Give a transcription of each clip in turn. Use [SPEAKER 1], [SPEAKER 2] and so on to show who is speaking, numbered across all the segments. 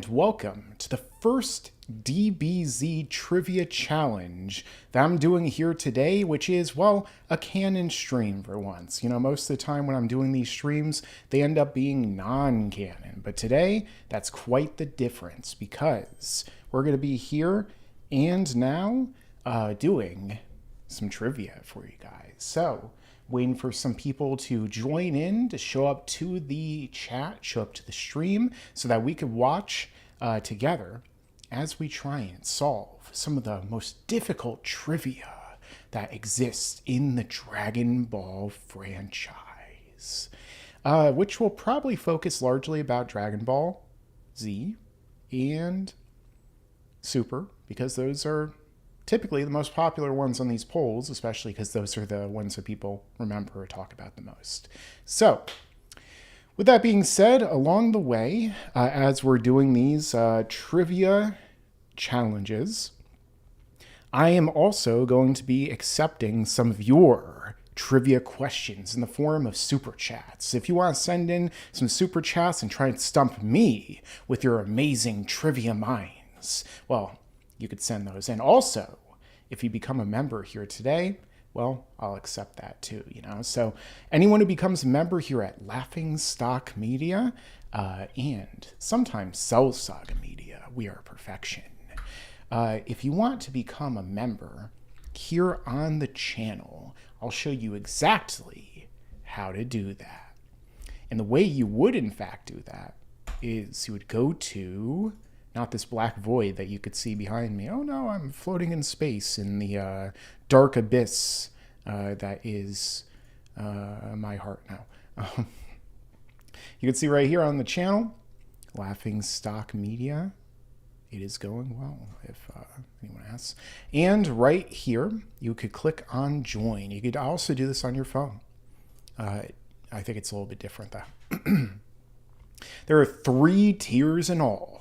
[SPEAKER 1] welcome to the first DBZ trivia challenge that I'm doing here today, which is, well, a canon stream for once. You know, most of the time when I'm doing these streams, they end up being non-canon. But today, that's quite the difference because we're going to be here and now doing some trivia for you guys. So, waiting for some people to join in, to show up to the chat, show up to the stream, so that we could watch together as we try and solve some of the most difficult trivia that exists in the Dragon Ball franchise, which will probably focus largely about Dragon Ball Z and Super, because those are typically the most popular ones on these polls, especially because those are the ones that people remember or talk about the most. So, with that being said, along the way, as we're doing these trivia challenges, I am also going to be accepting some of your trivia questions in the form of super chats. If you want to send in some super chats and try and stump me with your amazing trivia minds, well, you could send those in. Also, if you become a member here today, well, I'll accept that too, you know. So anyone who becomes a member here at Laughingstock Media and sometimes Cell Saga Media, we are perfection. If you want to become a member here on the channel, I'll show you exactly how to do that. And the way you would in fact do that is you would go to, not this black void that you could see behind me. Oh no, I'm floating in space in the dark abyss that is my heart now. You can see right here on the channel, Laughingstock Media. It is going well, if anyone asks. And right here, you could click on join. You could also do this on your phone. I think it's a little bit different though. There are 3 tiers in all.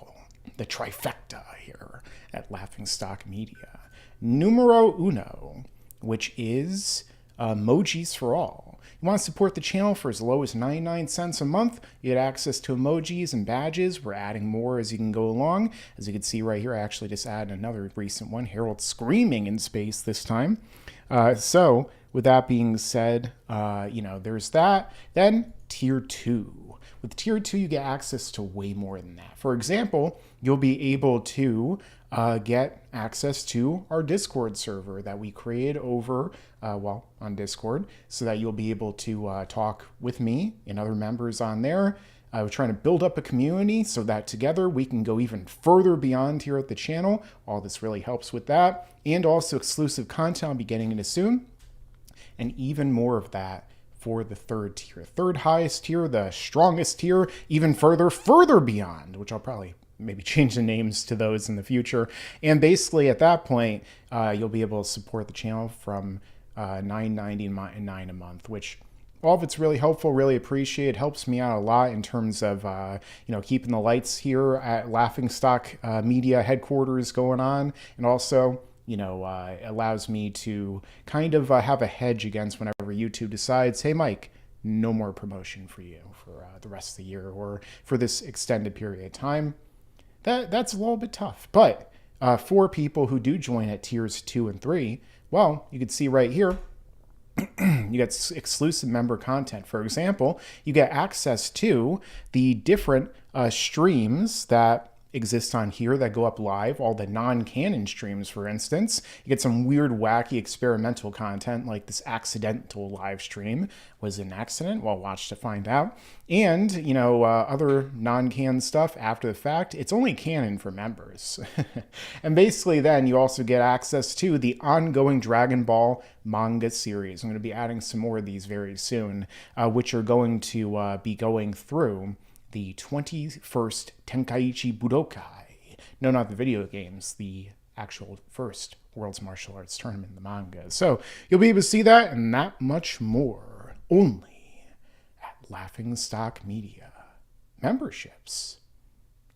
[SPEAKER 1] The trifecta here at Laughingstock Media. Numero uno, which is emojis for all. You want to support the channel for as low as 99 cents a month. You get access to emojis and badges. We're adding more as you can go along. As you can see right here, I actually just added another recent one, Harold screaming in space this time. So with that being said, you know, there's that. Then tier 2. With tier 2, you get access to way more than that. For example, you'll be able to get access to our Discord server that we created over, on Discord, so that you'll be able to talk with me and other members on there. We're trying to build up a community so that together we can go even further beyond here at the channel. All this really helps with that. And also exclusive content I'll be getting into soon. And even more of that for the 3rd tier. 3rd highest tier, the strongest tier, even further beyond, which I'll probably maybe change the names to those in the future. And basically at that point, you'll be able to support the channel from $9.99 a month, which all of it's really helpful, really appreciate. It helps me out a lot in terms of, you know, keeping the lights here at Laughingstock Media headquarters going on. And also, you know, allows me to kind of have a hedge against whenever YouTube decides, hey, Mike, no more promotion for you for the rest of the year or for this extended period of time. That's a little bit tough. But for people who do join at tiers 2 and 3, well, you can see right here, you get exclusive member content. For example, you get access to the different streams that exist on here that go up live, all the non-canon streams, for instance. You get some weird, wacky, experimental content like this accidental live stream. Was it an accident? Well, watch to find out. And, you know, other non-canon stuff after the fact. It's only canon for members. And basically then you also get access to the ongoing Dragon Ball manga series. I'm going to be adding some more of these very soon, which are going to be going through the 21st Tenkaichi Budokai. No, not the video games, the actual first World's Martial Arts Tournament, the manga. So you'll be able to see that and that much more only at Laughingstock Media. Memberships.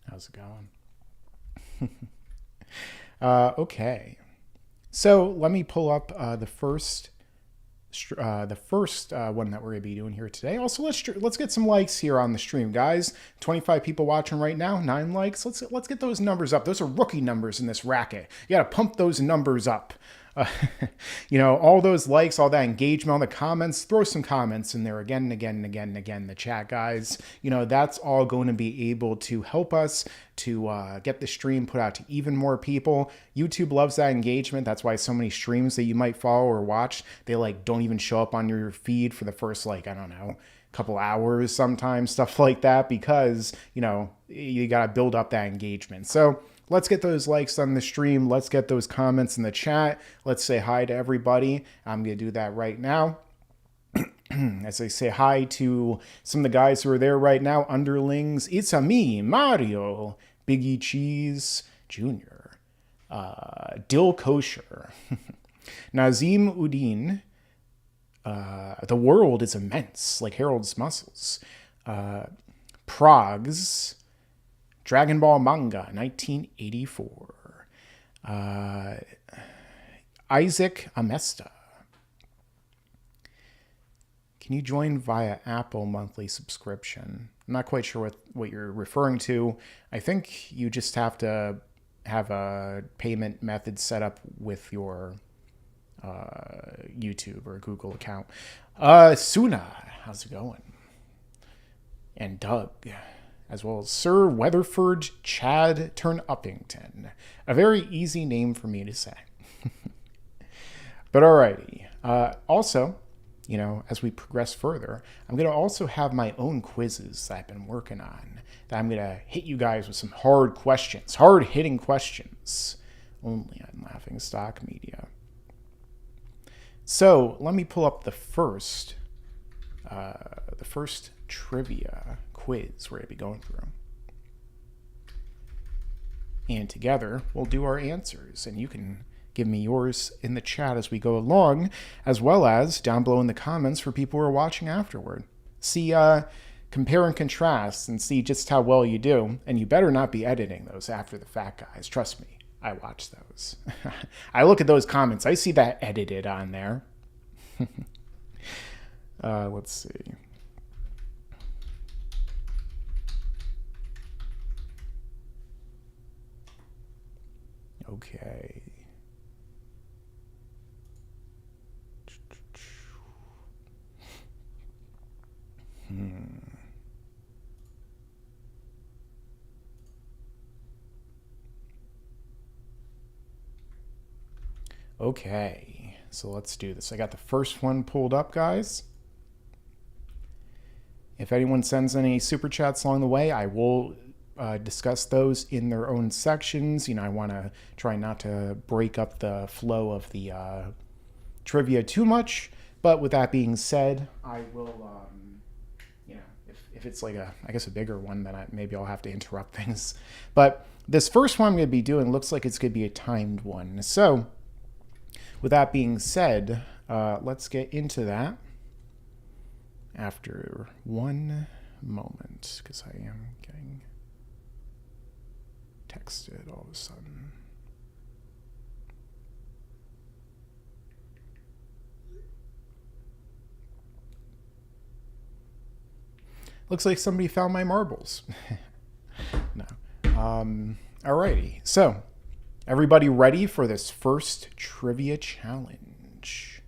[SPEAKER 1] How's it going? Okay. So let me pull up the first the first one that we're going to be doing here today. Also, let's get some likes here on the stream, guys. 25 people watching right now, 9 likes. Let's get those numbers up. Those are rookie numbers in this racket. You got to pump those numbers up. You know, all those likes, all that engagement, all the comments, throw some comments in there again and again and again and again in the chat, guys. You know, that's all going to be able to help us to get the stream put out to even more people. YouTube loves that engagement. That's why so many streams that you might follow or watch, they like don't even show up on your feed for the first, like, I don't know, couple hours sometimes, stuff like that, because, you know, you got to build up that engagement. So let's get those likes on the stream. Let's get those comments in the chat. Let's say hi to everybody. I'm going to do that right now. As I say hi to some of the guys who are there right now. Underlings, it's a me, Mario, Biggie Cheese Jr., Dill Kosher, Nazim Udin, The World is Immense, like Harold's Muscles, Progs, Dragon Ball Manga, 1984. Isaac Amesta. Can you join via Apple monthly subscription? I'm not quite sure what you're referring to. I think you just have to have a payment method set up with your YouTube or Google account. Suna, how's it going? And Doug, as well as Sir Weatherford Chad Turn-Uppington. A very easy name for me to say. But alrighty. Also, you know, as we progress further, I'm going to also have my own quizzes that I've been working on, that I'm going to hit you guys with some hard questions, hard-hitting questions, only on Laughingstock Media. So let me pull up the first trivia quiz we're going to be going through. And together, we'll do our answers, and you can give me yours in the chat as we go along, as well as down below in the comments for people who are watching afterward. See, compare and contrast and see just how well you do, and you better not be editing those after the fact, guys. Trust me, I watch those. I look at those comments. I see that edited on there. Let's see. Okay. Okay, so let's do this. I got the first one pulled up, guys. If anyone sends any super chats along the way, I will discuss those in their own sections. You know, I want to try not to break up the flow of the trivia too much. But with that being said, I will, you know, if it's like I guess a bigger one, then maybe I'll have to interrupt things. But this first one I'm going to be doing looks like it's going to be a timed one. So with that being said, let's get into that after one moment, because I am getting texted all of a sudden. Looks like somebody found my marbles. No. Alrighty. So, everybody ready for this first trivia challenge?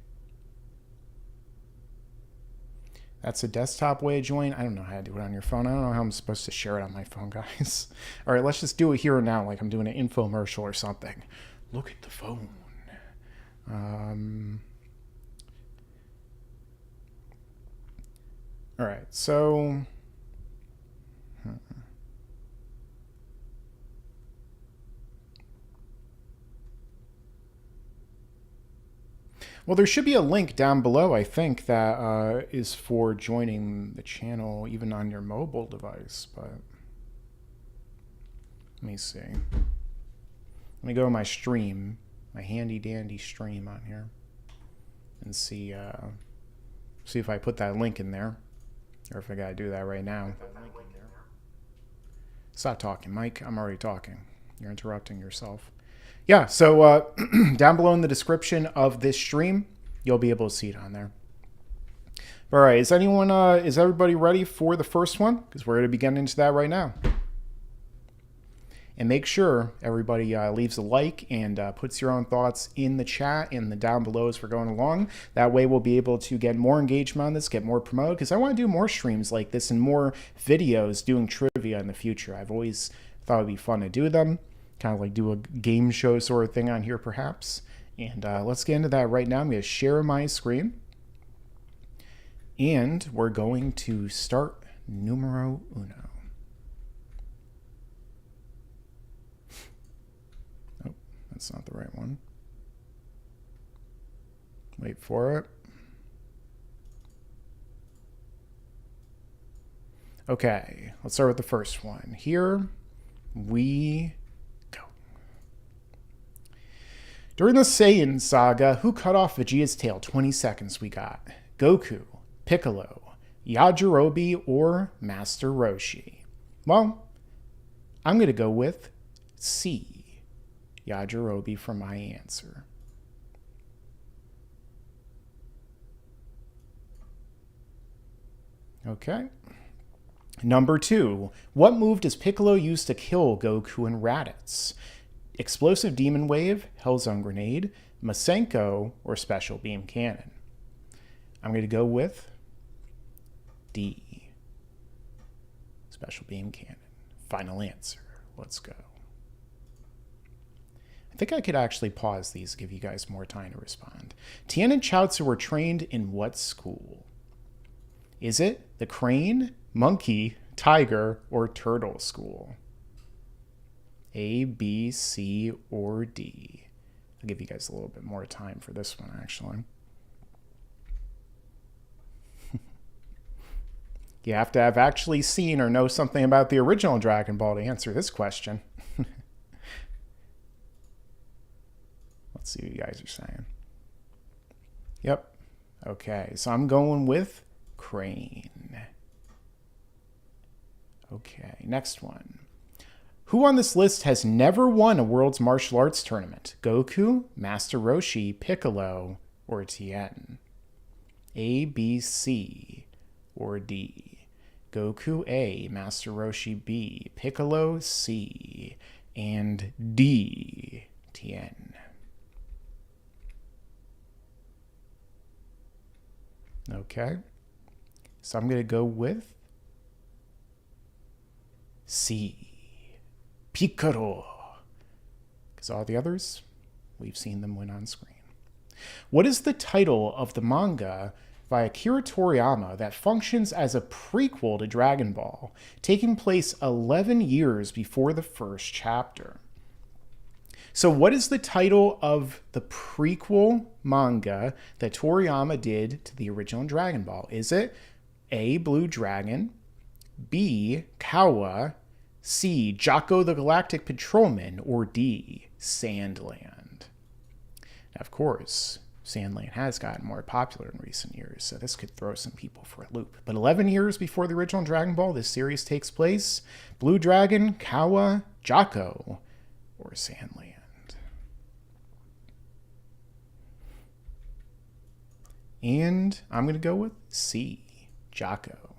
[SPEAKER 1] That's a desktop way to join. I don't know how to do it on your phone. I don't know how I'm supposed to share it on my phone, guys. All right, let's just do it here and now like I'm doing an infomercial or something. Look at the phone. All right, so... Well, there should be a link down below, I think, that is for joining the channel even on your mobile device, but let me see. Let me go to my stream, my handy-dandy stream on here, and see if I put that link in there, or if I gotta do that right now. Stop talking, Mike. I'm already talking. You're interrupting yourself. Yeah, so down below in the description of this stream, you'll be able to see it on there. All right, is everybody ready for the first one? Because we're going to be getting into that right now. And make sure everybody leaves a like and puts your own thoughts in the chat and down below as we're going along. That way we'll be able to get more engagement on this, get more promoted, because I want to do more streams like this and more videos doing trivia in the future. I've always thought it would be fun to do them, kind of like do a game show sort of thing on here perhaps. And let's get into that right now. I'm going to share my screen. And we're going to start numero uno. Oh, that's not the right one. Wait for it. Okay, let's start with the first one. Here we go. During the Saiyan saga, who cut off Vegeta's tail? 20 seconds we got. Goku, Piccolo, Yajirobe, or Master Roshi? Well, I'm going to go with C, Yajirobe for my answer. Okay. Number 2. What move does Piccolo use to kill Goku and Raditz? Explosive Demon Wave, Hellzone Grenade, Masenko, or Special Beam Cannon? I'm going to go with D, Special Beam Cannon. Final answer. Let's go. I think I could actually pause these to give you guys more time to respond. Tien and Chaozu were trained in what school? Is it the Crane, Monkey, Tiger, or Turtle School? A, B, C, or D? I'll give you guys a little bit more time for this one, actually. You have to have actually seen or know something about the original Dragon Ball to answer this question. Let's see what you guys are saying. Yep. Okay, so I'm going with Crane. Okay, next one. Who on this list has never won a World's Martial Arts Tournament? Goku, Master Roshi, Piccolo, or Tien? A, B, C, or D? Goku A, Master Roshi B, Piccolo C, and D, Tien. Okay, so I'm going to go with C, Piccolo, because all the others, we've seen them win on screen. What is the title of the manga by Akira Toriyama that functions as a prequel to Dragon Ball, taking place 11 years before the first chapter? So what is the title of the prequel manga that Toriyama did to the original Dragon Ball? Is it A, Blue Dragon, B, Kawa, C, Jocko the Galactic Patrolman, or D, Sandland? Now, of course, Sandland has gotten more popular in recent years, so this could throw some people for a loop. But 11 years before the original Dragon Ball, this series takes place. Blue Dragon, Kawa, Jocko, or Sandland? And I'm going to go with C, Jocko.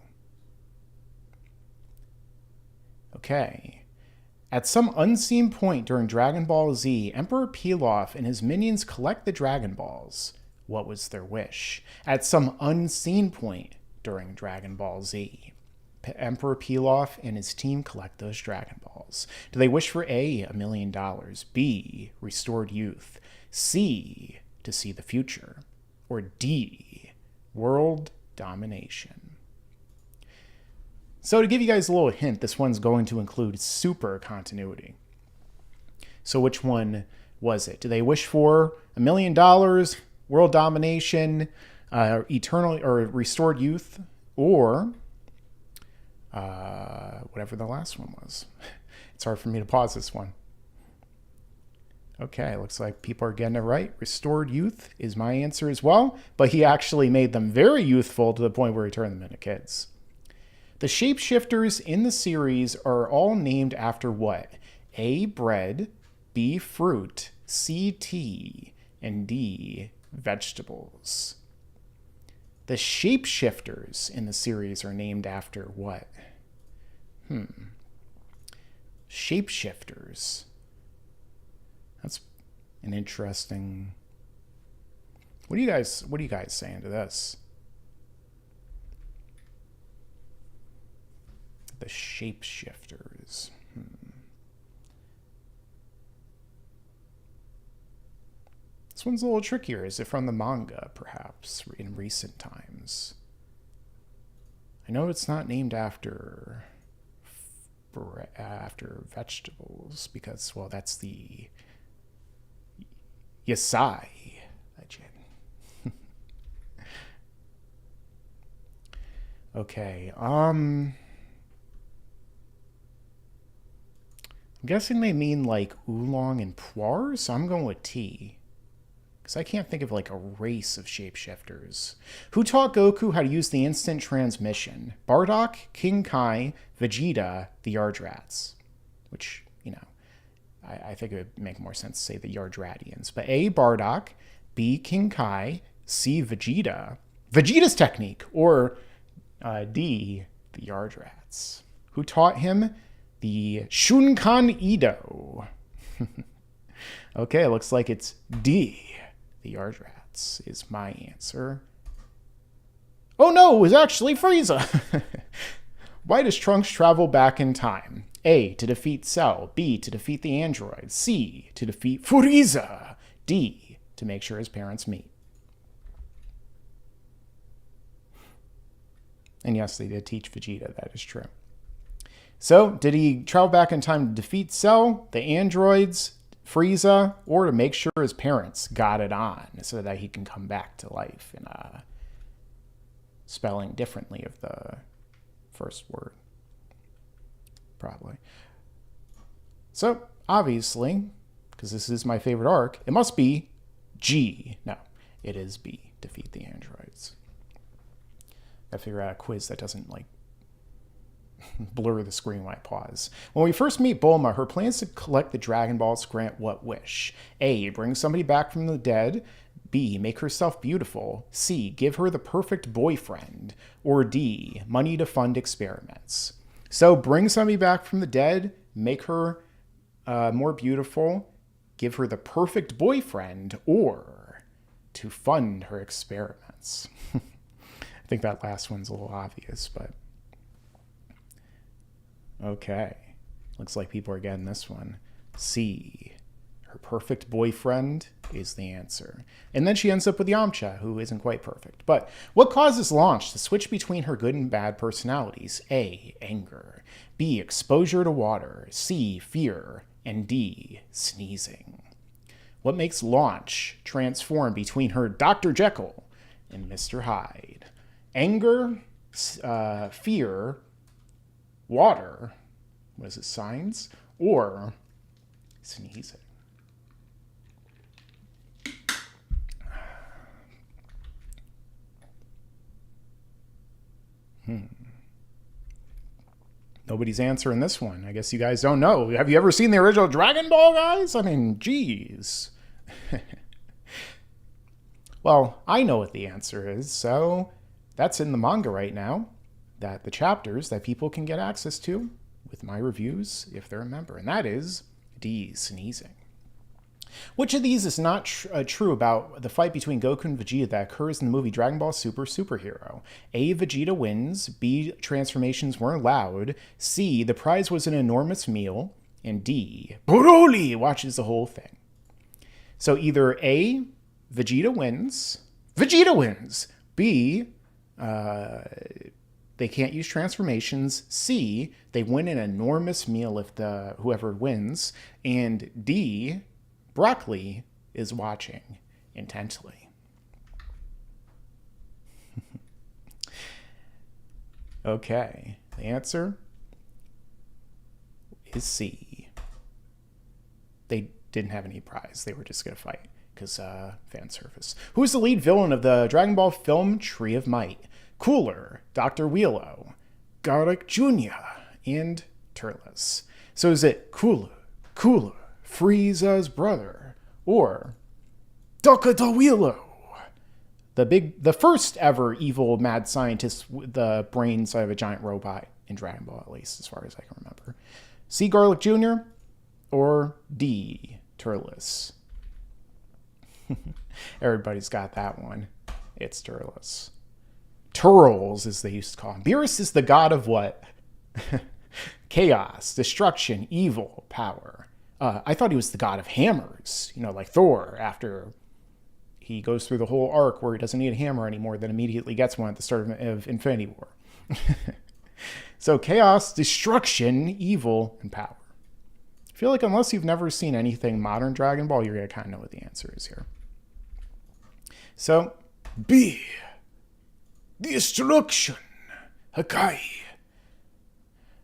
[SPEAKER 1] Okay. At some unseen point during Dragon Ball Z, Emperor Pilaf and his minions collect the Dragon Balls. What was their wish? At some unseen point during Dragon Ball Z, Emperor Pilaf and his team collect those Dragon Balls. Do they wish for A, $1 million, B, restored youth, C, to see the future, or D, world domination? So to give you guys a little hint, this one's going to include super continuity. So which one was it? Do they wish for $1 million, world domination, eternal or restored youth, or whatever the last one was? It's hard for me to pause this one. Okay, looks like people are getting it right. Restored youth is my answer as well, but he actually made them very youthful to the point where he turned them into kids. The shapeshifters in the series are all named after what? A, bread, B, fruit, C, tea, and D, vegetables. The shapeshifters in the series are named after what? Shapeshifters. That's an interesting... What are you guys saying to this? The shapeshifters. This one's a little trickier. Is it from the manga, perhaps, in recent times? I know it's not named after vegetables because, well, that's the Yasai legend. Okay, I'm guessing they mean like oolong and poire, so I'm going with T. Because I can't think of like a race of shapeshifters. Who taught Goku how to use the instant transmission? Bardock, King Kai, Vegeta, the Yardrats. Which, you know, I think it would make more sense to say the Yardratians. But A, Bardock, B, King Kai, C, Vegeta. Vegeta's technique, or D, the Yardrats. Who taught him? The Shunkan Ido. Okay, it looks like it's D. The Yardrats is my answer. Oh no, it was actually Frieza! Why does Trunks travel back in time? A, to defeat Cell. B, to defeat the android. C, to defeat Frieza. D, to make sure his parents meet. And yes, they did teach Vegeta, that is true. So, did he travel back in time to defeat Cell, the androids, Frieza, or to make sure his parents got it on so that he can come back to life in a spelling differently of the first word? Probably. So, obviously, because this is my favorite arc, it must be G. No, it is B, defeat the androids. Gotta figure out a quiz that doesn't, like, blur the screen when I pause. When we first meet Bulma, her plans to collect the Dragon Balls grant what wish? A, bring somebody back from the dead. B, make herself beautiful. C, give her the perfect boyfriend. Or D, money to fund experiments. So bring somebody back from the dead, make her more beautiful, give her the perfect boyfriend, or to fund her experiments. I think that last one's a little obvious, but... Okay. Looks like people are getting this one. C. Her perfect boyfriend is the answer. And then she ends up with Yamcha, who isn't quite perfect. But what causes Launch to switch between her good and bad personalities? A. Anger. B. Exposure to water. C. Fear. And D. Sneezing. What makes Launch transform between her Dr. Jekyll and Mr. Hyde? Anger, fear, water, what is it, signs, or sneezing? Nobody's answering this one. I guess you guys don't know. Have you ever seen the original Dragon Ball, guys? I mean, geez. Well, I know what the answer is, so that's in the manga right now. That the chapters that people can get access to with my reviews if they're a member. And that is D, sneezing. Which of these is not true about the fight between Goku and Vegeta that occurs in the movie Dragon Ball Super Superhero? A, Vegeta wins. B, transformations weren't allowed. C, the prize was an enormous meal. And D, Broly watches the whole thing. So either A, Vegeta wins. Vegeta wins. B, they can't use transformations. C, they win an enormous meal if whoever wins. And D, Broccoli is watching intently. Okay, the answer is C. They didn't have any prize. They were just going to fight because fan service. Who's the lead villain of the Dragon Ball film Tree of Might? Cooler, Dr. Wheelo, Garlic Jr., and Turles. So is it Cooler, Frieza's brother, or Dr. Wheelo? the first ever evil mad scientist with the brains of a giant robot in Dragon Ball, at least as far as I can remember. C. Garlic Jr. or D. Turles? Everybody's got that one. It's Turles. Turles, as they used to call him. Beerus is the god of what? Chaos, destruction, evil, power. I thought he was the god of hammers, like Thor, after he goes through the whole arc where he doesn't need a hammer anymore, then immediately gets one at the start of Infinity War. So chaos, destruction, evil, and power. I feel like unless you've never seen anything modern Dragon Ball, you're going to kind of know what the answer is here. So, B. Destruction. Hakai.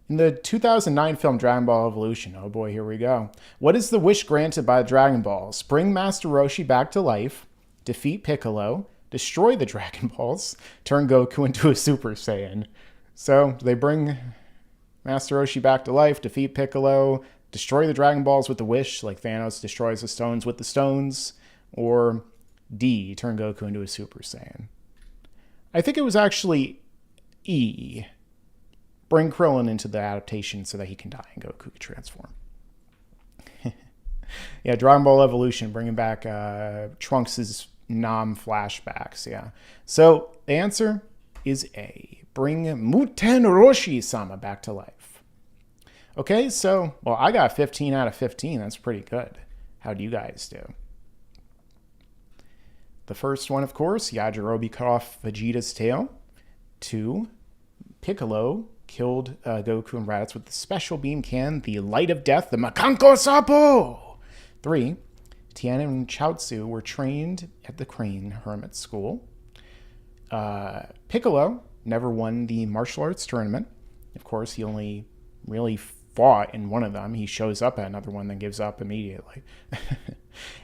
[SPEAKER 1] In the 2009 film Dragon Ball Evolution, oh boy, here we go. What is the wish granted by the Dragon Balls? Bring Master Roshi back to life, defeat Piccolo, destroy the Dragon Balls, turn Goku into a Super Saiyan. So they bring Master Roshi back to life, defeat Piccolo, destroy the Dragon Balls with the wish, like Thanos destroys the stones with the stones, or D, turn Goku into a Super Saiyan. I think it was actually E, bring Krillin into the adaptation so that he can die and Goku can transform. Yeah, Dragon Ball Evolution, bringing back Trunks' Nam flashbacks, yeah. So the answer is A. Bring Muten Roshi-sama back to life. Okay, so, well, I got 15 out of 15. That's pretty good. How do you guys do? The first one, of course, Yajirobe cut off Vegeta's tail. 2, Piccolo killed Goku and Raditz with the special beam cannon, the Light of Death, the Makanko Sapo. 3, Tien and Chaozu were trained at the Crane Hermit School. Piccolo never won the martial arts tournament. Of course, he only really fought in one of them. He shows up at another one, then gives up immediately.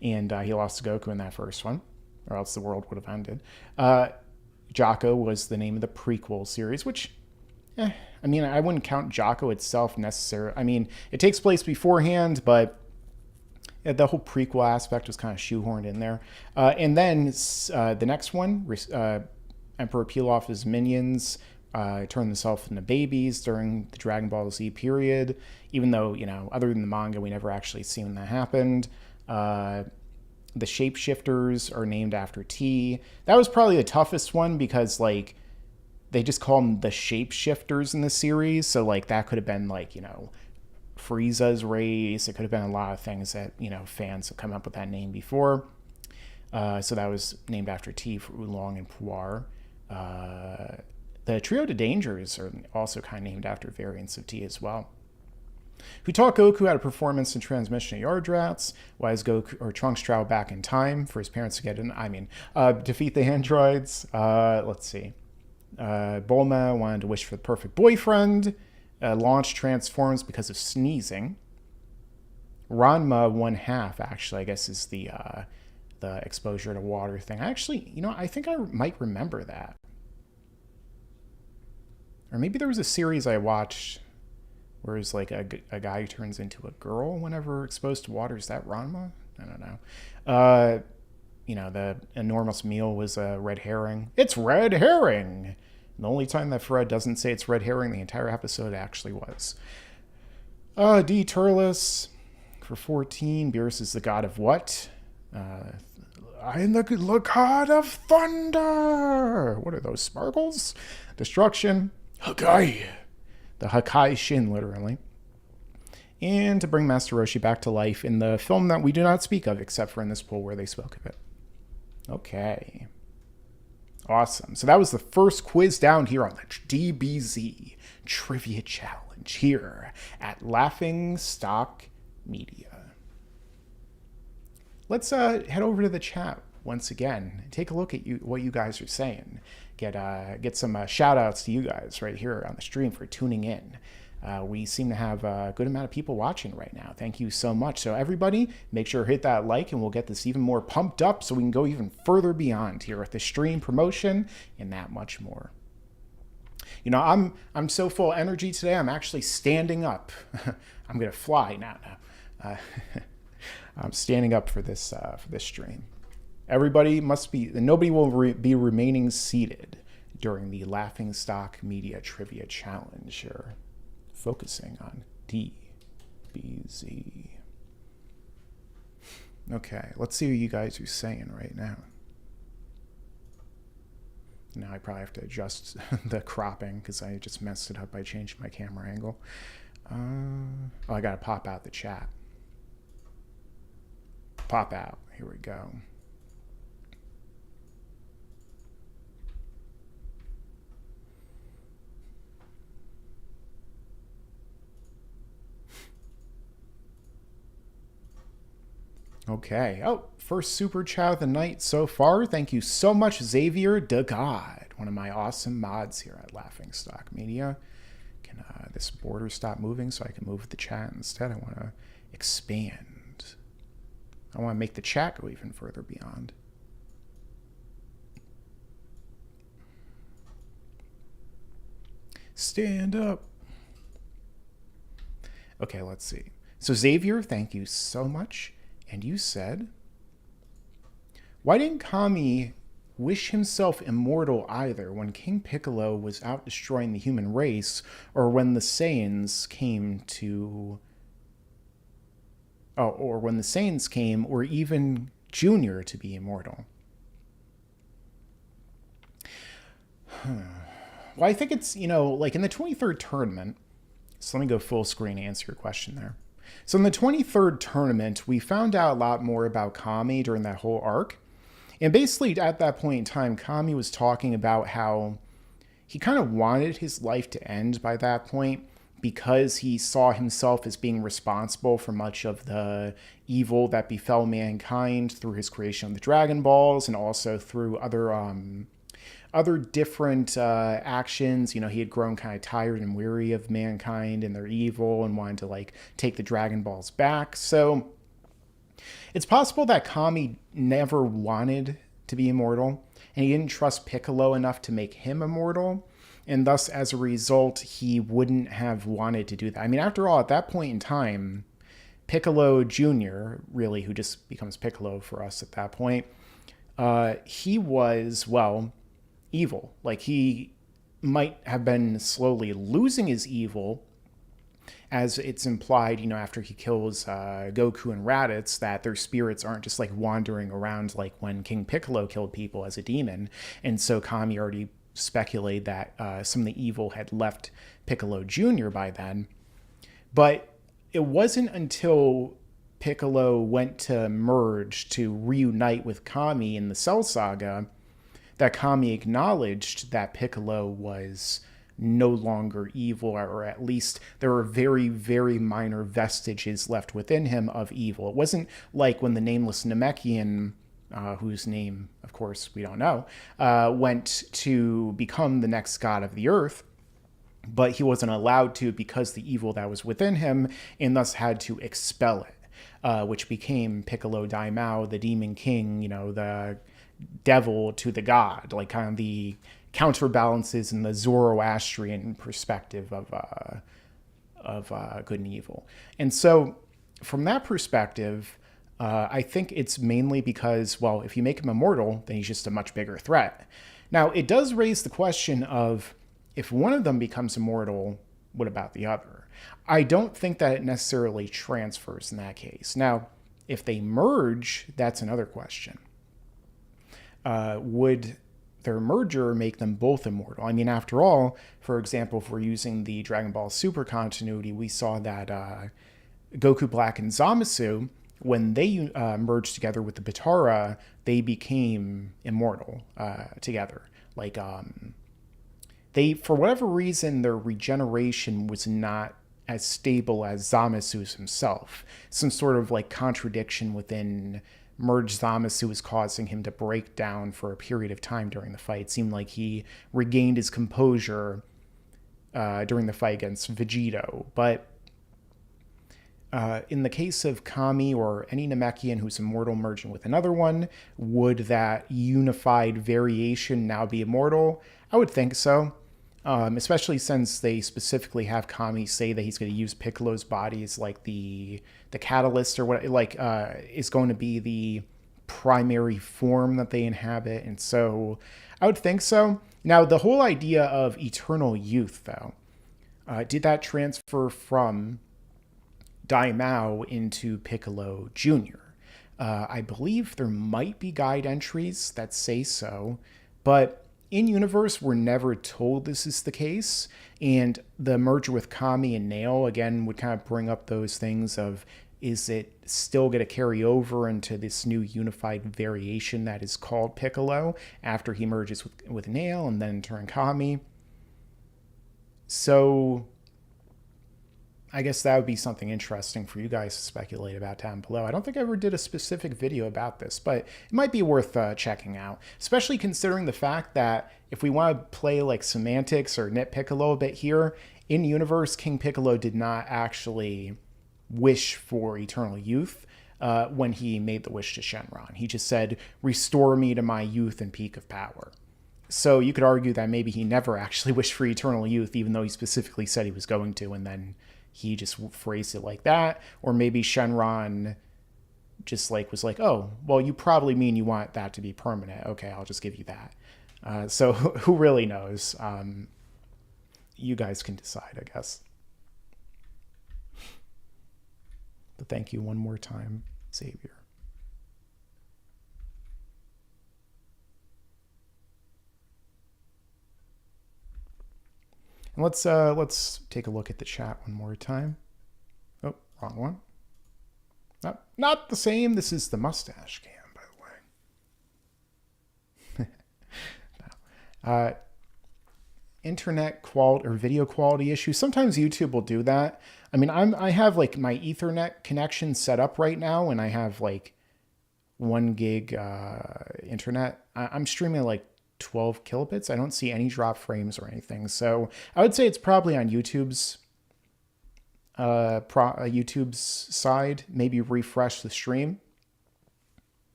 [SPEAKER 1] And he lost to Goku in that first one, or else the world would have ended. Jocko was the name of the prequel series, which, I wouldn't count Jocko itself necessarily. I mean, it takes place beforehand, but the whole prequel aspect was kind of shoehorned in there. And then the next one, Emperor Pilaf's minions turned themselves into babies during the Dragon Ball Z period, even though, other than the manga, we never actually seen that happened. The shapeshifters are named after T. That was probably the toughest one because, they just call them the shapeshifters in the series. So, that could have been, Frieza's race. It could have been a lot of things that, fans have come up with that name before. So that was named after T for Oolong and Puar. The Trio de Dangers are also kind of named after variants of T as well. Who taught Goku how to performance and transmission of Yardrats? Why is Goku or Trunks travel back in time for his parents to get in? Defeat the androids. Let's see. Bulma wanted to wish for the perfect boyfriend. Launch transforms because of sneezing. Ranma 1/2, actually, I guess, is the exposure to water thing. Actually, I think I might remember that. Or maybe there was a series I watched where it's like a guy who turns into a girl whenever exposed to water. Is that Ranma? I don't know. The enormous meal was a red herring. It's red herring! And the only time that Fred doesn't say it's red herring the entire episode actually was. D. Turles for 14. Beerus is the god of what? I'm the god of thunder! What are those, sparkles? Destruction. Hakai. The Hakai Shin, literally. And to bring Master Roshi back to life in the film that we do not speak of, except for in this poll where they spoke of it. Okay. Awesome. So that was the first quiz down here on the DBZ Trivia Challenge here at Laughingstock Media. Let's head over to the chat once again. Take a look at what you guys are saying. Get some shout outs to you guys right here on the stream for tuning in. We seem to have a good amount of people watching right now. Thank you so much. So everybody, make sure to hit that like and we'll get this even more pumped up so we can go even further beyond here with the stream promotion and that much more. I'm so full of energy today. I'm actually standing up. I'm gonna fly now. I'm standing up for this stream. Nobody will be remaining seated during the Laughingstock Media Trivia Challenge here, focusing on DBZ. Okay, let's see what you guys are saying right now. Now I probably have to adjust the cropping because I just messed it up by changing my camera angle. I gotta pop out the chat. Pop out. Here we go. Okay. Oh, first super chat of the night so far. Thank you so much, Xavier de God, one of my awesome mods here at Laughingstock Media. Can this border stop moving so I can move the chat instead? I want to expand. I want to make the chat go even further beyond. Stand up. Okay, let's see. So Xavier, thank you so much. And you said, why didn't Kami wish himself immortal either when King Piccolo was out destroying the human race, or when the Saiyans came, or even Junior to be immortal? Well, I think it's, like in the 23rd tournament, so let me go full screen to answer your question there. So in the 23rd tournament, we found out a lot more about Kami during that whole arc. And basically at that point in time, Kami was talking about how he kind of wanted his life to end by that point because he saw himself as being responsible for much of the evil that befell mankind through his creation of the Dragon Balls and also through other different actions. He had grown kind of tired and weary of mankind and their evil and wanted to take the Dragon Balls back. So it's possible that Kami never wanted to be immortal and he didn't trust Piccolo enough to make him immortal. And thus, as a result, he wouldn't have wanted to do that. I mean, after all, at that point in time, Piccolo Jr., really, who just becomes Piccolo for us at that point, he was, evil. He might have been slowly losing his evil, as it's implied, after he kills Goku and Raditz, that their spirits aren't just wandering around like when King Piccolo killed people as a demon. And so Kami already speculated that some of the evil had left Piccolo Jr. by then. But it wasn't until Piccolo went to merge to reunite with Kami in the Cell Saga that Kami acknowledged that Piccolo was no longer evil, or at least there were very, very minor vestiges left within him of evil. It wasn't like when the nameless Namekian, whose name, of course, we don't know, went to become the next god of the earth, but he wasn't allowed to because the evil that was within him, and thus had to expel it, which became Piccolo Daimao, the Demon King, the devil to the god, kind of the counterbalances in the Zoroastrian perspective of good and evil. And so from that perspective, I think it's mainly because, if you make him immortal, then he's just a much bigger threat. Now, it does raise the question of, if one of them becomes immortal, what about the other? I don't think that it necessarily transfers in that case. Now, if they merge, that's another question. Would their merger make them both immortal? I mean, after all, for example, if we're using the Dragon Ball Super continuity, we saw that Goku Black and Zamasu, when they merged together with the Potara, they became immortal together. They, for whatever reason, their regeneration was not as stable as Zamasu's himself. Some sort of contradiction within merged Zamasu was causing him to break down for a period of time during the fight. It seemed like he regained his composure during the fight against Vegito. But in the case of Kami or any Namekian who's immortal merging with another one, would that unified variation now be immortal? I would think so. Especially since they specifically have Kami say that he's going to use Piccolo's body as the catalyst, or what, is going to be the primary form that they inhabit. And so I would think so. Now, the whole idea of eternal youth, though, did that transfer from Daimao into Piccolo Jr.? I believe there might be guide entries that say so, but in universe, we're never told this is the case. And the merger with Kami and Nail, again, would kind of bring up those things of, is it still going to carry over into this new unified variation that is called Piccolo after he merges with Nail and then turn Kami? So I guess that would be something interesting for you guys to speculate about down below. I don't think I ever did a specific video about this, but it might be worth checking out, especially considering the fact that if we want to play like semantics or nitpick a little bit here, in universe, King Piccolo did not actually wish for eternal youth when he made the wish to Shenron. He just said, restore me to my youth and peak of power. So you could argue that maybe he never actually wished for eternal youth, even though he specifically said he was going to, and then he just phrased it like that. Or maybe Shenron just like was like, oh, well, you probably mean you want that to be permanent. Okay, I'll just give you that. So who really knows? You guys can decide, I guess. But thank you one more time, Xavier. And let's take a look at the chat one more time. Oh, wrong one. Not the same. This is the mustache cam, by the way. No. Internet quality or video quality issue. Sometimes YouTube will do that. I mean, I have like my Ethernet connection set up right now, and I have like 1 gig internet. I'm streaming like 12 kilobits. I don't see any drop frames or anything. So I would say it's probably on YouTube's side. Maybe refresh the stream.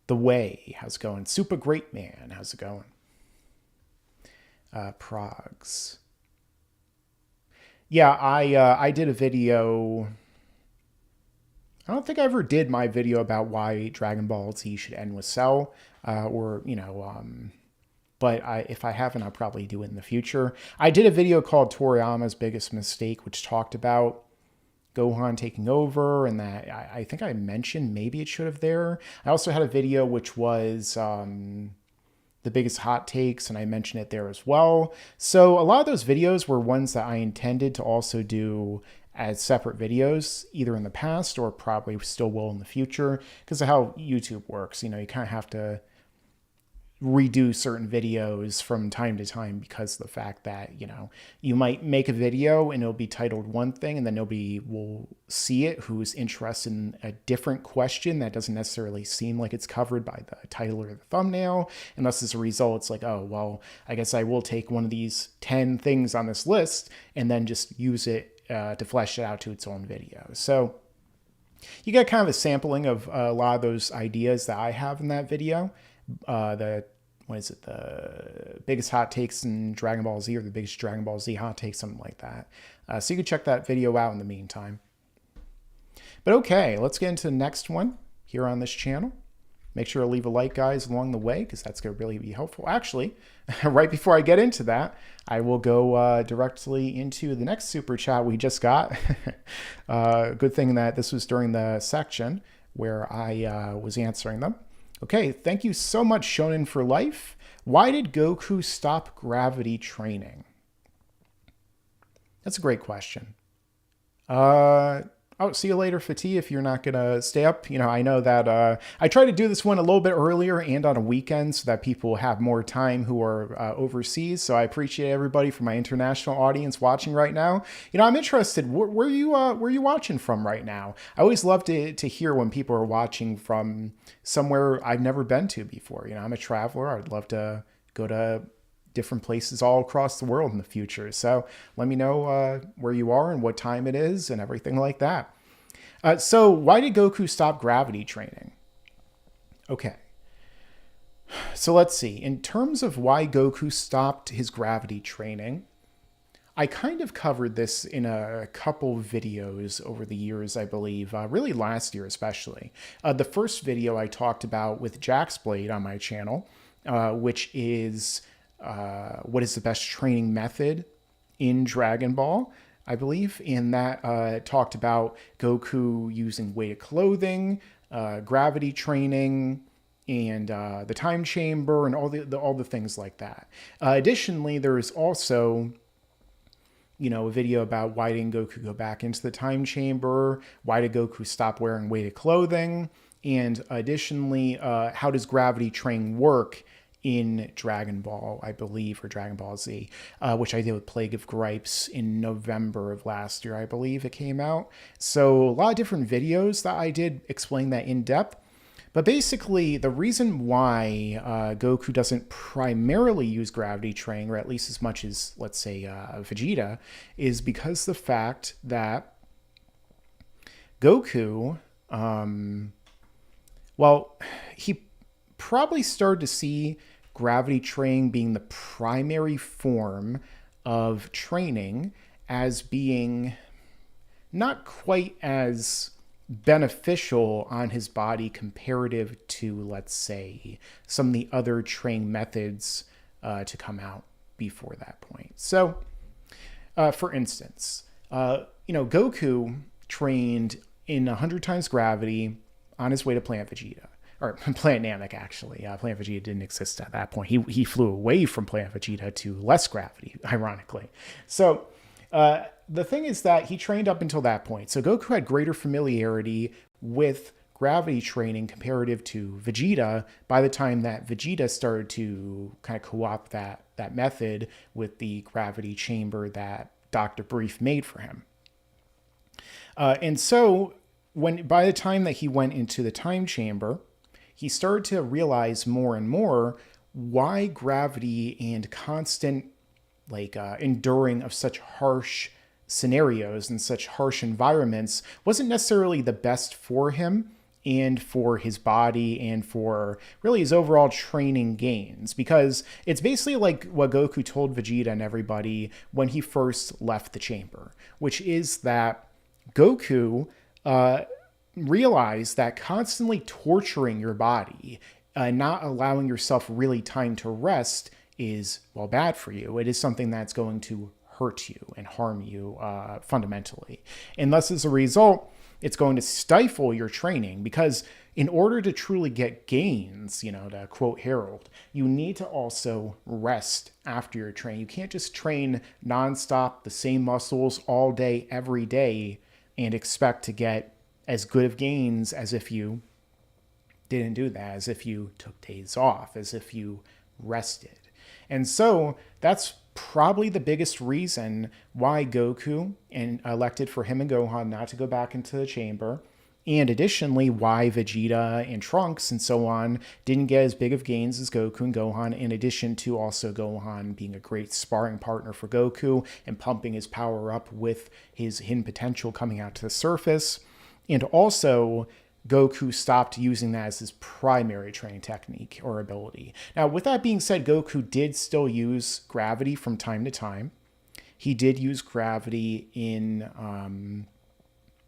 [SPEAKER 1] The Way, how's it going? Super great, man. How's it going? Progs. Yeah, I did a video. I don't think I ever did my video about why Dragon Ball Z should end with Cell, but if I haven't, I'll probably do it in the future. I did a video called Toriyama's Biggest Mistake, which talked about Gohan taking over, and that I think I mentioned maybe it should have there. I also had a video which was the biggest hot takes, and I mentioned it there as well. So a lot of those videos were ones that I intended to also do as separate videos, either in the past or probably still will in the future, because of how YouTube works. You know, you kind of have to redo certain videos from time to time because of the fact that, you know, you might make a video and it'll be titled one thing and then nobody will see it who's interested in a different question that doesn't necessarily seem like it's covered by the title or the thumbnail. And thus, as a result, it's like, oh, well, I guess I will take one of these 10 things on this list and then just use it to flesh it out to its own video. So you get kind of a sampling of a lot of those ideas that I have in that video. The biggest hot takes in Dragon Ball Z, or the biggest Dragon Ball Z hot takes, something like that. So you can check that video out in the meantime. But okay, let's get into the next one here on this channel. Make sure to leave a like, guys, along the way, because that's going to really be helpful. Actually, right before I get into that, I will go directly into the next super chat we just got. Good thing that this was during the section where I was answering them. Okay, thank you so much, Shonen for Life. Why did Goku stop gravity training? That's a great question. Oh, see you later, Fatih, if you're not going to stay up. You know, I know that I try to do this one a little bit earlier and on a weekend so that people have more time who are overseas. So I appreciate everybody from my international audience watching right now. You know, I'm interested. Where you watching from right now? I always love to hear when people are watching from somewhere I've never been to before. You know, I'm a traveler. I'd love to go to different places all across the world in the future. So let me know where you are and what time it is and everything like that. So why did Goku stop gravity training? Okay. So let's see. In terms of why Goku stopped his gravity training, I kind of covered this in a couple videos over the years, I believe, really last year especially. The first video I talked about with Jack's Blade on my channel, which is what is the best training method in Dragon Ball, I believe. And that talked about Goku using weighted clothing, gravity training, and the time chamber, and all the things like that. Additionally, there is also a video about why didn't Goku go back into the time chamber? Why did Goku stop wearing weighted clothing? And additionally, how does gravity train work in Dragon Ball, I believe, or Dragon Ball Z, which I did with Plague of Gripes in November of last year, I believe it came out. So a lot of different videos that I did explain that in depth. But basically, the reason why Goku doesn't primarily use gravity training, or at least as much as, let's say, Vegeta, is because the fact that Goku, he probably started to see gravity training being the primary form of training as being not quite as beneficial on his body comparative to, let's say, some of the other training methods to come out before that point. So, for instance, Goku trained in 100 times gravity on his way to Planet Vegeta. Or Planet Namek, actually. Planet Vegeta didn't exist at that point. He flew away from Planet Vegeta to less gravity, ironically. So, the thing is that he trained up until that point. So Goku had greater familiarity with gravity training comparative to Vegeta by the time that Vegeta started to kind of co-opt that method with the gravity chamber that Dr. Brief made for him. And so by the time that he went into the time chamber, he started to realize more and more why gravity and constant enduring of such harsh scenarios and such harsh environments wasn't necessarily the best for him and for his body and for really his overall training gains, because it's basically like what Goku told Vegeta and everybody when he first left the chamber, which is that Goku realized that constantly torturing your body, not allowing yourself really time to rest, is, bad for you. It is something that's going to hurt you and harm you fundamentally. And thus, as a result, it's going to stifle your training, because in order to truly get gains, to quote Harold, you need to also rest after your training. You can't just train nonstop the same muscles all day, every day, and expect to get as good of gains as if you didn't do that, as if you took days off, as if you rested. And so that's probably the biggest reason why Goku elected for him and Gohan not to go back into the chamber. And additionally, why Vegeta and Trunks and so on didn't get as big of gains as Goku and Gohan, in addition to also Gohan being a great sparring partner for Goku and pumping his power up with his hidden potential coming out to the surface. And also, Goku stopped using that as his primary training technique or ability. Now, with that being said, Goku did still use gravity from time to time. He did use gravity in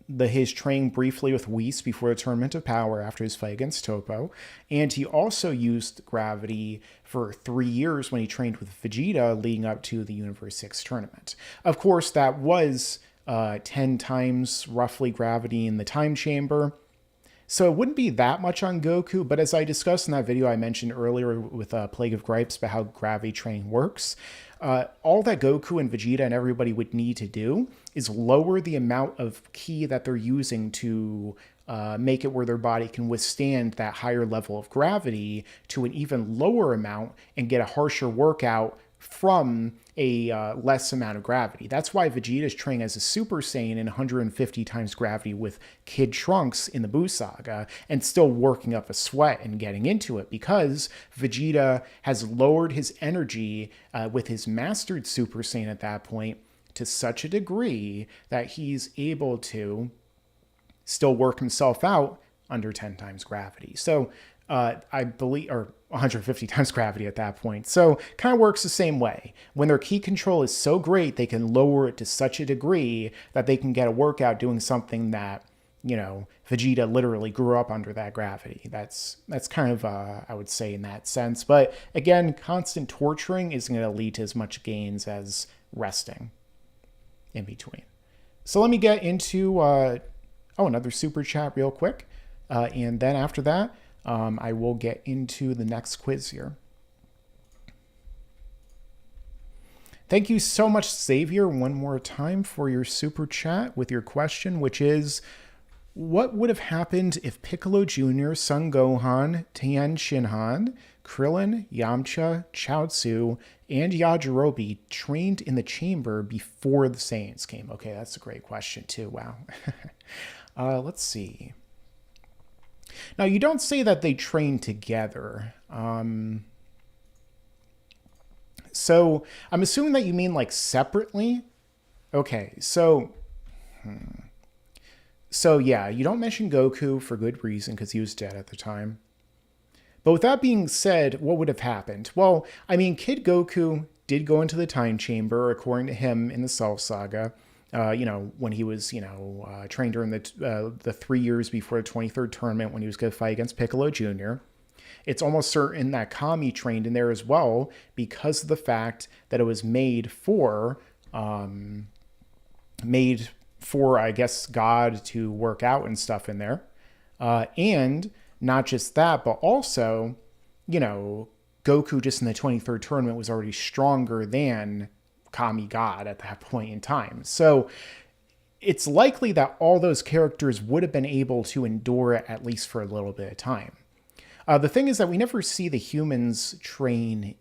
[SPEAKER 1] his training briefly with Whis before the Tournament of Power after his fight against Toppo. And he also used gravity for 3 years when he trained with Vegeta leading up to the Universe 6 tournament. Of course, that was 10 times roughly gravity in the time chamber. So it wouldn't be that much on Goku, but as I discussed in that video I mentioned earlier with Plague of Gripes about how gravity training works, all that Goku and Vegeta and everybody would need to do is lower the amount of ki that they're using to make it where their body can withstand that higher level of gravity to an even lower amount and get a harsher workout from a less amount of gravity. That's why Vegeta is training as a Super Saiyan in 150 times gravity with Kid Trunks in the Buu Saga and still working up a sweat and getting into it, because Vegeta has lowered his energy with his mastered Super Saiyan at that point to such a degree that he's able to still work himself out under 10 times gravity. So I believe, or 150 times gravity at that point. So kind of works the same way. When their ki control is so great, they can lower it to such a degree that they can get a workout doing something that, Vegeta literally grew up under that gravity. That's kind of, I would say, in that sense. But again, constant torturing isn't going to lead to as much gains as resting in between. So let me get into, another super chat real quick. And then after that, I will get into the next quiz here. Thank you so much, Xavier, one more time for your super chat with your question, which is, what would have happened if Piccolo Jr., Son Gohan, Tien Shinhan, Krillin, Yamcha, Chaozu, and Yajirobe trained in the chamber before the Saiyans came? Okay, that's a great question too. Wow. Let's see. Now, you don't say that they trained together. So I'm assuming that you mean like separately. Okay, so... So yeah, you don't mention Goku for good reason because he was dead at the time. But with that being said, what would have happened? Well, I mean, Kid Goku did go into the time chamber, according to him in the Cell Saga. When he was, trained during the 3 years before the 23rd tournament when he was going to fight against Piccolo Jr. It's almost certain that Kami trained in there as well because of the fact that it was made for, I guess, God to work out and stuff in there. And not just that, but also, Goku just in the 23rd tournament was already stronger than Kami God at that point in time. So it's likely that all those characters would have been able to endure it at least for a little bit of time. The thing is that we never see the humans train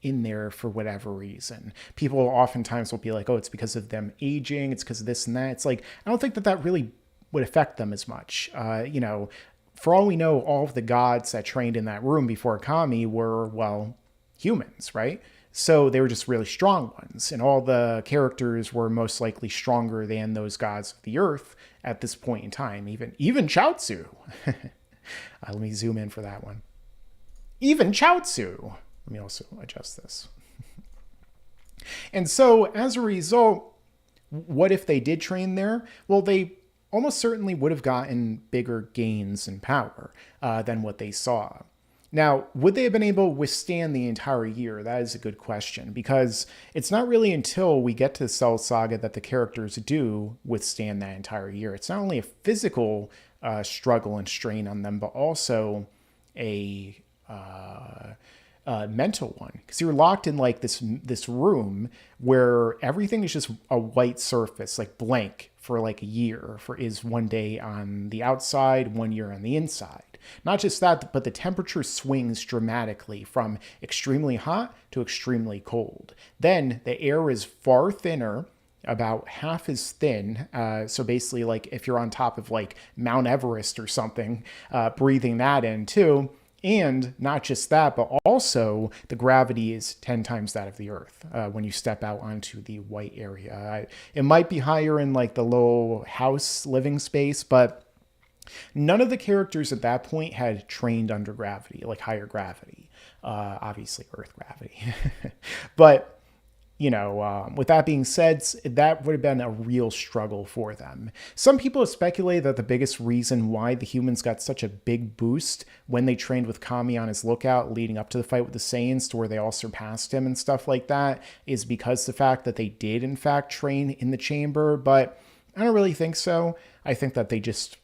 [SPEAKER 1] in there for whatever reason. People oftentimes will be like, oh, it's because of them aging, it's because of this and that. It's like, I don't think that really would affect them as much. For all we know, all of the gods that trained in that room before Kami were, well, humans, right? So they were just really strong ones. And all the characters were most likely stronger than those gods of the earth at this point in time. Even Chaozu. Let me zoom in for that one. Even Chaozu. Let me also adjust this. And so as a result, what if they did train there? Well, they almost certainly would have gotten bigger gains in power than what they saw. Now, would they have been able to withstand the entire year? That is a good question, because it's not really until we get to Cell Saga that the characters do withstand that entire year. It's not only a physical struggle and strain on them, but also a mental one, because you're locked in like this room where everything is just a white surface, like blank, for like a year. Is 1 day on the outside, 1 year on the inside. Not just that, but the temperature swings dramatically from extremely hot to extremely cold. Then the air is far thinner, about half as thin. So basically, like if you're on top of like Mount Everest or something, breathing that in too. And not just that, but also the gravity is 10 times that of the Earth when you step out onto the white area. It might be higher in like the low house living space, but none of the characters at that point had trained under gravity, like higher gravity. Obviously, Earth gravity. But with that being said, that would have been a real struggle for them. Some people have speculated that the biggest reason why the humans got such a big boost when they trained with Kami on his lookout leading up to the fight with the Saiyans, to where they all surpassed him and stuff like that, is because the fact that they did in fact train in the chamber. But I don't really think so. I think that they just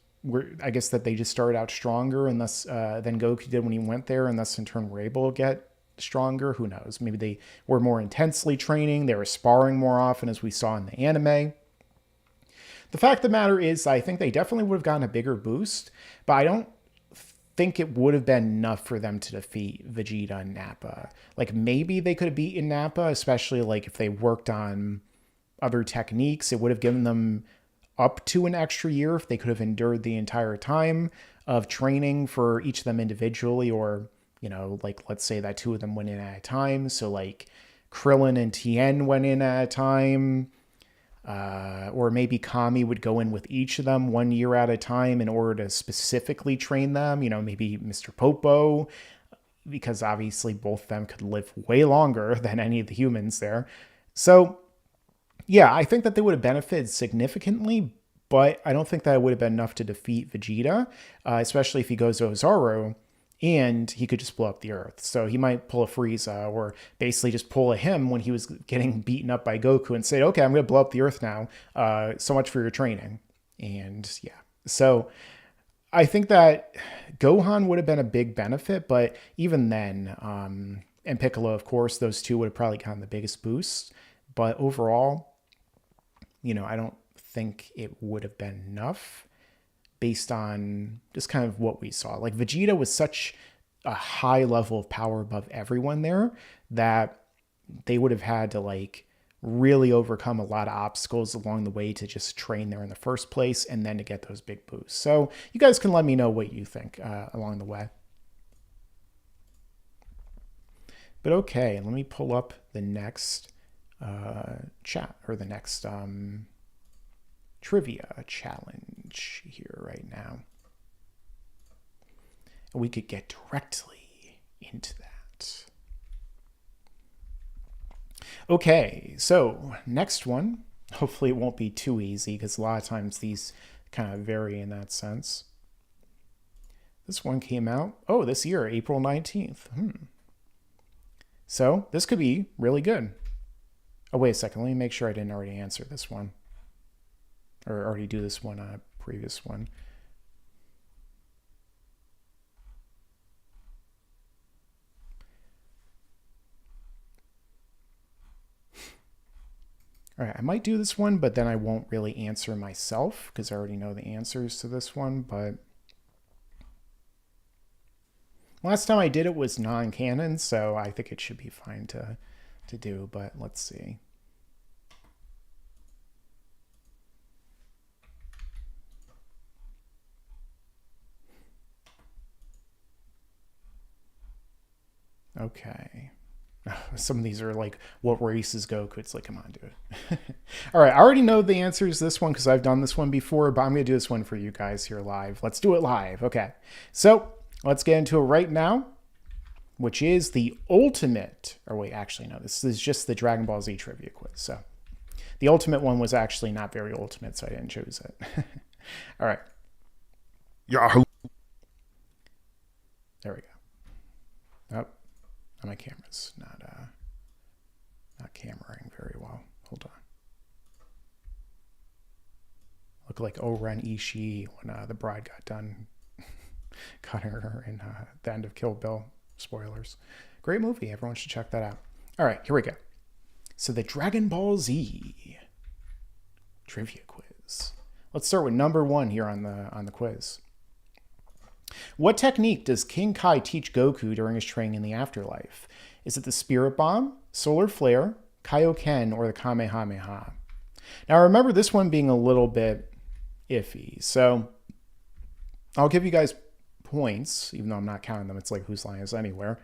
[SPEAKER 1] started out stronger, and thus than Goku did when he went there, and thus in turn were able to get stronger. Who knows? Maybe they were more intensely training. They were sparring more often, as we saw in the anime. The fact of the matter is, I think they definitely would have gotten a bigger boost, but I don't think it would have been enough for them to defeat Vegeta and Nappa. Like, maybe they could have beaten Nappa, especially like if they worked on other techniques. It would have given them up to an extra year if they could have endured the entire time of training for each of them individually, or like let's say that 2 of them went in at a time. So like Krillin and Tien went in at a time. Or maybe Kami would go in with each of them 1 year at a time in order to specifically train them. Maybe Mr. Popo, because obviously both of them could live way longer than any of the humans there. So, yeah, I think that they would have benefited significantly, but I don't think that would have been enough to defeat Vegeta, especially if he goes to Ozaru and he could just blow up the Earth. So he might pull a Frieza or basically just pull a him when he was getting beaten up by Goku and say, okay, I'm going to blow up the Earth now. So much for your training. And yeah, so I think that Gohan would have been a big benefit, but even then, and Piccolo, of course, those two would have probably gotten the biggest boost. But overall, I don't think it would have been enough based on just kind of what we saw. Like Vegeta was such a high level of power above everyone there that they would have had to like really overcome a lot of obstacles along the way to just train there in the first place and then to get those big boosts. So you guys can let me know what you think along the way. But okay, let me pull up the next chat or the next trivia challenge here right now. And we could get directly into that. Okay, so next one. Hopefully it won't be too easy because a lot of times these kind of vary in that sense. This one came out, this year, April 19th. So this could be really good. Oh, wait a second. Let me make sure I didn't already answer this one. Or already do this one on a previous one. All right, I might do this one, but then I won't really answer myself because I already know the answers to this one. But last time I did it was non-canon, so I think it should be fine to do. But let's see. Okay. Some of these are like, what races Goku? It's like, come on, do it. All right, I already know the answers to this one because I've done this one before, but I'm going to do this one for you guys here live. Let's do it live. Okay, so let's get into it right now, which is the ultimate, or wait, actually, no, this is just the Dragon Ball Z trivia quiz. So the ultimate one was actually not very ultimate, so I didn't choose it. All right. Yahoo! There we go. Oh. My camera's not cameraing very well. Hold on. Look like Oren Ishii when the bride got done cutting her in the end of Kill Bill. Spoilers. Great movie. Everyone should check that out. All right, here we go. So the Dragon Ball Z trivia quiz. Let's start with number 1 here on the quiz. What technique does King Kai teach Goku during his training in the afterlife? Is it the Spirit Bomb, Solar Flare, Kaioken, or the Kamehameha? Now remember this one being a little bit iffy, so I'll give you guys points, even though I'm not counting them. It's like whose line is anywhere.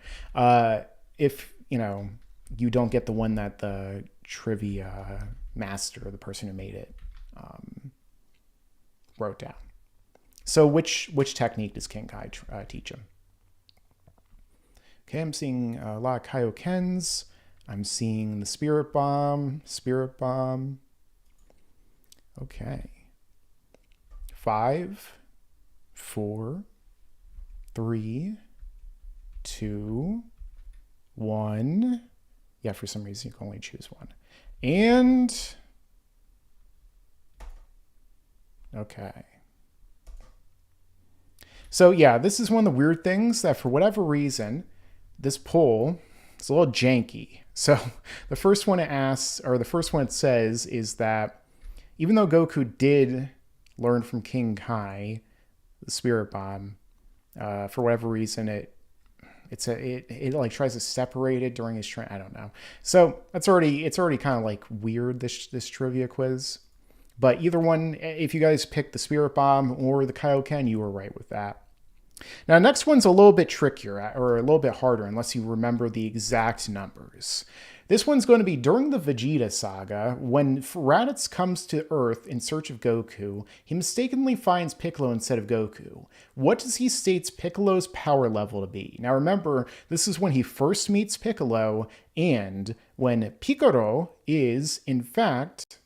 [SPEAKER 1] If, you don't get the one that the trivia master, the person who made it, wrote down. So which technique does King Kai teach him? Okay, I'm seeing a lot of Kaiokens. I'm seeing the Spirit Bomb. Okay. 5, 4, 3, 2, 1. Yeah, for some reason you can only choose one. And okay. So yeah, this is one of the weird things that for whatever reason, this poll is a little janky. So the first one it asks, or the first one it says, is that even though Goku did learn from King Kai the Spirit Bomb, for whatever reason it like tries to separate it during his training. I don't know. So it's already kind of like weird, this trivia quiz. But either one, if you guys picked the Spirit Bomb or the Kaioken, you were right with that. Now, next one's a little bit trickier or a little bit harder unless you remember the exact numbers. This one's going to be during the Vegeta saga. When Raditz comes to Earth in search of Goku, he mistakenly finds Piccolo instead of Goku. What does he states Piccolo's power level to be? Now remember, this is when he first meets Piccolo, and when Piccolo is, in fact,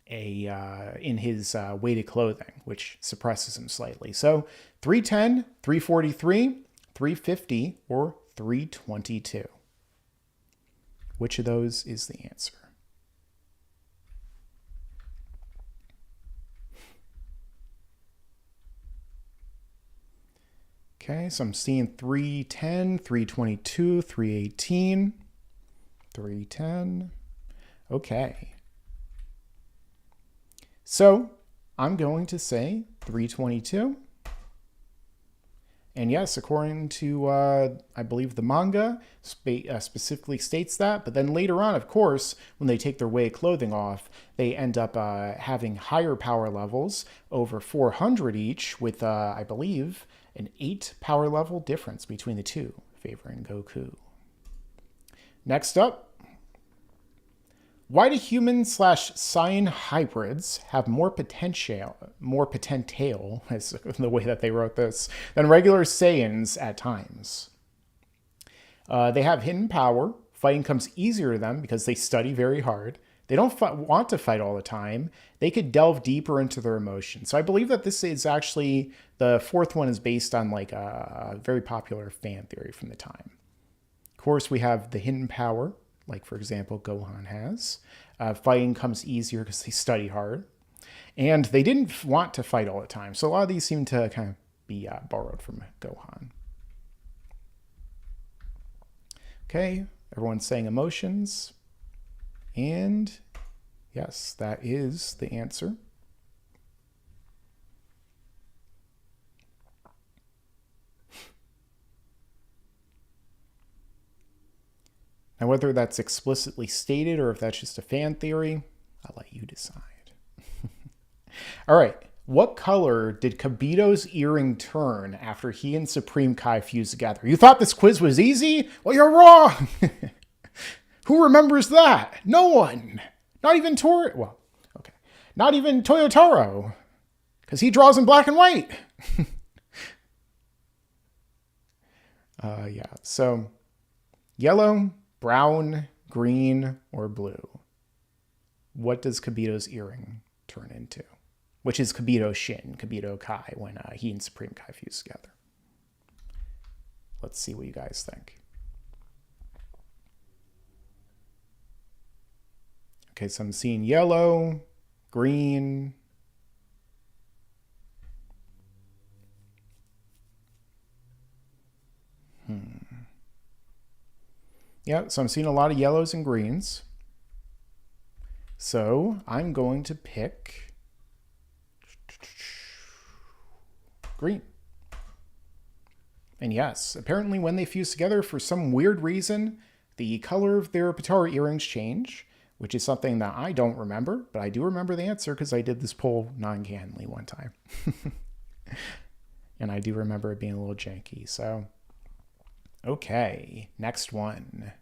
[SPEAKER 1] in his weighted clothing, which suppresses him slightly. So 310, 343, 350, or 322. Which of those is the answer? Okay, so I'm seeing 310, 322, 318, 310. Okay. So I'm going to say 322. And yes, according to, I believe the manga specifically states that. But then later on, of course, when they take their weighted clothing off, they end up having higher power levels, over 400 each, with, I believe, an 8 power level difference between the two, favoring Goku. Next up, why do human/Saiyan hybrids have more potential, is the way that they wrote this, than regular Saiyans at times? They have hidden power. Fighting comes easier to them because they study very hard. They don't want to fight all the time. They could delve deeper into their emotions. So I believe that this is actually, the fourth one is based on like a very popular fan theory from the time. Of course, we have the hidden power, like, for example, Gohan has. Fighting comes easier because they study hard. And they didn't want to fight all the time. So a lot of these seem to kind of be borrowed from Gohan. Okay, everyone's saying emotions. And yes, that is the answer. Now, whether that's explicitly stated or if that's just a fan theory, I'll let you decide. All right. What color did Kibito's earring turn after he and Supreme Kai fused together? You thought this quiz was easy? Well, you're wrong. Who remembers that? No one. Not even Not even Toyotaro. Because he draws in black and white. Yeah. So, yellow, brown, green, or blue? What does Kibito's earring turn into? Which is Kibito Shin, Kibito Kai, when he and Supreme Kai fuse together. Let's see what you guys think. Okay, so I'm seeing yellow, green. Yeah, so I'm seeing a lot of yellows and greens. So I'm going to pick green. And yes, apparently when they fuse together, for some weird reason, the color of their Potara earrings change, which is something that I don't remember, but I do remember the answer because I did this poll non-cannily one time. And I do remember it being a little janky. So, okay, next one.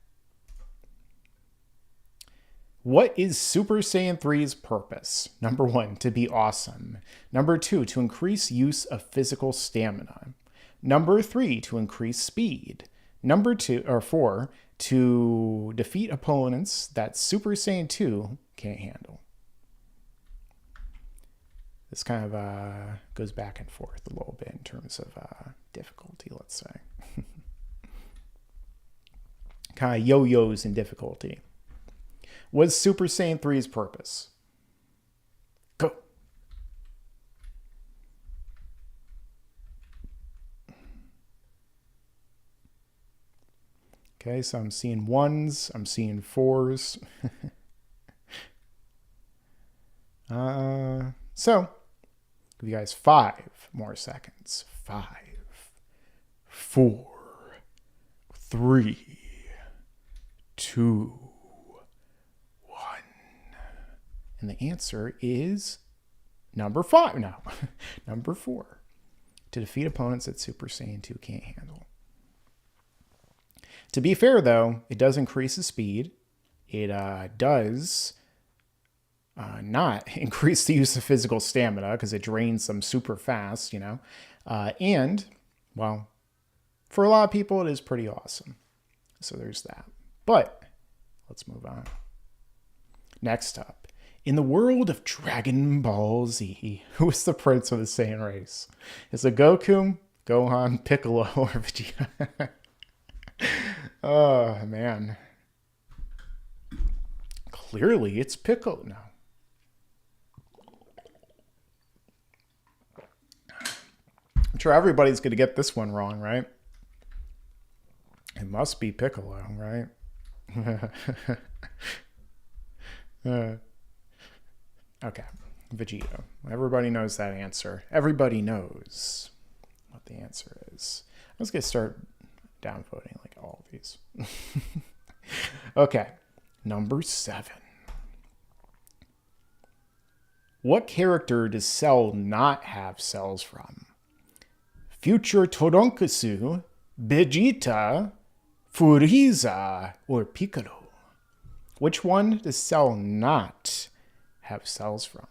[SPEAKER 1] What is Super Saiyan 3's purpose? Number 1, to be awesome. Number 2, to increase use of physical stamina. Number 3, to increase speed. Number 4, to defeat opponents that Super Saiyan 2 can't handle. This kind of goes back and forth a little bit in terms of difficulty, let's say. Kind of yo-yos in difficulty. Was Super Saiyan 3's purpose? Go. Okay, so I'm seeing 1s, I'm seeing 4s. So, give you guys 5 more seconds. 5, 4, 3, 2, and the answer is number 5. No, number 4. To defeat opponents that Super Saiyan 2 can't handle. To be fair, though, it does increase the speed. It does not increase the use of physical stamina because it drains them super fast, you know. And, well, for a lot of people, it is pretty awesome. So there's that. But let's move on. Next up, in the world of Dragon Ball Z, who is the prince of the Saiyan race? Is it Goku, Gohan, Piccolo, or Vegeta? Oh, man. Clearly, it's Piccolo. No. I'm sure everybody's going to get this one wrong, right? It must be Piccolo, right? Okay, Vegeta. Everybody knows that answer. Everybody knows what the answer is. Let's get start downvoting like all of these. Okay, number 7. What character does Cell not have cells from? Future Toronkasu, Vegeta, Frieza, or Piccolo? Which one does Cell not have cells from?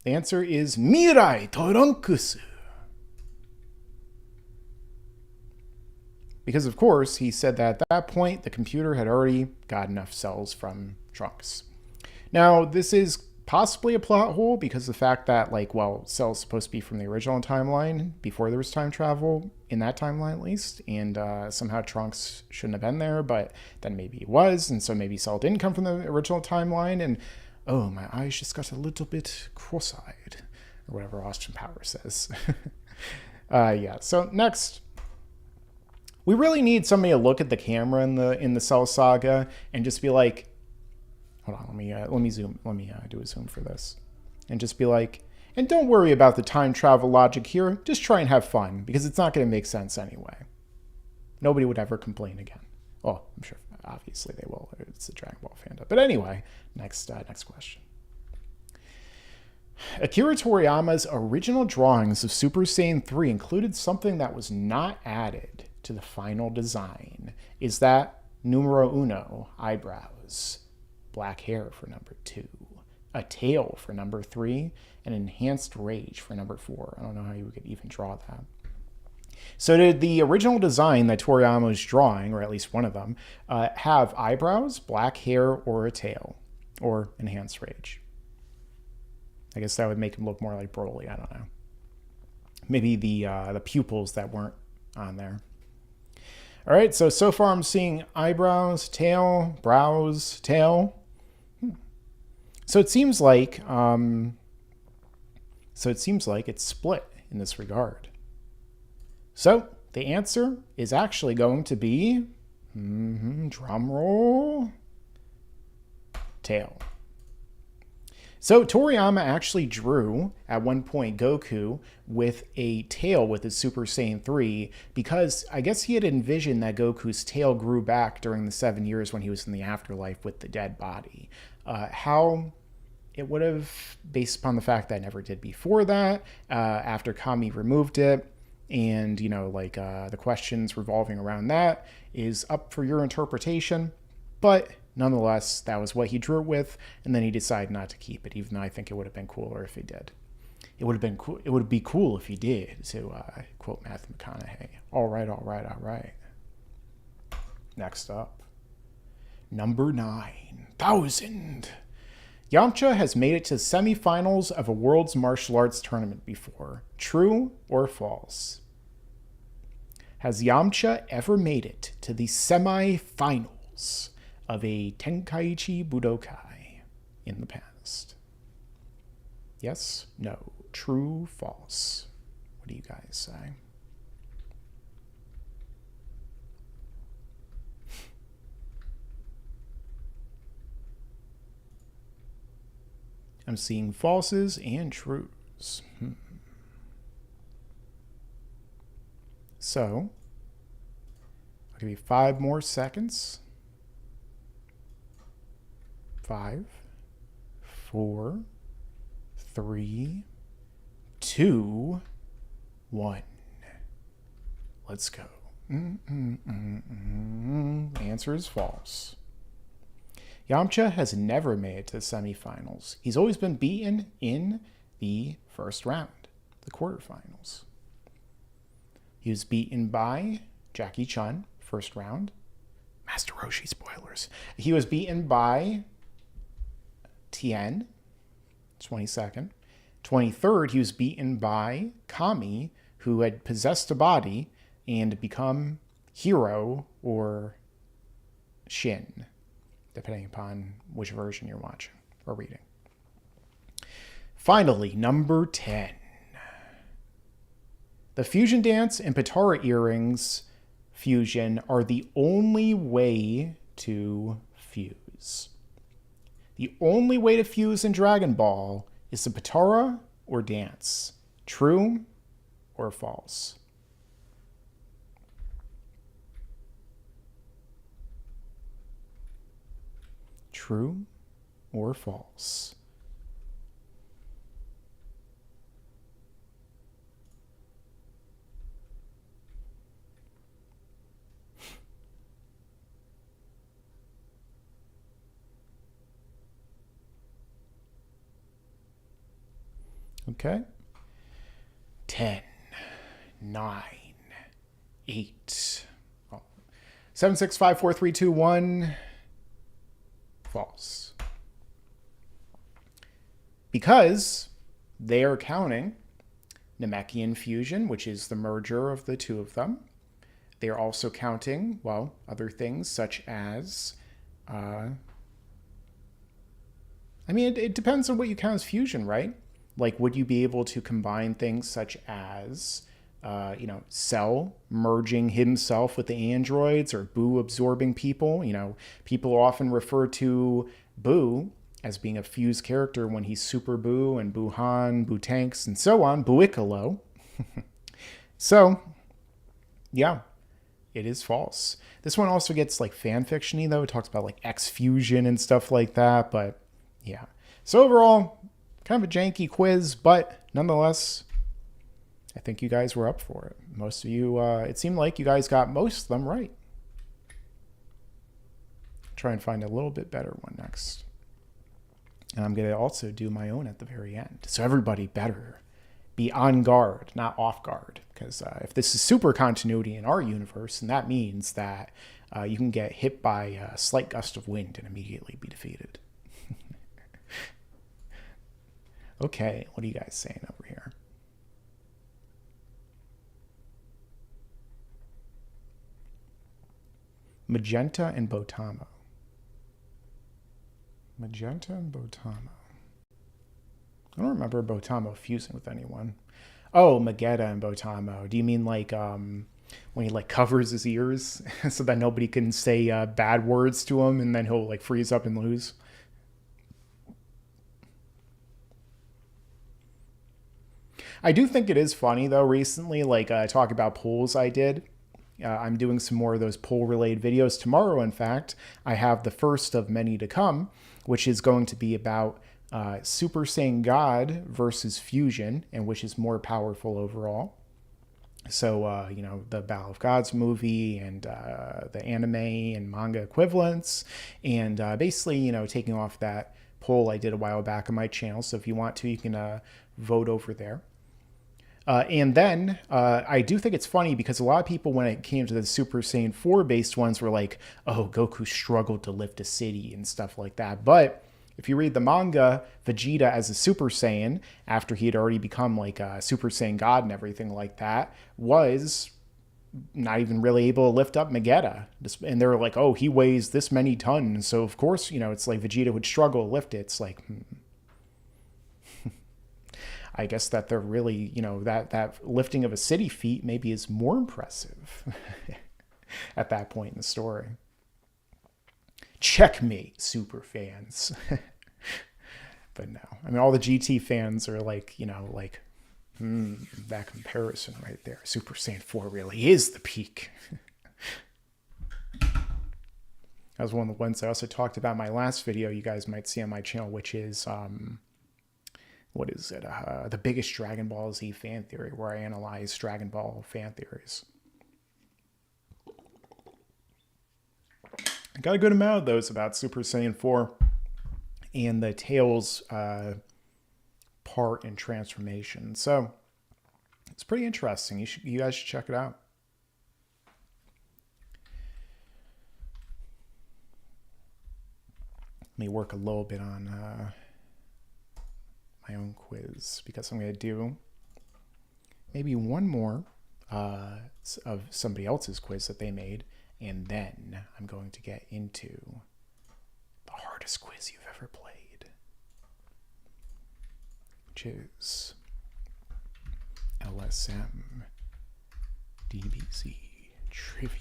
[SPEAKER 1] The answer is Mirai Toronkusu. Because, of course, he said that at that point, the computer had already got enough cells from Trunks. Now, this is possibly a plot hole because the fact that, like, well, Cell's supposed to be from the original timeline before there was time travel, in that timeline at least, and somehow Trunks shouldn't have been there, but then maybe he was, and so maybe Cell didn't come from the original timeline, and oh, my eyes just got a little bit cross-eyed, or whatever Austin Powers says. Yeah, so next, we really need somebody to look at the camera in the Cell saga and just be like, hold on, let me zoom. Let me do a zoom for this, and just be like, and don't worry about the time travel logic here. Just try and have fun because it's not going to make sense anyway. Nobody would ever complain again. Well, I'm sure obviously they will. It's a Dragon Ball fandom. But anyway, next question. Akira Toriyama's original drawings of Super Saiyan 3 included something that was not added to the final design. Is that numero uno, eyebrows, black hair for number 2, a tail for number 3, and enhanced rage for number 4? I don't know how you could even draw that. So did the original design that Toriyama was drawing, or at least one of them, have eyebrows, black hair, or a tail, or enhanced rage? I guess that would make him look more like Broly. I don't know. Maybe the pupils that weren't on there. All right, so far I'm seeing eyebrows, tail, brows, tail. So it seems like it's split in this regard. So the answer is actually going to be, drum roll, tail. So Toriyama actually drew, at one point, Goku with a tail with his Super Saiyan 3 because I guess he had envisioned that Goku's tail grew back during the 7 years when he was in the afterlife with the dead body. How it would have, based upon the fact that it never did before that, after Kami removed it, and, the questions revolving around that is up for your interpretation. But nonetheless, that was what he drew it with, and then he decided not to keep it, even though I think it would have been cooler if he did. It would have been cool. It would be cool if he did, to quote Matthew McConaughey. All right. Next up, number 9,000. Yamcha has made it to semifinals of a World's Martial Arts tournament before. True or false? Has Yamcha ever made it to the semifinals of a Tenkaichi Budokai in the past? Yes, no, true, false. What do you guys say? I'm seeing falses and trues. So, I'll give you 5 more seconds. 5, 4, 3, 2, 1. Let's go. The answer is false. Yamcha has never made it to the semifinals. He's always been beaten in the first round, the quarterfinals. He was beaten by Jackie Chun, first round. Master Roshi spoilers. He was beaten by Tien, 22nd. 23rd, he was beaten by Kami, who had possessed a body and become Hero or Shin, depending upon which version you're watching or reading. Finally, number 10. The fusion dance and Patara earrings fusion are the only way to fuse. The only way to fuse in Dragon Ball is the Patara or dance. True or false? True or false? Okay. 10, 9, 8, 7, 6, 5, 4, 3, 2, 1. False. Because they are counting Namekian fusion, which is the merger of the two of them. They are also counting, well, other things such as, it depends on what you count as fusion, right? Like, would you be able to combine things such as, Cell merging himself with the androids, or Boo absorbing people? People often refer to Boo as being a fused character when he's Super Boo and Boo-Han, Boo-Tanks, and so on, Boo-Icalo. So, yeah, it is false. This one also gets like fan fiction-y though. It talks about like X-Fusion and stuff like that, but yeah. So overall, kind of a janky quiz, but nonetheless, I think you guys were up for it. Most of you, it seemed like you guys got most of them right. Try and find a little bit better one next. And I'm going to also do my own at the very end. So everybody better be on guard, not off guard. Because if this is super continuity in our universe, then that means that you can get hit by a slight gust of wind and immediately be defeated. Okay, what are you guys saying over here? Magenta and Botamo. Magenta and Botamo. I don't remember Botamo fusing with anyone. Oh, Magetta and Botamo. Do you mean like when he like covers his ears so that nobody can say bad words to him, and then he'll like freeze up and lose? I do think it is funny though. Recently, like talk about polls I did. I'm doing some more of those poll-related videos tomorrow. In fact, I have the first of many to come, which is going to be about Super Saiyan God versus Fusion, and which is more powerful overall. So, the Battle of Gods movie and the anime and manga equivalents, and basically, taking off that poll I did a while back on my channel. So if you want to, you can vote over there. And then I do think it's funny because a lot of people, when it came to the Super Saiyan 4 based ones, were like, oh, Goku struggled to lift a city and stuff like that. But if you read the manga, Vegeta as a Super Saiyan, after he had already become like a Super Saiyan God and everything like that, was not even really able to lift up Magetta. And they were like, oh, he weighs this many tons. So of course, it's like Vegeta would struggle to lift it. It's like, I guess that they're really, that lifting of a city feat maybe is more impressive at that point in the story. Checkmate, super fans. But no, I mean, all the GT fans are like, that comparison right there. Super Saiyan 4 really is the peak. That was one of the ones I also talked about in my last video you guys might see on my channel, which is, what is it? The biggest Dragon Ball Z fan theory, where I analyze Dragon Ball fan theories. I got a good amount of those about Super Saiyan 4 and the Tails part and transformation. So it's pretty interesting. You guys should check it out. Let me work a little bit on my own quiz, because I'm going to do maybe one more of somebody else's quiz that they made, and then I'm going to get into the hardest quiz you've ever played, which is LSM DBZ Trivia.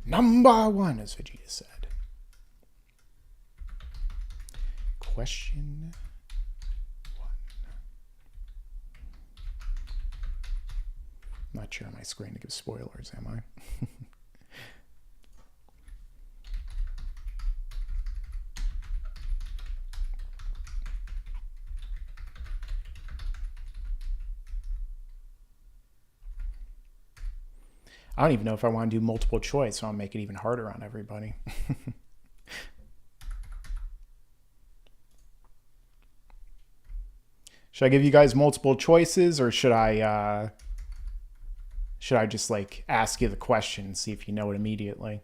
[SPEAKER 1] Number one, as Vegeta said. Question 1. I'm not sharing my screen to give spoilers, am I? I don't even know if I want to do multiple choice, so I'll make it even harder on everybody. Should I give you guys multiple choices, or should I just like ask you the question and see if you know it immediately?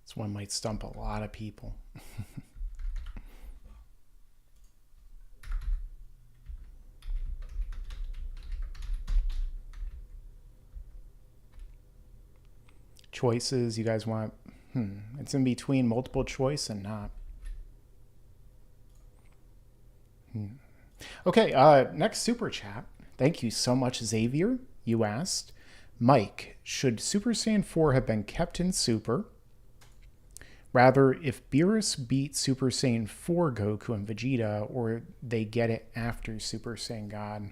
[SPEAKER 1] This one might stump a lot of people. Choices, you guys want? It's in between multiple choice and not. Okay, next super chat. Thank you so much, Xavier. You asked, Mike, should Super Saiyan 4 have been kept in Super? Rather, if Beerus beat Super Saiyan 4 Goku and Vegeta, or they get it after Super Saiyan God?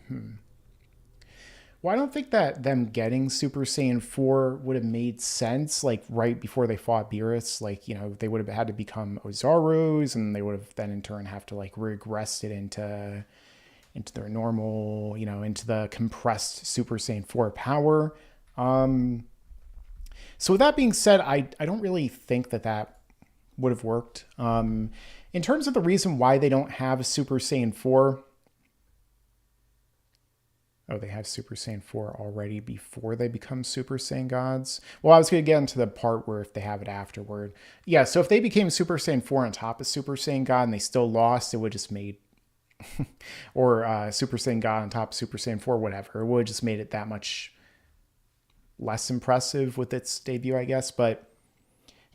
[SPEAKER 1] Well, I don't think that them getting Super Saiyan 4 would have made sense, like, right before they fought Beerus. Like, they would have had to become Ozarus, and they would have then in turn have to, like, regress it into their normal, into the compressed Super Saiyan 4 power. So with that being said, I don't really think that would have worked. In terms of the reason why they don't have Super Saiyan 4. Oh, they have Super Saiyan 4 already before they become Super Saiyan Gods. Well, I was going to get into the part where if they have it afterward. Yeah, so if they became Super Saiyan 4 on top of Super Saiyan God and they still lost, it would just made... or Super Saiyan God on top of Super Saiyan 4, whatever. It would have just made it that much less impressive with its debut, I guess. But...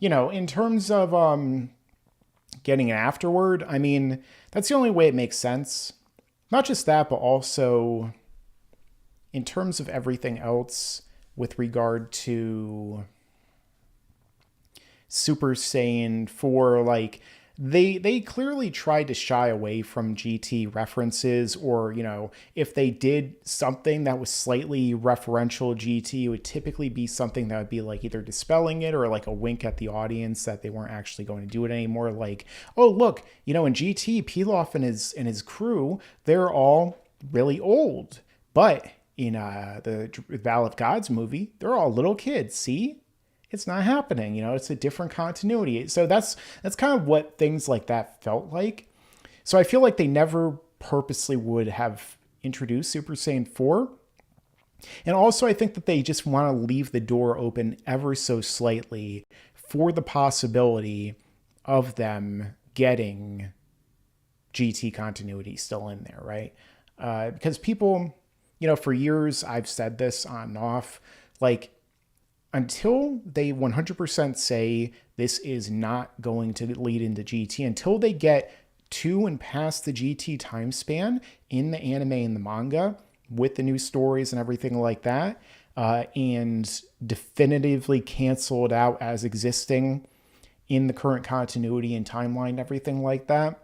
[SPEAKER 1] in terms of getting it afterward, I mean, that's the only way it makes sense. Not just that, but also in terms of everything else with regard to Super Saiyan 4, like, they clearly tried to shy away from GT references, or, if they did something that was slightly referential GT, it would typically be something that would be like either dispelling it or like a wink at the audience that they weren't actually going to do it anymore. Like, oh, look, in GT, Pilaf and his crew, they're all really old. But in the Battle of Gods movie, they're all little kids. See? It's not happening, it's a different continuity. So that's kind of what things like that felt like. So I feel like they never purposely would have introduced Super Saiyan 4. And also, I think that they just want to leave the door open ever so slightly for the possibility of them getting GT continuity still in there, right? Because people, for years I've said this on and off, like, until they 100% say this is not going to lead into GT, until they get to and past the GT time span in the anime and the manga with the new stories and everything like that, and definitively cancel it out as existing in the current continuity and timeline and everything like that,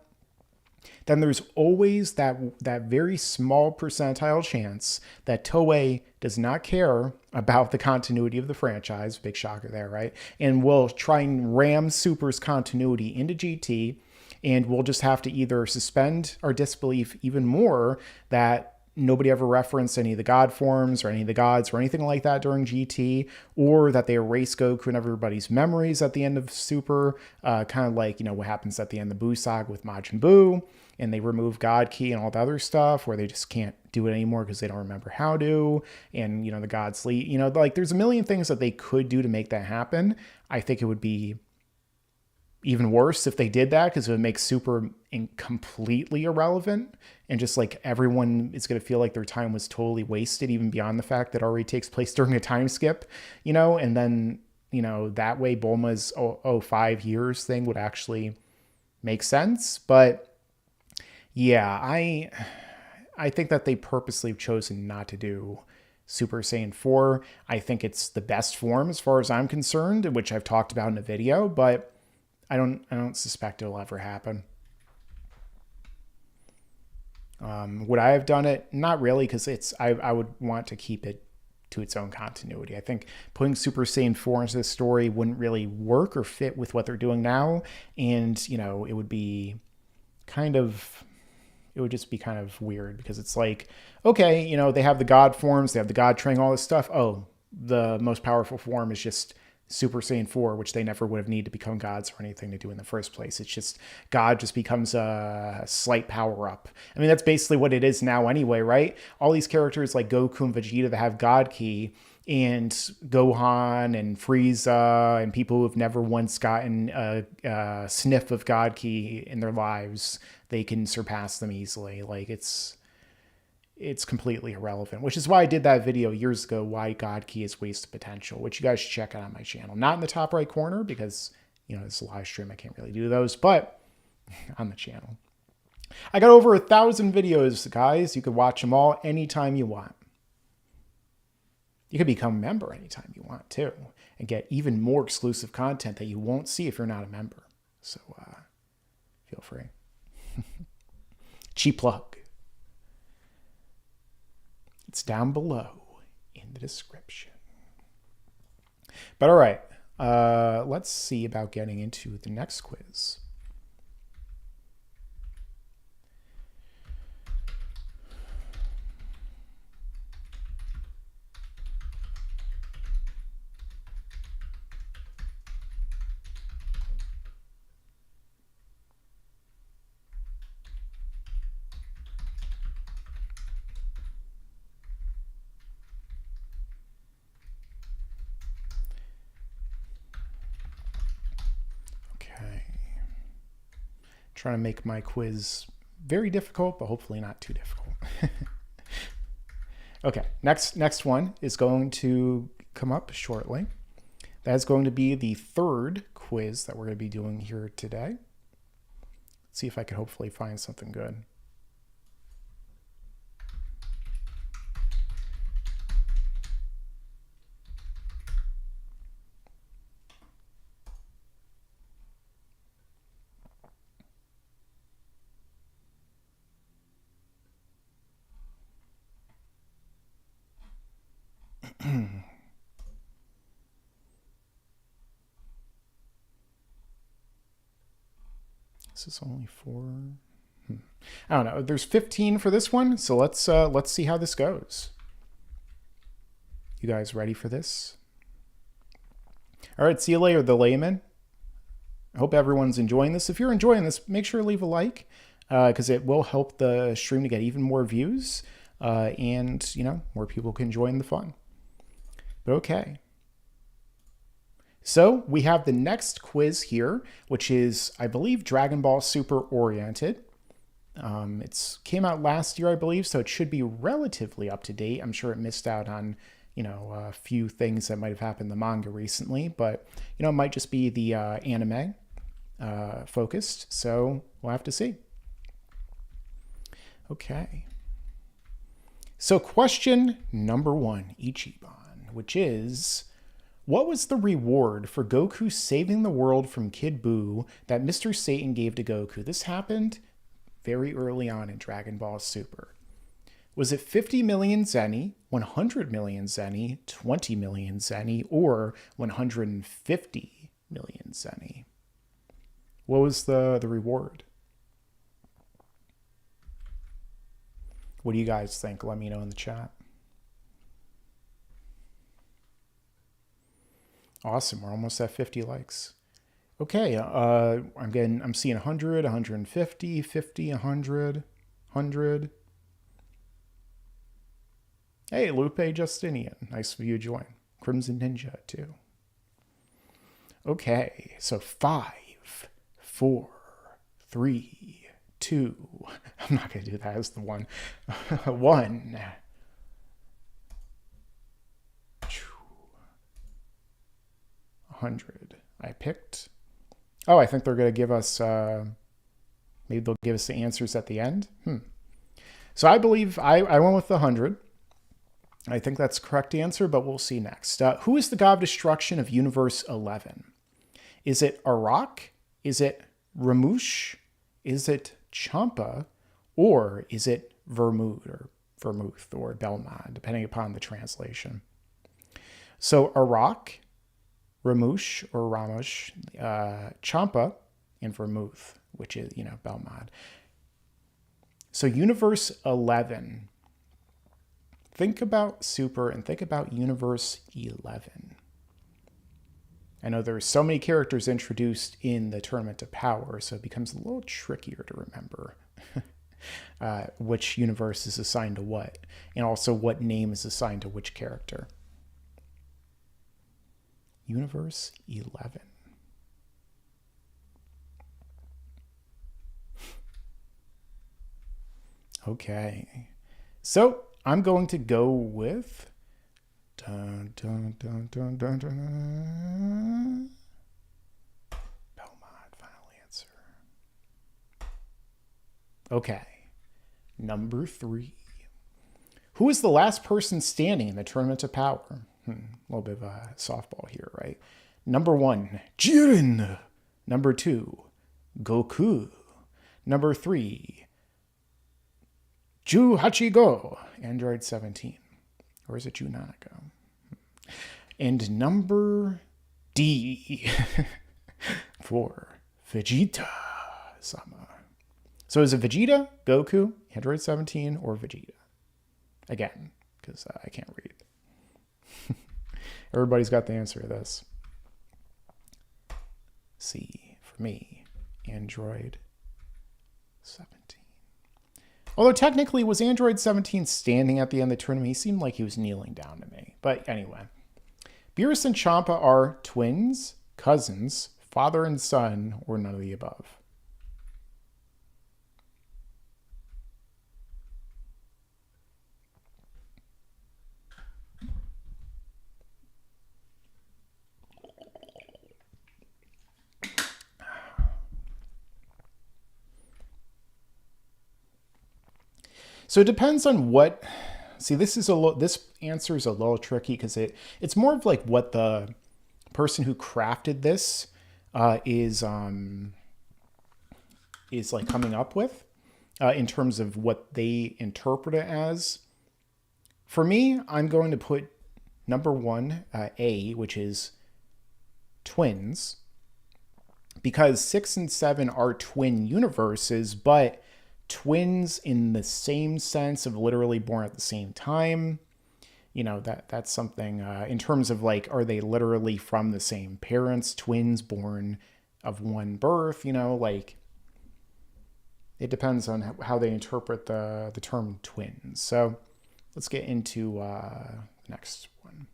[SPEAKER 1] then there's always that very small percentile chance that Toei does not care about the continuity of the franchise, big shocker there, right? And will try and ram Super's continuity into GT, and we'll just have to either suspend our disbelief even more that nobody ever referenced any of the god forms or any of the gods or anything like that during GT, or that they erase Goku and everybody's memories at the end of Super, kind of like, what happens at the end of the Buu saga with Majin Buu, and they remove God Key and all the other stuff where they just can't do it anymore because they don't remember how to, and, the gods leave, like there's a million things that they could do to make that happen. I think it would be even worse if they did that, because it would make Super completely irrelevant, and just like everyone is going to feel like their time was totally wasted, even beyond the fact that it already takes place during a time skip, and then, that way Bulma's 5 years thing would actually make sense. But yeah, I think that they purposely have chosen not to do Super Saiyan 4. I think it's the best form as far as I'm concerned, which I've talked about in a video, but I don't suspect it'll ever happen. Would I have done it? Not really, because I would want to keep it to its own continuity. I think putting Super Saiyan 4 into this story wouldn't really work or fit with what they're doing now, and it would be it would just be kind of weird, because it's like, okay, they have the god forms, they have the god training, all this stuff. Oh, the most powerful form is just Super Saiyan 4, which they never would have needed to become gods or anything to do in the first place. It's just God just becomes a slight power up. I mean, that's basically what it is now anyway, right? All these characters like Goku and Vegeta that have God Ki, and Gohan and Frieza and people who have never once gotten a sniff of God Ki in their lives, they can surpass them easily. Like, it's completely irrelevant, which is why I did that video years ago, why God Key is wasted potential, which you guys should check out on my channel. Not in the top right corner, because, it's a live stream, I can't really do those, but on the channel. I got over 1,000 videos, guys. You could watch them all anytime you want. You could become a member anytime you want, too, and get even more exclusive content that you won't see if you're not a member. So, feel free. Cheap plug. It's down below in the description. But all right, let's see about getting into the next quiz. Trying to make my quiz very difficult, but hopefully not too difficult. Okay, next one is going to come up shortly. That's going to be the third quiz that we're going to be doing here today. Let's see if I can hopefully find something good. This is only 4. I don't know. There's 15 for this one, so let's see how this goes. You guys ready for this? All right, see you later, the layman. I hope everyone's enjoying this. If you're enjoying this, make sure to leave a like, because it will help the stream to get even more views. and, you know, more people can join the fun. But okay. So we have the next quiz here, which is, I believe, Dragon Ball Super oriented. It's came out last year, I believe, so it should be relatively up to date. I'm sure it missed out on, you know, a few things that might have happened in the manga recently, but, you know, it might just be the anime focused. So we'll have to see. Okay. So question number 1, Ichiban, which is, what was the reward for Goku saving the world from Kid Buu that Mr. Satan gave to Goku? This happened very early on in Dragon Ball Super. Was it 50 million Zenny, 100 million Zenny, 20 million Zenny, or 150 million Zenny? What was the reward? What do you guys think? Let me know in the chat. Awesome. We're almost at 50 likes. Okay. I'm seeing 100, 150, 50, 100, 100. Hey, Lupe Justinian. Nice of you to join. Crimson Ninja, too. Okay. So 5, 4, 3, 2. I'm not going to do that as the 1. 1. 100. I picked. Oh, I think they're going to give us, maybe they'll give us the answers at the end. So I believe I went with the 100. I think that's the correct answer, but we'll see next. Who is the god of destruction of Universe 11? Is it Arak? Is it Ramush? Is it Champa? Or is it Vermouth or Belmont, depending upon the translation? So Arak, Ramush or Ramush, Champa, and Vermouth, which is, you know, Belmont. So Universe 11. Think about Super and think about Universe 11. I know there's so many characters introduced in the Tournament of Power, so it becomes a little trickier to remember which universe is assigned to what, and also what name is assigned to which character. Universe 11. Okay. So I'm going to go with Belmont, final answer. Okay. Number 3. Who is the last person standing in the Tournament of Power? A little bit of a softball here, right? Number 1, Jiren. Number 2, Goku. Number 3, Ju Hachigo, Android 17. Or is it Ju Nanako? And number D for Vegeta-sama. So is it Vegeta, Goku, Android 17, or Vegeta? Again, because I can't read. Everybody's got the answer to this. C for me, Android 17. Although technically, was Android 17 standing at the end of the tournament? He seemed like he was kneeling down to me. But anyway, Beerus and Champa are twins, cousins, father and son, or none of the above. So it depends on what. See, this answer is a little tricky because it's more of like what the person who crafted this is like coming up with in terms of what they interpret it as. For me, I'm going to put number 1, A, which is twins, because 6 and 7 are twin universes, but twins in the same sense of literally born at the same time. You know, that's something in terms of like, are they literally from the same parents, twins born of one birth? You know, like it depends on how they interpret the term twins. So let's get into the next one.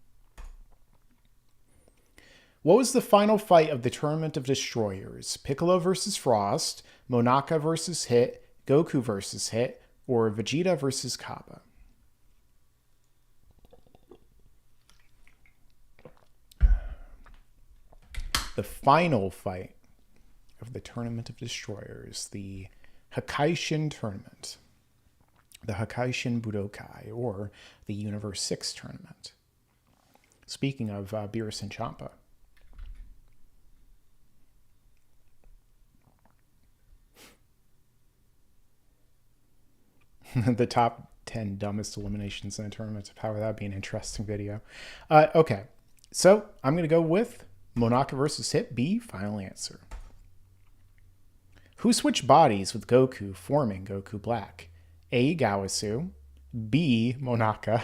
[SPEAKER 1] What was the final fight of the Tournament of Destroyers? Piccolo versus Frost, Monaka versus Hit, Goku versus Hit, or Vegeta versus Kappa? The final fight of the Tournament of Destroyers, the Hakaishin Tournament, the Hakaishin Budokai, or the Universe 6 Tournament. Speaking of Beerus and Champa. The top 10 dumbest eliminations in a tournament of power. That would be an interesting video. Okay, so I'm going to go with Monaka versus Hit B, final answer. Who switched bodies with Goku, forming Goku Black? A. Gawasu, B. Monaka,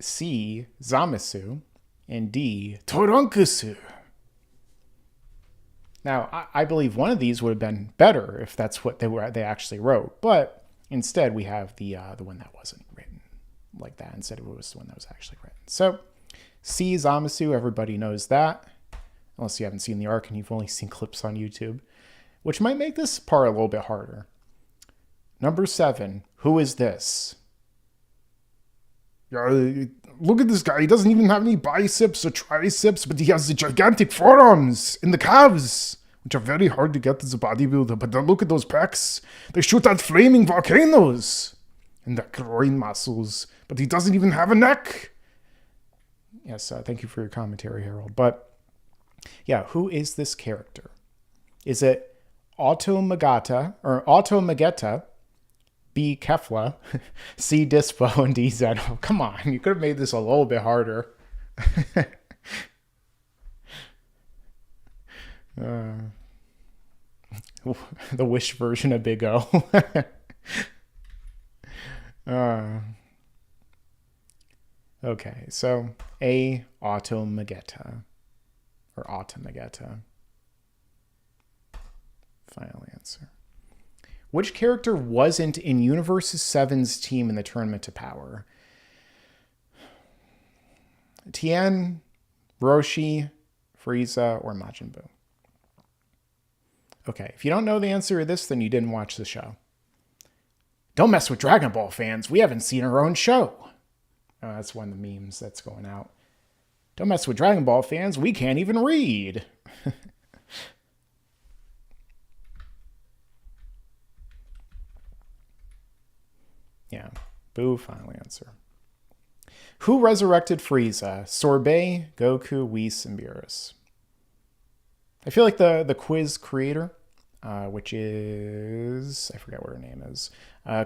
[SPEAKER 1] C. Zamasu, and D. Toronkusu. Now, I believe one of these would have been better if that's what they actually wrote, but instead, we have the one that wasn't written like that. Instead, it was the one that was actually written. So, C, Zamasu, everybody knows that. Unless you haven't seen the arc and you've only seen clips on YouTube. Which might make this part a little bit harder. Number 7, who is this? Look at this guy. He doesn't even have any biceps or triceps, but he has the gigantic forearms and the calves, which are very hard to get as a bodybuilder. But look at those pecs. They shoot out flaming volcanoes. And the groin muscles. But he doesn't even have a neck. Yes, thank you for your commentary, Harold. But, yeah, who is this character? Is it Automagata, B. Kefla, C. Dispo, and D. Zeno? Come on, you could have made this a little bit harder. The Wish version of Big O. Okay, so A. Automagetta. Or Automagetta. Final answer. Which character wasn't in Universe 7's team in the Tournament of Power? Tien, Roshi, Frieza, or Majin Buu? Okay, if you don't know the answer to this, then you didn't watch the show. Don't mess with Dragon Ball fans. We haven't seen our own show. Oh, that's one of the memes that's going out. Don't mess with Dragon Ball fans. We can't even read. Yeah, Boo, final answer. Who resurrected Frieza? Sorbet, Goku, Whis, and Beerus. I feel like the quiz creator, which is, I forget what her name is,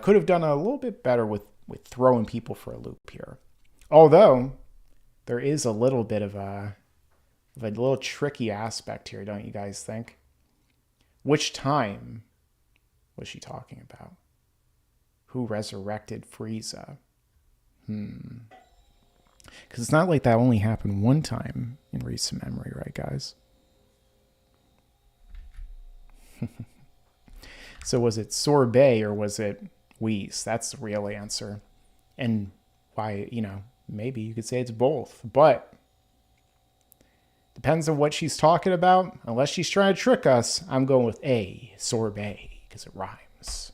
[SPEAKER 1] could have done a little bit better with throwing people for a loop here. Although, there is a little bit of a little tricky aspect here, don't you guys think? Which time was she talking about? Who resurrected Frieza? Because it's not like that only happened one time in recent memory, right, guys? So was it Sorbet or was it Whis? That's the real answer. And why, maybe you could say it's both. But depends on what she's talking about. Unless she's trying to trick us, I'm going with A, Sorbet, because it rhymes.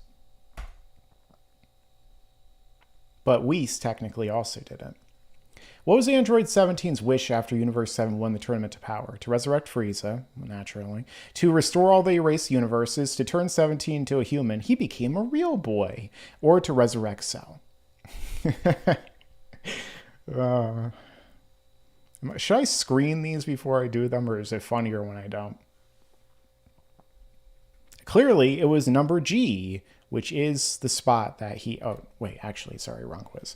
[SPEAKER 1] But Whis technically also didn't. What was Android 17's wish after Universe 7 won the Tournament of Power? To resurrect Frieza, naturally. To restore all the erased universes. To turn 17 into a human. He became a real boy. Or to resurrect Cell. Should I screen these before I do them? Or is it funnier when I don't? Clearly, it was number G, which is the spot that he... Oh, wait, actually, sorry, wrong quiz.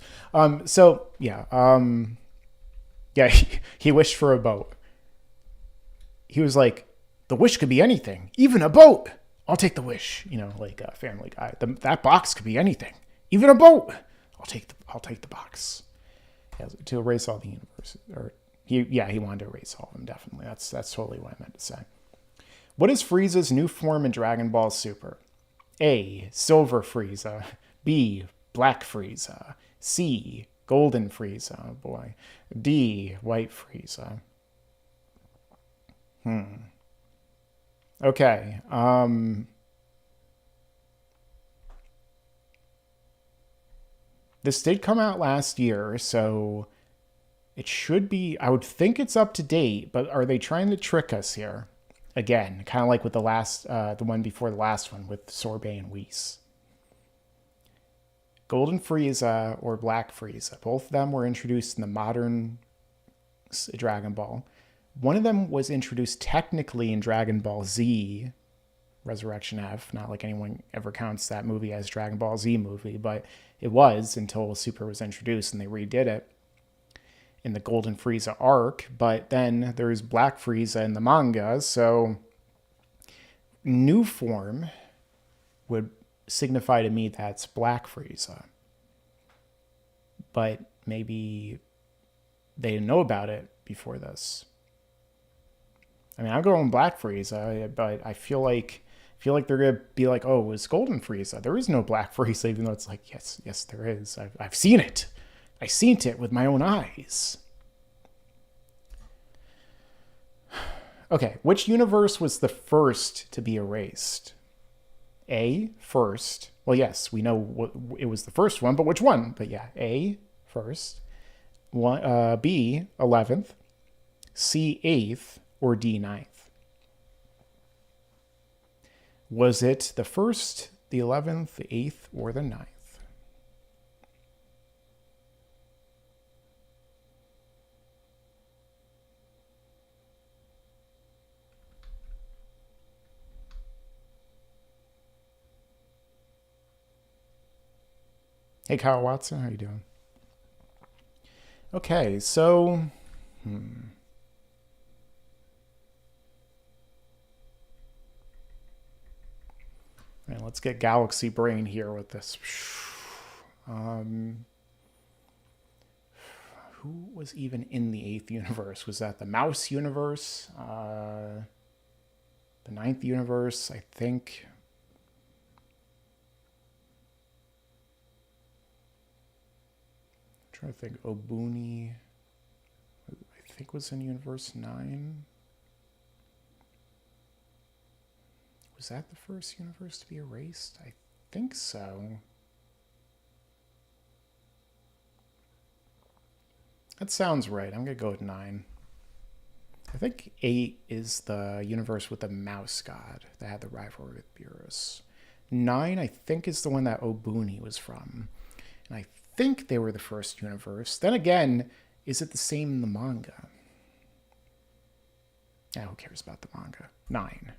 [SPEAKER 1] He wished for a boat. He was like, the wish could be anything, even a boat. I'll take the wish, like a Family Guy. That box could be anything, even a boat. I'll take the box. To erase all the universes. He wanted to erase all of them, definitely. That's totally what I meant to say. What is Frieza's new form in Dragon Ball Super? A. Silver Frieza. B. Black Frieza. C, Golden Frieza. Oh boy. D, White Frieza. Okay. This did come out last year, so it should be, I would think it's up to date, but are they trying to trick us here? Again, kind of like with the one before the last one with Sorbet and Whis. Golden Frieza or Black Frieza, both of them were introduced in the modern Dragon Ball. One of them was introduced technically in Dragon Ball Z, Resurrection F, not like anyone ever counts that movie as Dragon Ball Z movie, but it was until Super was introduced and they redid it in the Golden Frieza arc. But then there's Black Frieza in the manga, so new form would signify to me that's Black Frieza. But maybe they didn't know about it before this. I mean, I'm going Black Frieza, but I feel like they're gonna be like, oh, it's Golden Frieza. There is no Black Frieza, even though it's like, yes, there is. I've seen it. I seen it with my own eyes. Okay, which universe was the first to be erased? A, first. Well, yes, we know it was the first one, but which one? But yeah, A, first. B, 11th. C, 8th. Or D, 9th. Was it the first, the 11th, the 8th, or the 9th? Hey, Kyle Watson, how you doing? Okay, so... And let's get Galaxy Brain here with this. Who was even in the 8th universe? Was that the Mouse universe? The 9th universe, I think. I'm trying to think. Obuni, I think, was in Universe 9. Was that the first universe to be erased? I think so. That sounds right. I'm going to go with 9. I think 8 is the universe with the Mouse God that had the rivalry with Beerus. 9, I think, is the one that Obuni was from. And I think they were the first universe. Then again, is it the same in the manga? Yeah, who cares about the manga? 9.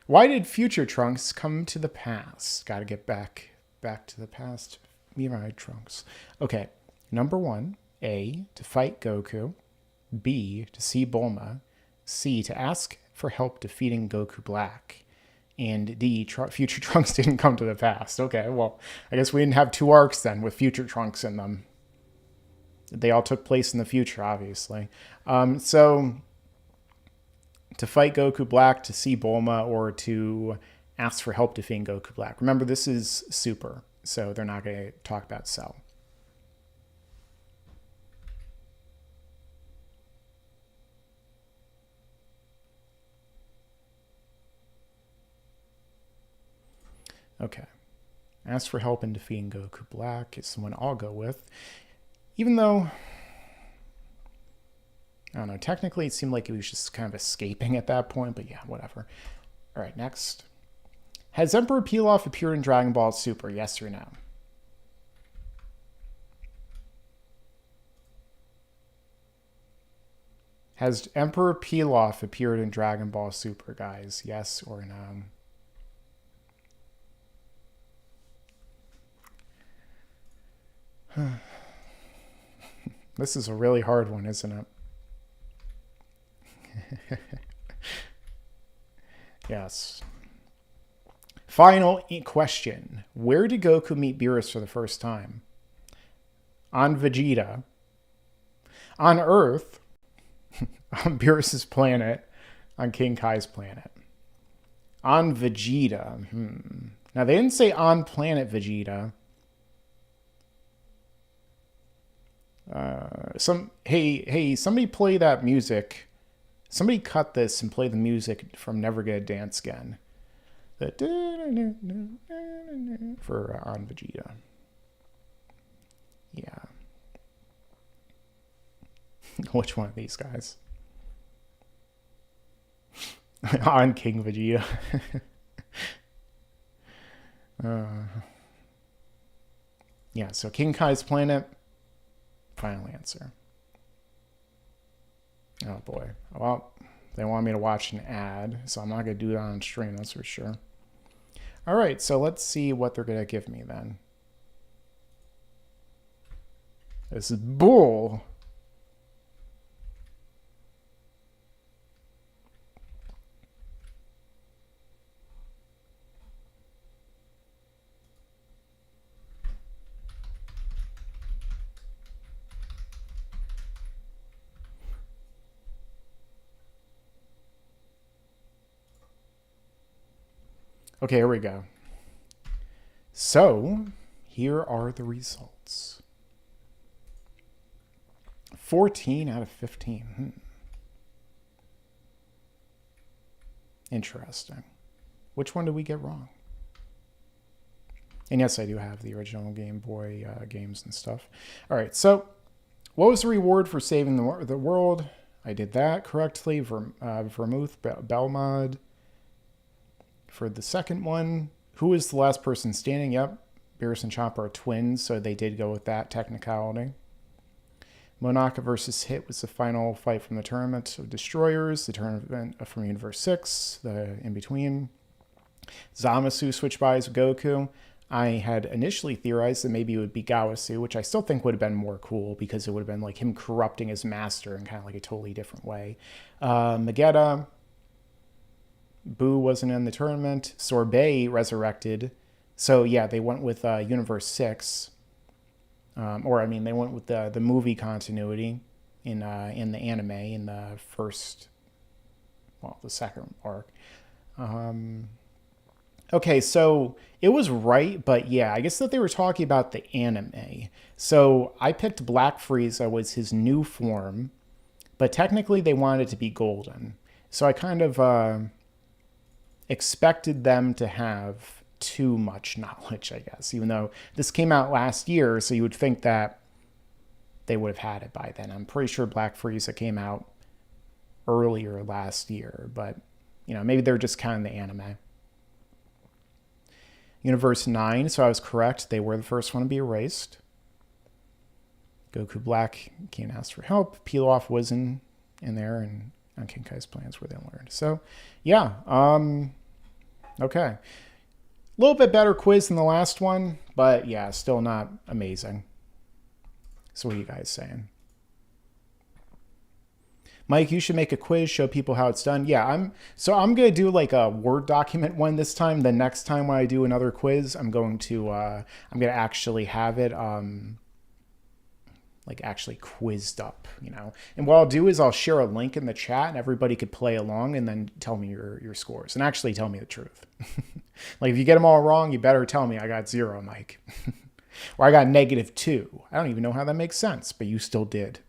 [SPEAKER 1] Why did Future Trunks come to the past? Got to get back to the past. Mirai Trunks. Okay, number 1, A, to fight Goku. B, to see Bulma. C, to ask for help defeating Goku Black. And D, Future Trunks didn't come to the past. Okay, well, I guess we didn't have 2 arcs then with Future Trunks in them. They all took place in the future, obviously. So... to fight Goku Black, to see Bulma, or to ask for help defeating Goku Black. Remember, this is Super, so they're not going to talk about Cell. Okay. Ask for help in defeating Goku Black is the one I'll go with. Even though... I don't know. Technically, it seemed like it was just kind of escaping at that point, but yeah, whatever. All right, next. Has Emperor Pilaf appeared in Dragon Ball Super? Yes or no? Has Emperor Pilaf appeared in Dragon Ball Super, guys? Yes or no? This is a really hard one, isn't it? Yes. Final question. Where did Goku meet Beerus for the first time? On Vegeta. On Earth. On Beerus's planet. On King Kai's planet. On Vegeta. Now, they didn't say on planet Vegeta. Hey, somebody play that music. Somebody cut this and play the music from Never Gonna Dance Again. The for on Vegeta. Yeah. Which one of these guys? On King Vegeta. Yeah, so King Kai's planet. Final answer. Oh boy. Well, they want me to watch an ad, so I'm not going to do that on stream, that's for sure. All right, so let's see what they're going to give me then. This is bull. Okay, here we go. So, here are the results. 14 out of 15. Interesting. Which one did we get wrong? And yes, I do have the original Game Boy games and stuff. All right, so what was the reward for saving the world? I did that correctly. Vermouth Belmod. For the second one, who is the last person standing? Yep, Beerus and Chopper are twins, so they did go with that technicality. Monaka versus Hit was the final fight from the Tournament of Destroyers, the tournament from Universe 6, the in-between. Zamasu switch buys with Goku. I had initially theorized that maybe it would be Gawasu, which I still think would have been more cool because it would have been like him corrupting his master in kind of like a totally different way. Magetta. Boo wasn't in the tournament. Sorbet resurrected. So, yeah, they went with Universe 6. They went with the movie continuity in the anime in the the second arc. Okay, so it was right, but yeah, I guess that they were talking about the anime. So I picked Black Frieza was his new form, but technically they wanted it to be golden. So I kind of expected them to have too much knowledge, I guess, even though this came out last year, so you would think that they would have had it by then. I'm pretty sure Black Frieza came out earlier last year, but, maybe they're just counting the anime. Universe 9, so I was correct. They were the first one to be erased. Goku Black can't ask for help. Pilaf was in there, and on King Kai's plans where they learned. So, yeah. Okay. A little bit better quiz than the last one, but yeah, still not amazing. So what are you guys saying? Mike, you should make a quiz, show people how it's done. Yeah, I'm going to do like a Word document one this time. The next time when I do another quiz, I'm going to actually have it actually quizzed up, And what I'll do is I'll share a link in the chat and everybody could play along and then tell me your scores and actually tell me the truth. Like if you get them all wrong, you better tell me I got 0, Mike. Or I got -2. I don't even know how that makes sense, but you still did.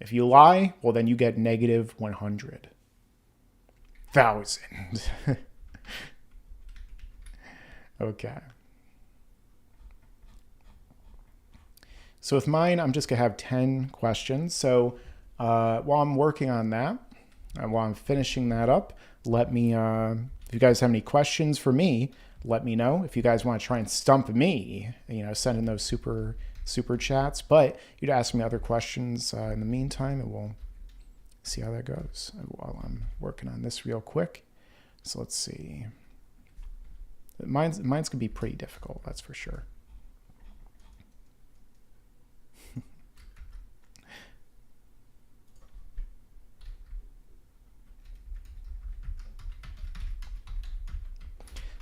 [SPEAKER 1] If you lie, well then you get -100,000. Okay. So with mine, I'm just going to have 10 questions. So while I'm working on that, and while I'm finishing that up, let me, if you guys have any questions for me, let me know. If you guys want to try and stump me, send in those super chats. But you'd ask me other questions in the meantime, and we'll see how that goes while I'm working on this real quick. So let's see. Mine's going to be pretty difficult, that's for sure.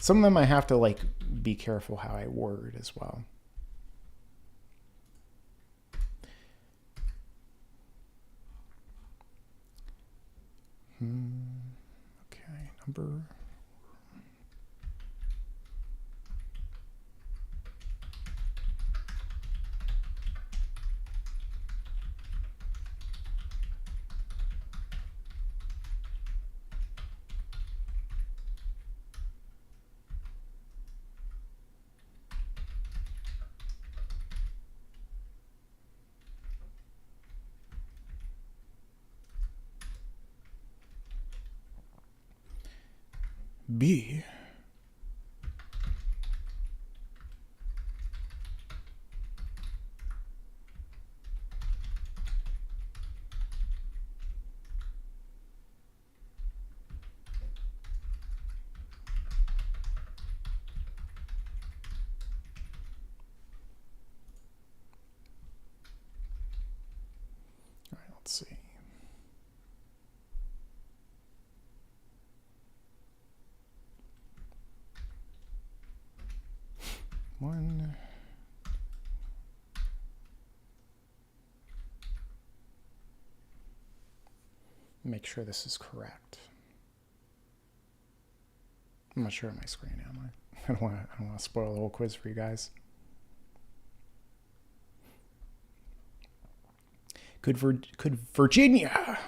[SPEAKER 1] Some of them I have to be careful how I word as well. Okay, number. B. All right, let's see. One. Make sure this is correct. I'm not sure on my screen, am I? I don't want to spoil the whole quiz for you guys. Could Virginia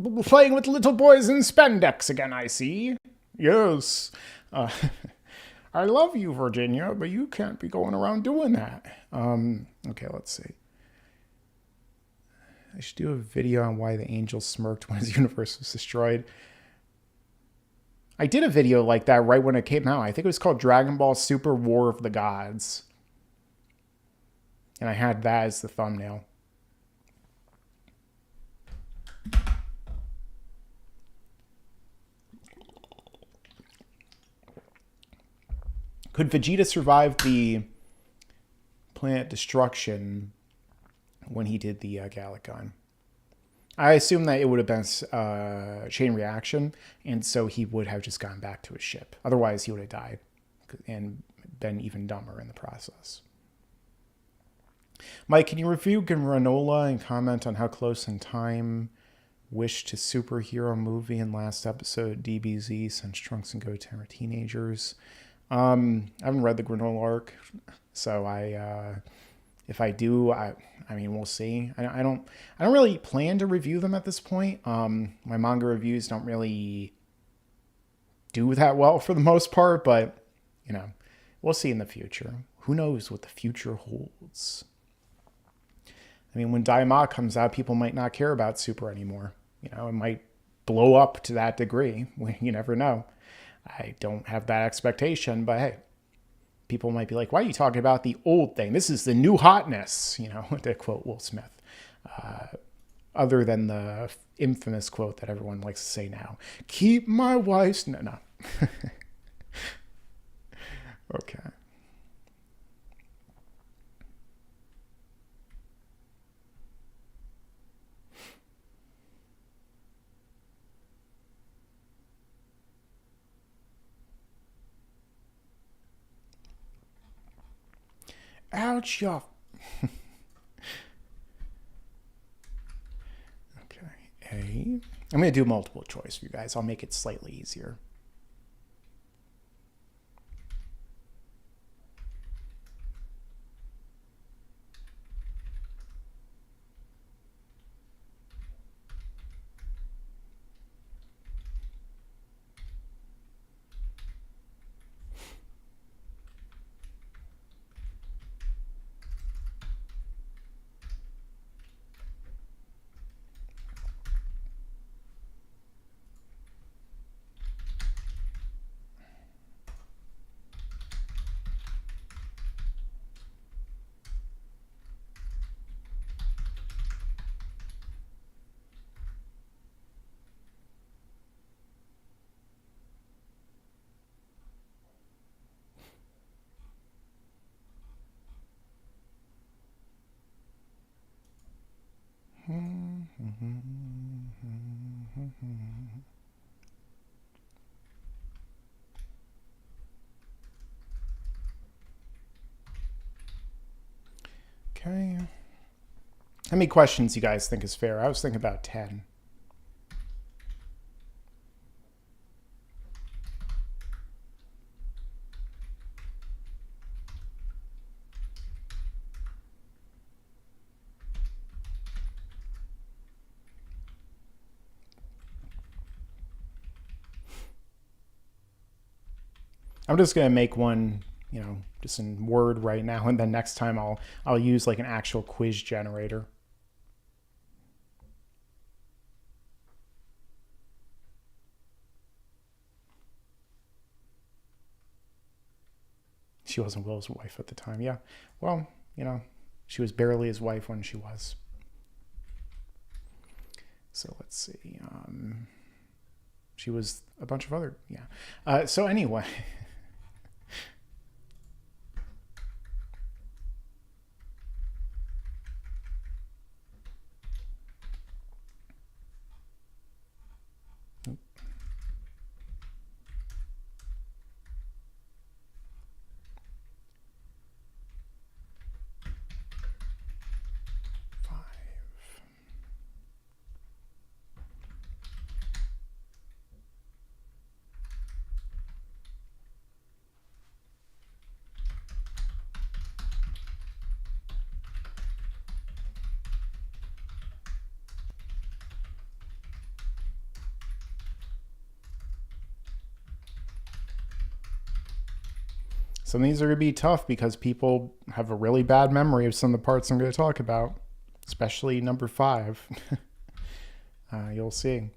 [SPEAKER 1] be playing with little boys in spandex again? I see. Yes. I love you, Virginia, but you can't be going around doing that. Okay, let's see. I should do a video on why the angel smirked when his universe was destroyed. I did a video like that right when it came out. I think it was called Dragon Ball Super War of the Gods. And I had that as the thumbnail. Could Vegeta survive the planet destruction when he did the Gallic Gun? I assume that it would have been chain reaction, and so he would have just gone back to his ship. Otherwise, he would have died and been even dumber in the process. Mike, can you review Granola and comment on how close in time Wish to superhero movie in last episode DBZ since Trunks and Goten are teenagers? I haven't read the Granola arc, so if I do, I mean, we'll see. I don't really plan to review them at this point. My manga reviews don't really do that well for the most part, but you know, we'll see in the future. Who knows what the future holds? I mean, when Daima comes out, people might not care about Super anymore. You know, it might blow up to that degree. You never know. I don't have that expectation, but hey, people might be like, why are you talking about the old thing? This is the new hotness, you know, to quote Will Smith. Other than the infamous quote that everyone likes to say now, keep my wife's... No. Okay. Ouch, y'all. Okay, A. I'm going to do multiple choice for you guys. I'll make it slightly easier. Okay. How many questions you guys think is fair? I was thinking about 10. I'm just going to make one, you know, just in Word right now, and then next time I'll use like an actual quiz generator. She wasn't Will's wife at the time. Yeah. Well, you know, she was barely his wife when she was. So let's see. She was a bunch of other. Yeah. So anyway. Some of these are going to be tough because people have a really bad memory of some of the parts I'm going to talk about, especially number 5. You'll see.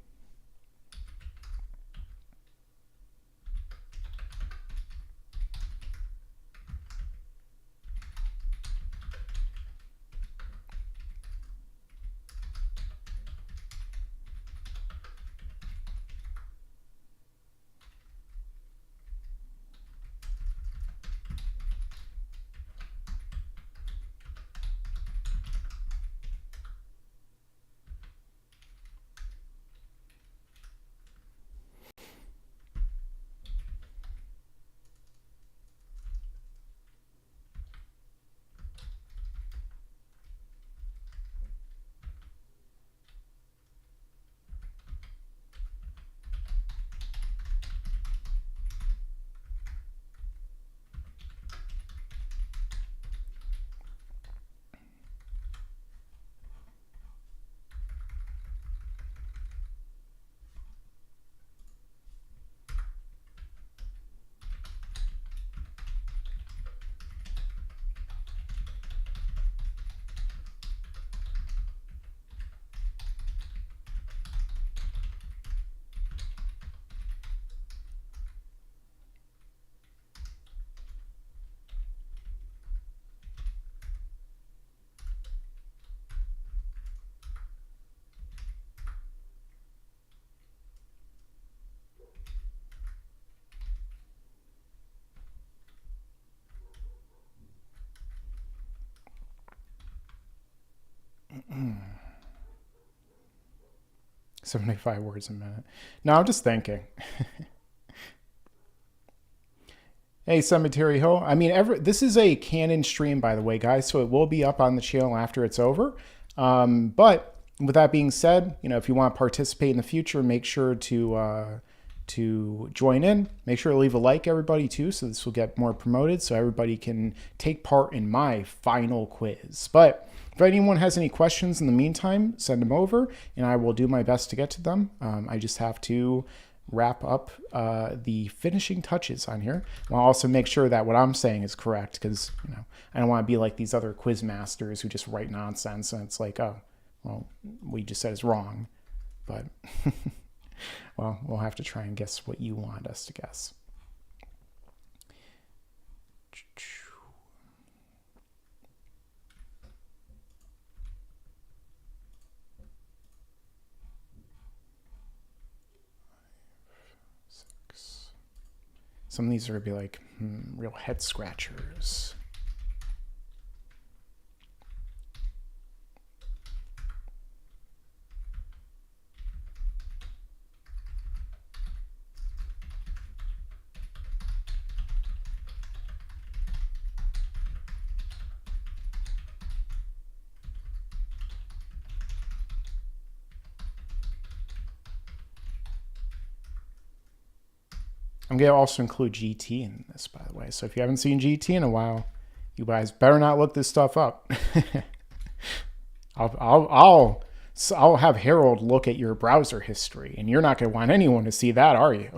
[SPEAKER 1] Mm. 75 words a minute. No, I'm just thinking. Hey, Cemetery Hill. I mean, this is a canon stream, by the way, guys, so it will be up on the channel after it's over. But with that being said, you know, if you want to participate in the future, make sure to join in. Make sure to leave a like, everybody, too, so this will get more promoted, so everybody can take part in my final quiz. But if anyone has any questions in the meantime, send them over, and I will do my best to get to them. I just have to wrap up the finishing touches on here. I'll also make sure that what I'm saying is correct, because you know I don't want to be like these other quiz masters who just write nonsense, and it's like, oh, well, we just said it's wrong. But well, we'll have to try and guess what you want us to guess. 6. Some of these are going to be like real head scratchers. I'm going to also include GT in this, by the way. So if you haven't seen GT in a while, you guys better not look this stuff up. I'll have Harold look at your browser history, and you're not going to want anyone to see that, are you?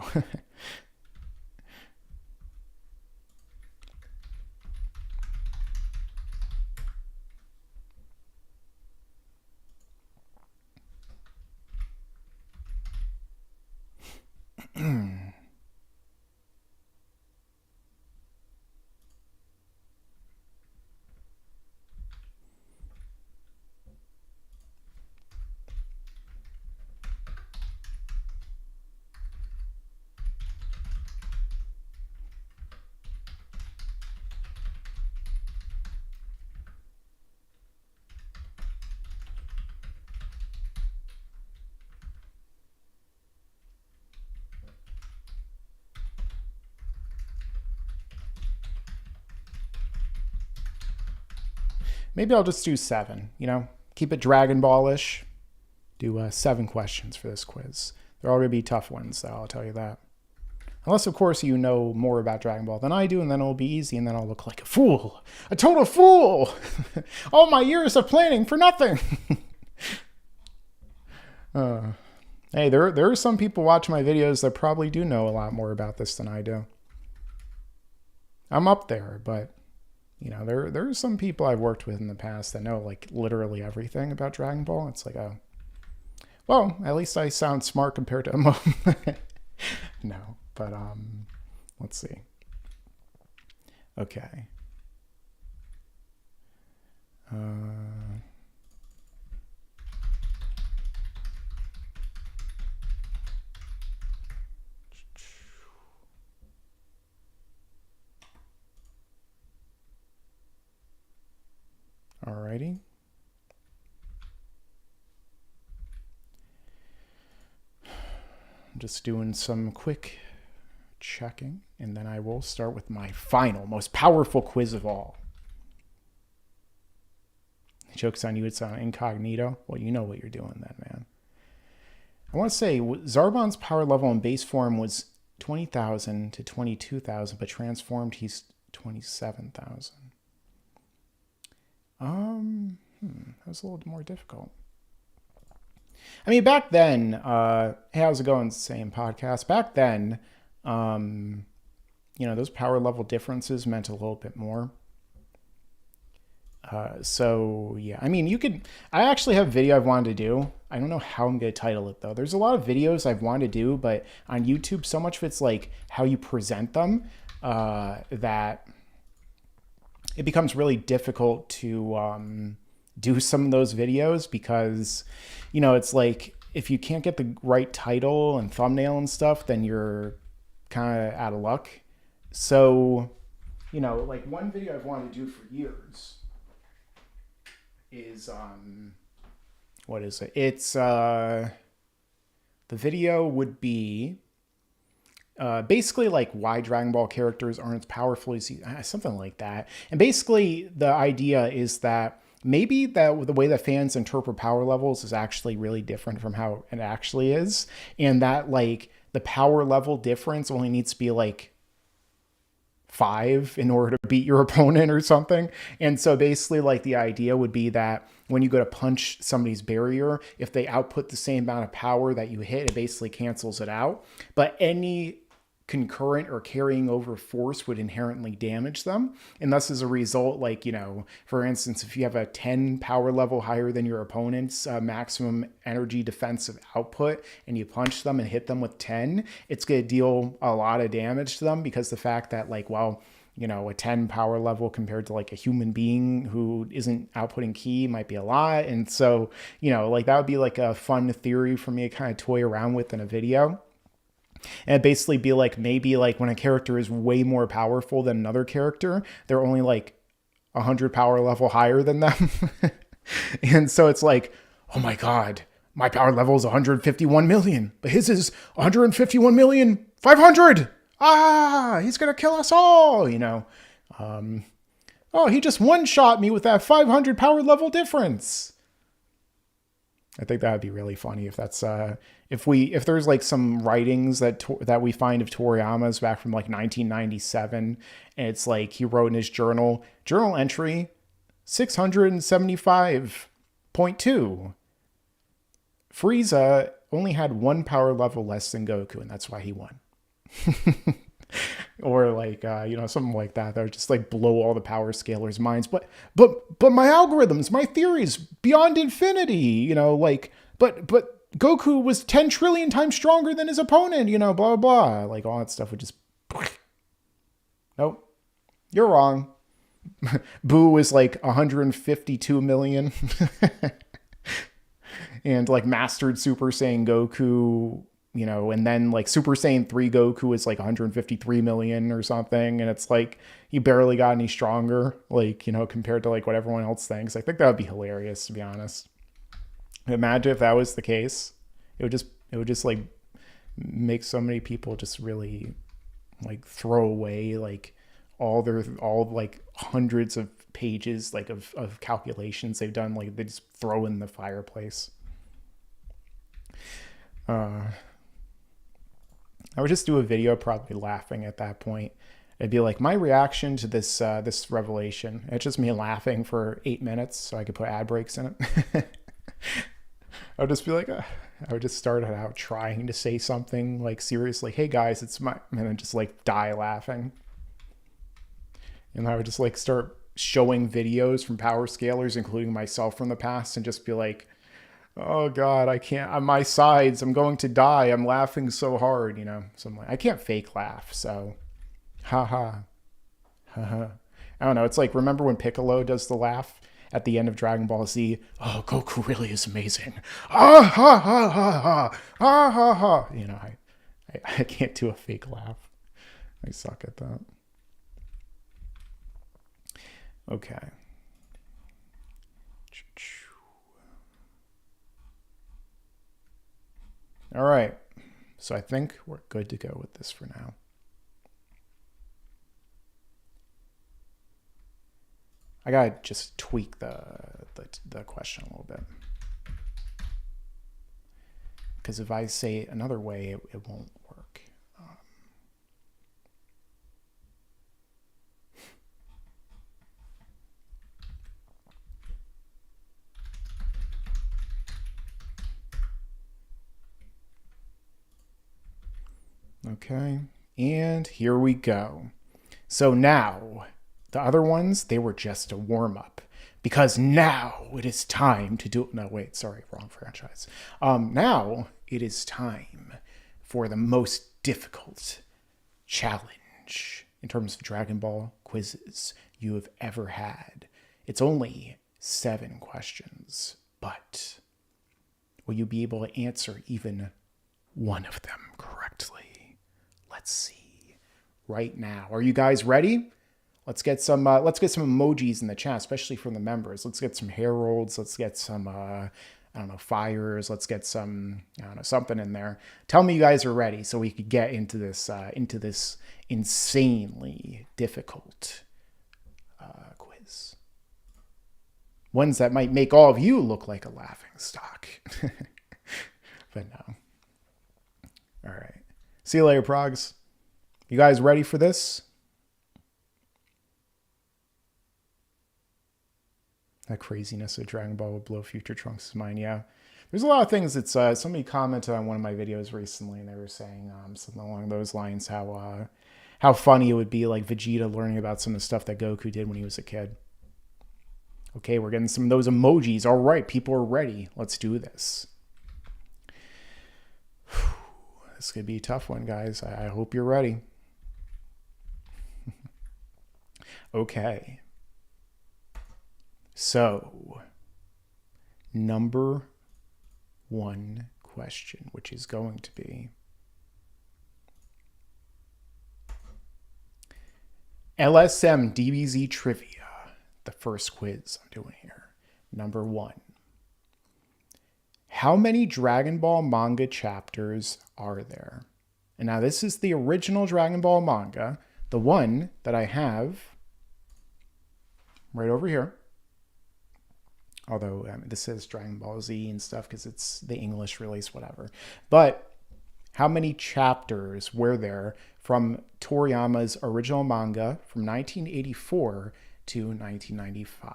[SPEAKER 1] Maybe I'll just do 7, keep it Dragon Ball-ish. Do 7 questions for this quiz. They're all going to be tough ones, though, I'll tell you that. Unless, of course, you know more about Dragon Ball than I do, and then it'll be easy, and then I'll look like a fool. A total fool! All my years of planning for nothing! Hey, there are some people watching my videos that probably do know a lot more about this than I do. I'm up there, but, there are some people I've worked with in the past that know, like, literally everything about Dragon Ball. It's like, oh, well, at least I sound smart compared to them. No. But, let's see. Okay. Alrighty. I'm just doing some quick checking, and then I will start with my final, most powerful quiz of all. Joke's on you, it's on incognito. Well, you know what you're doing then, man. I want to say Zarbon's power level in base form was 20,000 to 22,000, but transformed he's 27,000. That was a little more difficult. I mean, back then, hey, how's it going, same podcast? Back then, those power level differences meant a little bit more. So yeah, I mean, I actually have a video I've wanted to do. I don't know how I'm going to title it though. There's a lot of videos I've wanted to do, but on YouTube, so much of it's like how you present them, that it becomes really difficult to, do some of those videos because, it's like, if you can't get the right title and thumbnail and stuff, then you're kind of out of luck. So, like one video I've wanted to do for years is, what is it? It's, the video would be, basically like why Dragon Ball characters aren't as powerful as something like that. And basically the idea is that maybe that the way that fans interpret power levels is actually really different from how it actually is. And that like the power level difference only needs to be like 5 in order to beat your opponent or something. And so basically like the idea would be that when you go to punch somebody's barrier, if they output the same amount of power that you hit, it basically cancels it out. But any concurrent or carrying over force would inherently damage them. And thus as a result, like, for instance, if you have a 10 power level higher than your opponent's maximum energy defensive output and you punch them and hit them with 10, it's going to deal a lot of damage to them because the fact that like, well, a 10 power level compared to like a human being who isn't outputting ki might be a lot. And so, like that would be like a fun theory for me to kind of toy around with in a video. And basically be like, maybe like when a character is way more powerful than another character, they're only like 100 power level higher than them. And so it's like, oh my God, my power level is 151 million, but his is 151,500,000. He's going to kill us all, oh, he just one-shot me with that 500 power level difference. I think that would be really funny if that's if there's like some writings that we find of Toriyama's back from like 1997, and it's like he wrote in his journal entry 675.2. Frieza only had 1 power level less than Goku, and that's why he won. Or like something like that would just like blow all the power scalers' minds. But my algorithms, my theories beyond infinity, but Goku was 10 trillion times stronger than his opponent, blah blah. Like all that stuff would just nope. You're wrong. Boo is like 152 million. And like mastered Super Saiyan Goku, and then like Super Saiyan 3 Goku is like 153 million or something. And it's like, he barely got any stronger, like, compared to like what everyone else thinks. I think that would be hilarious, to be honest. Imagine if that was the case. It would just like make so many people just really like throw away like all like hundreds of pages like of calculations they've done. Like they just throw in the fireplace. I would just do a video probably laughing at that point. It'd be like my reaction to this this revelation. It's just me laughing for 8 minutes so I could put ad breaks in it. I would just be like, I would just start out trying to say something like seriously, hey guys, it's my, and then just like die laughing. And I would just like start showing videos from power scalers, including myself from the past, and just be like, oh God, I can't, on my sides, I'm going to die. I'm laughing so hard, you know, something like, I can't fake laugh. So, haha, haha. I don't know. It's like, remember when Piccolo does the laugh at the end of Dragon Ball Z? Oh, Goku really is amazing. Ah, ha, ha, ha, ha, ah, ha, ha. You know, I can't do a fake laugh. I suck at that. Okay. All right. So I think we're good to go with this for now. I gotta just tweak the question a little bit. Because if I say it another way, it won't work. Okay, and here we go. So now, the other ones, they were just a warm-up. Because now it is time to do... No, wait, sorry, wrong franchise. Now it is time for the most difficult challenge in terms of Dragon Ball quizzes you have ever had. It's only 7 questions, but will you be able to answer even one of them correctly? Let's see. Right now. Are you guys ready? Let's get some emojis in the chat, especially from the members. Let's get some heralds. Let's get some I don't know, fires. Let's get some, I don't know, something in there. Tell me you guys are ready so we could get into this insanely difficult quiz. Ones that might make all of you look like a laughingstock. But no. All right. See you later, Progs. You guys ready for this? That craziness of Dragon Ball would blow future Trunks' mind. Yeah. There's a lot of things that somebody commented on one of my videos recently, and they were saying something along those lines, how funny it would be like Vegeta learning about some of the stuff that Goku did when he was a kid. Okay, we're getting some of those emojis. All right, people are ready. Let's do this. This could be a tough one, guys. I hope you're ready. Okay. So, number 1 question, which is going to be LSM DBZ trivia. The first quiz I'm doing here. Number 1. How many Dragon Ball manga chapters are there? And now this is the original Dragon Ball manga, the one that I have right over here. Although this says Dragon Ball Z and stuff because it's the English release, whatever. But how many chapters were there from Toriyama's original manga from 1984 to 1995?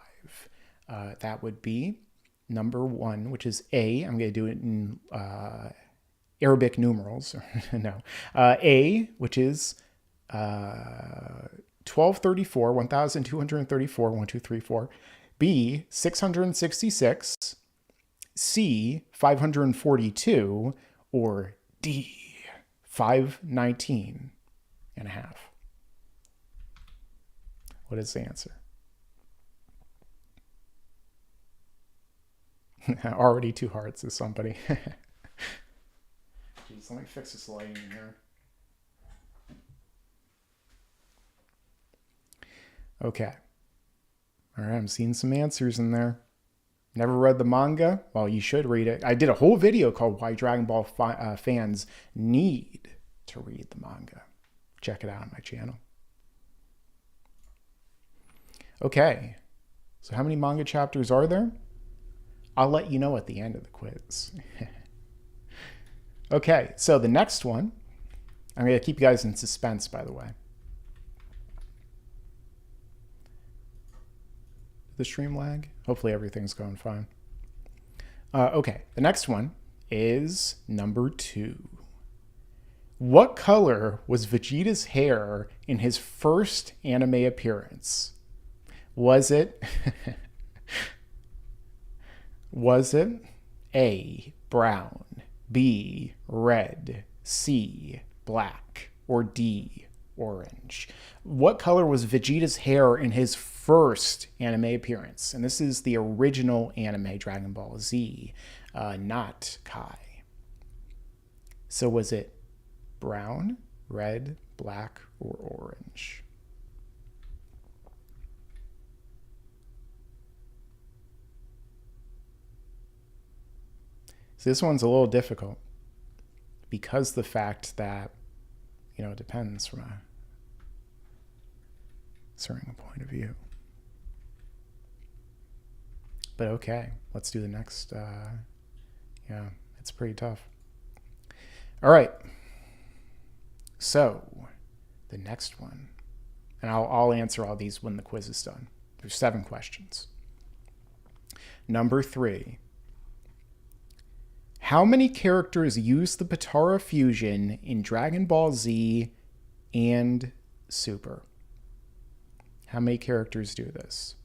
[SPEAKER 1] That would be number 1, which is A. I'm going to do it in Arabic numerals. No. A, which is 1234, 1234, 1, 2, 3, 4. B, 666, C, 542, or D, 519 and a half. What is the answer? Already 2 hearts is somebody. Jeez, let me fix this lighting here. Okay. All right, I'm seeing some answers in there. Never read the manga? Well, you should read it. I did a whole video called Why Dragon Ball Fans Need to Read the Manga. Check it out on my channel. Okay, So how many manga chapters are there? I'll let you know at the end of the quiz. Okay, so the next one, I'm going to keep you guys in suspense, by the way. The stream lag? Hopefully everything's going fine. Okay, the next one is number 2. What color was Vegeta's hair in his first anime appearance? Was it A, brown, B, red, C, black, or D, orange? What color was Vegeta's hair in his first anime appearance? And this is the original anime Dragon Ball Z, not Kai. So was it brown, red, black, or orange? So this one's a little difficult because the fact that, it depends from a certain point of view. But okay, let's do the next. Yeah, it's pretty tough. All right. So the next one, and I'll answer all these when the quiz is done. There's 7 questions. Number 3. How many characters use the Potara fusion in Dragon Ball Z and Super? How many characters do this?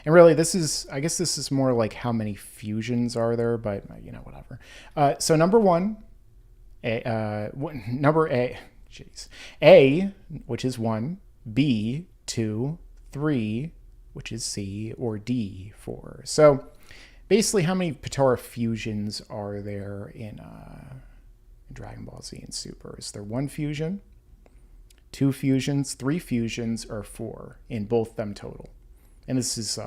[SPEAKER 1] And really, I guess this is more like how many fusions are there, but whatever. So number 1, A, which is 1, B, 2, 3, which is C, or D, 4. So basically, how many Potara fusions are there in Dragon Ball Z and Super? Is there 1 fusion, 2 fusions, 3 fusions, or 4 in both them total? And this is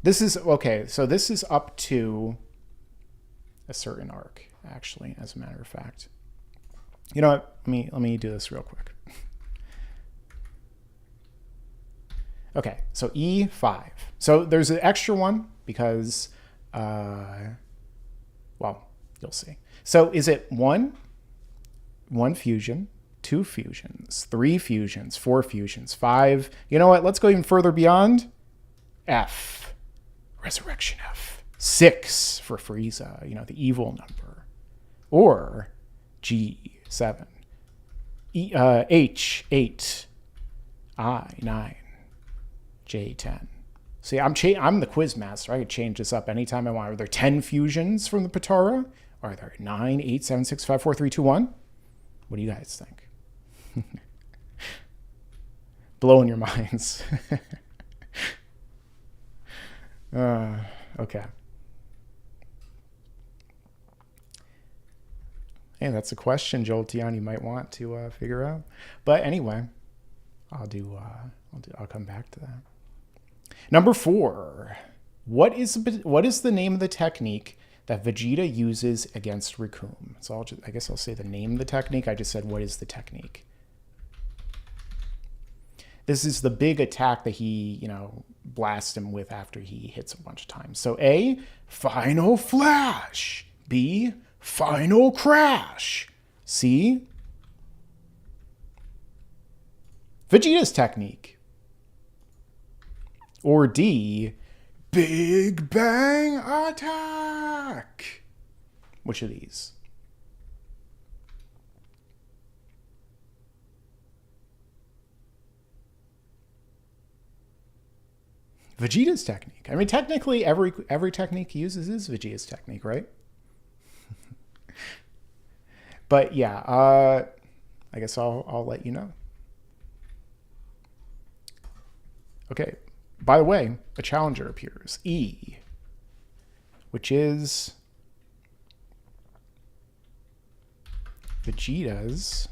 [SPEAKER 1] this is okay. So this is up to a certain arc, actually, as a matter of fact. You know what? Let me do this real quick. Okay, so E5. So there's an extra one because, well, you'll see. So is it 1 fusion, 2 fusions, 3 fusions, 4 fusions, 5? You know what? Let's go even further beyond. F, Resurrection F. 6 for Frieza, the evil number. Or G7. H, 8. I, 9. J10. See, I'm the quiz master. I could change this up anytime I want. Are there 10 fusions from the Potara? Are there 9, 8, 7, 6, 5, 4, 3, 2, 1? What do you guys think? Blowing your minds. Okay. Hey, that's a question, Jolteon, you might want to figure out. But anyway, I'll come back to that. Number 4. What is the name of the technique that Vegeta uses against Recoome? So I guess I'll say the name of the technique. I just said, what is the technique? This is the big attack that he, blasts him with after he hits a bunch of times. So A, Final Flash. B, Final Crash. C, Vegeta's technique. Or D, Big Bang Attack. Which of these? Vegeta's technique. I mean, technically, every technique he uses is Vegeta's technique, right? But yeah, I guess I'll let you know. Okay. By the way, a challenger appears. E, which is Vegeta's.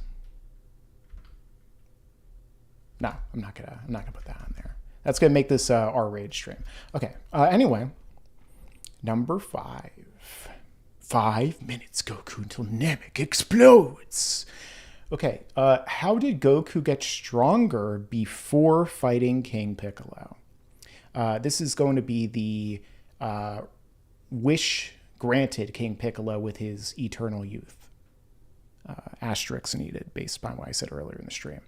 [SPEAKER 1] No, I'm not gonna put that on there. That's gonna make this R-rated stream. Okay. Anyway, number 5. 5 minutes, Goku, until Namek explodes. Okay, how did Goku get stronger before fighting King Piccolo? This is going to be the wish granted King Piccolo with his eternal youth. Asterisks needed based on what I said earlier in the stream.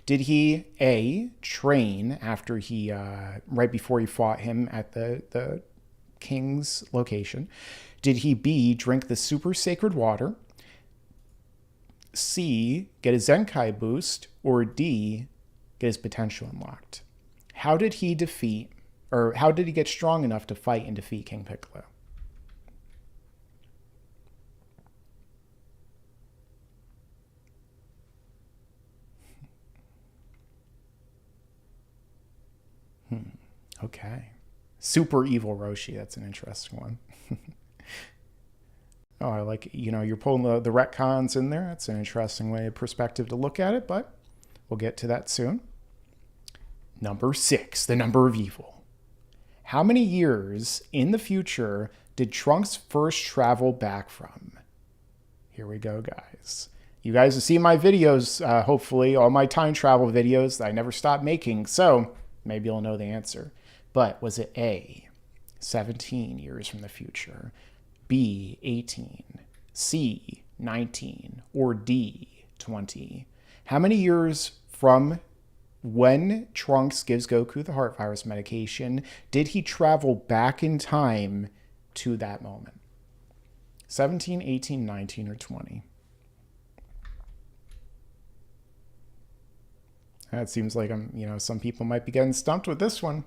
[SPEAKER 1] Did he A, train after he right before he fought him at the king's location? Did he B, drink the super sacred water? C, get a Zenkai boost? Or D, get his potential unlocked? How did he defeat, or how did he get strong enough to fight and defeat King Piccolo? Okay. Super evil Roshi. That's an interesting one. Oh, I like, you're pulling the retcons in there. That's an interesting way of perspective to look at it, but we'll get to that soon. Number 6, the number of evil. How many years in the future did Trunks first travel back from? Here we go, guys. You guys have seen my videos, hopefully, all my time travel videos that I never stopped making, so maybe you'll know the answer. But was it A, 17 years from the future, B, 18, C, 19, or D, 20? How many years from when Trunks gives Goku the heart virus medication did he travel back in time to that moment? 17, 18, 19, or 20? That seems like some people might be getting stumped with this one.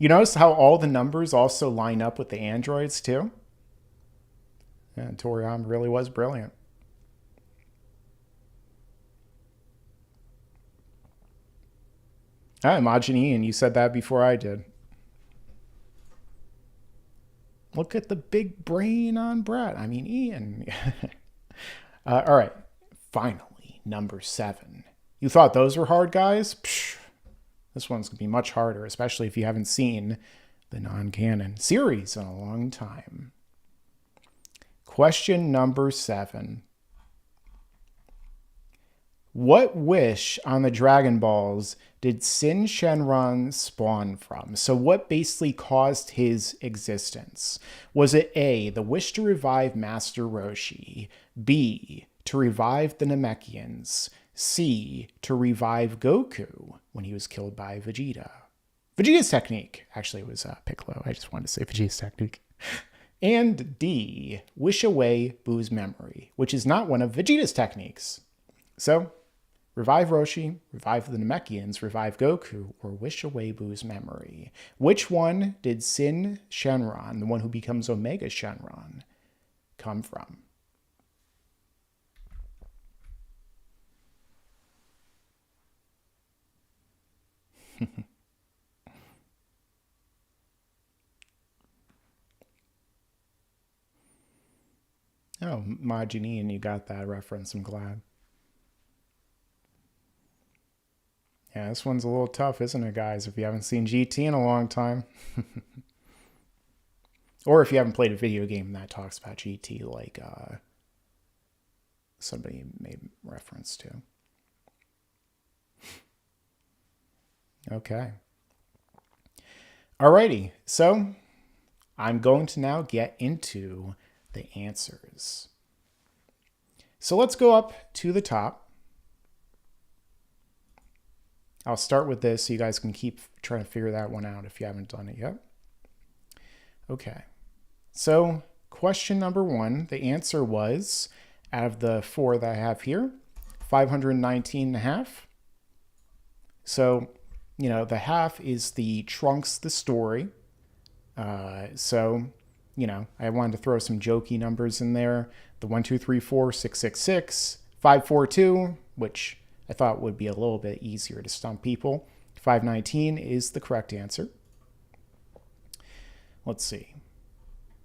[SPEAKER 1] You notice how all the numbers also line up with the androids too? Yeah, Toriyama really was brilliant. Imagine Ian, you said that before I did. Look at the big brain on Brett. I mean, Ian. All right. Finally, number 7. You thought those were hard, guys? Psh, this one's going to be much harder, especially if you haven't seen the non-canon series in a long time. Question number 7. What wish on the Dragon Balls did Sin Shenron spawn from? So what basically caused his existence? Was it A, the wish to revive Master Roshi? B, to revive the Namekians? C, to revive Goku when he was killed by Vegeta? Vegeta's technique. Actually, it was Piccolo. I just wanted to say Vegeta's technique. And D, wish away Boo's memory, which is not one of Vegeta's techniques. So, revive Roshi, revive the Namekians, revive Goku, or wish away Boo's memory. Which one did Sin Shenron, the one who becomes Omega Shenron, come from? Oh, Majini, and you got that reference. I'm glad. Yeah, this one's a little tough, isn't it, guys? If you haven't seen GT in a long time. Or if you haven't played a video game that talks about GT, like somebody made reference to. Okay. Alrighty, so I'm going to now get into the answers. So let's go up to the top. I'll start with this so you guys can keep trying to figure that one out if you haven't done it yet. Okay, so question number 1, the answer was, out of the 4 that I have here, 519 and a half. So, the half is the Trunks the story. So, I wanted to throw some jokey numbers in there. The 1, 2, 3, 4, 6, 6, 6, 5, 4, 2, which I thought would be a little bit easier to stump people. 519 is the correct answer. Let's see.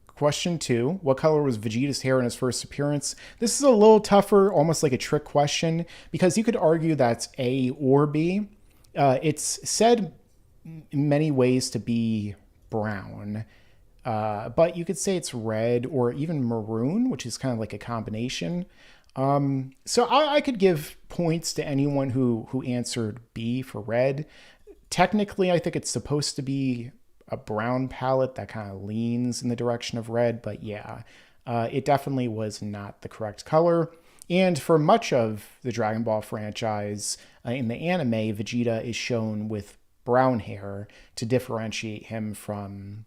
[SPEAKER 1] Question 2, what color was Vegeta's hair in his first appearance? This is a little tougher, almost like a trick question, because you could argue that's A or B. It's said in many ways to be brown. but you could say it's red or even maroon, which is kind of like a combination. So I could give points to anyone who answered B for red. Technically, I think it's supposed to be a brown palette that kind of leans in the direction of red, but yeah, it definitely was not the correct color. And for much of the Dragon Ball franchise, in the anime, Vegeta is shown with brown hair to differentiate him from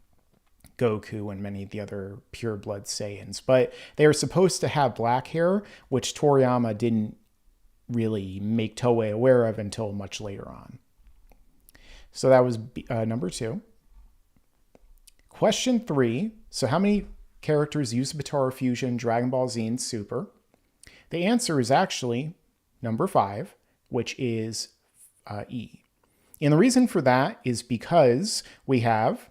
[SPEAKER 1] Goku and many of the other pure blood Saiyans. But they are supposed to have black hair, which Toriyama didn't really make Toei aware of until much later on. So that was number 2. Question 3. So how many characters use Batara Fusion, Dragon Ball Z, and Super? The answer is actually number 5, which is E. And the reason for that is because we have,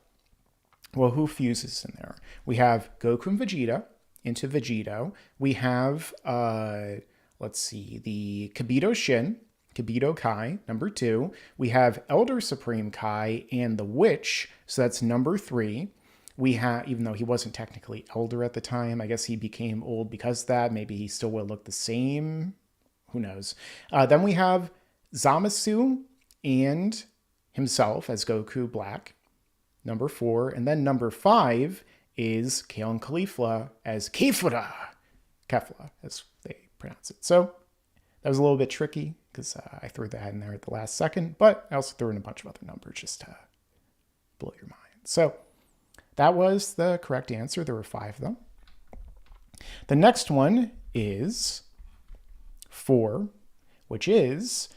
[SPEAKER 1] well, who fuses in there? We have Goku and Vegeta into Vegeto. We have, let's see, the Kibito Shin, Kibito Kai, number 2. We have Elder Supreme Kai and the Witch, so that's number 3. We have, even though he wasn't technically elder at the time, I guess he became old because of that. Maybe he still will look the same. Who knows? Then we have Zamasu and himself as Goku Black, number 4. And then number 5 is Kale and Caulifla as Kefla, as they pronounce it. So that was a little bit tricky because I threw that in there at the last second, but I also threw in a bunch of other numbers just to blow your mind. So that was the correct answer. There were 5 of them. The next one is 4, which is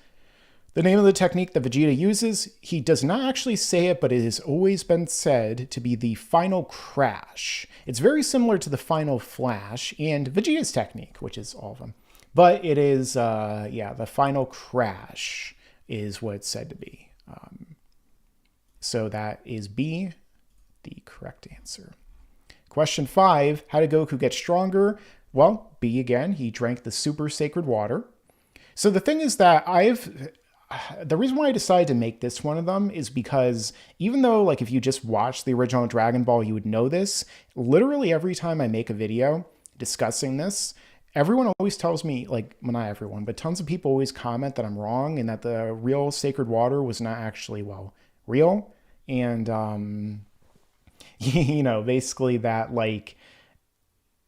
[SPEAKER 1] the name of the technique that Vegeta uses. He does not actually say it, but it has always been said to be the final crash. It's very similar to the final flash and Vegeta's technique, which is all of them. But it is, the final crash is what it's said to be. So that is B, the correct answer. Question 5, how did Goku get stronger? Well, B again, he drank the super sacred water. So the thing is that the reason why I decided to make this one of them is because even though, like, if you just watch the original Dragon Ball, you would know this, literally every time I make a video discussing this, everyone always tells me, like, well, not everyone, but tons of people always comment that I'm wrong and that the real sacred water was not actually, well, real. And, you know, basically that, like,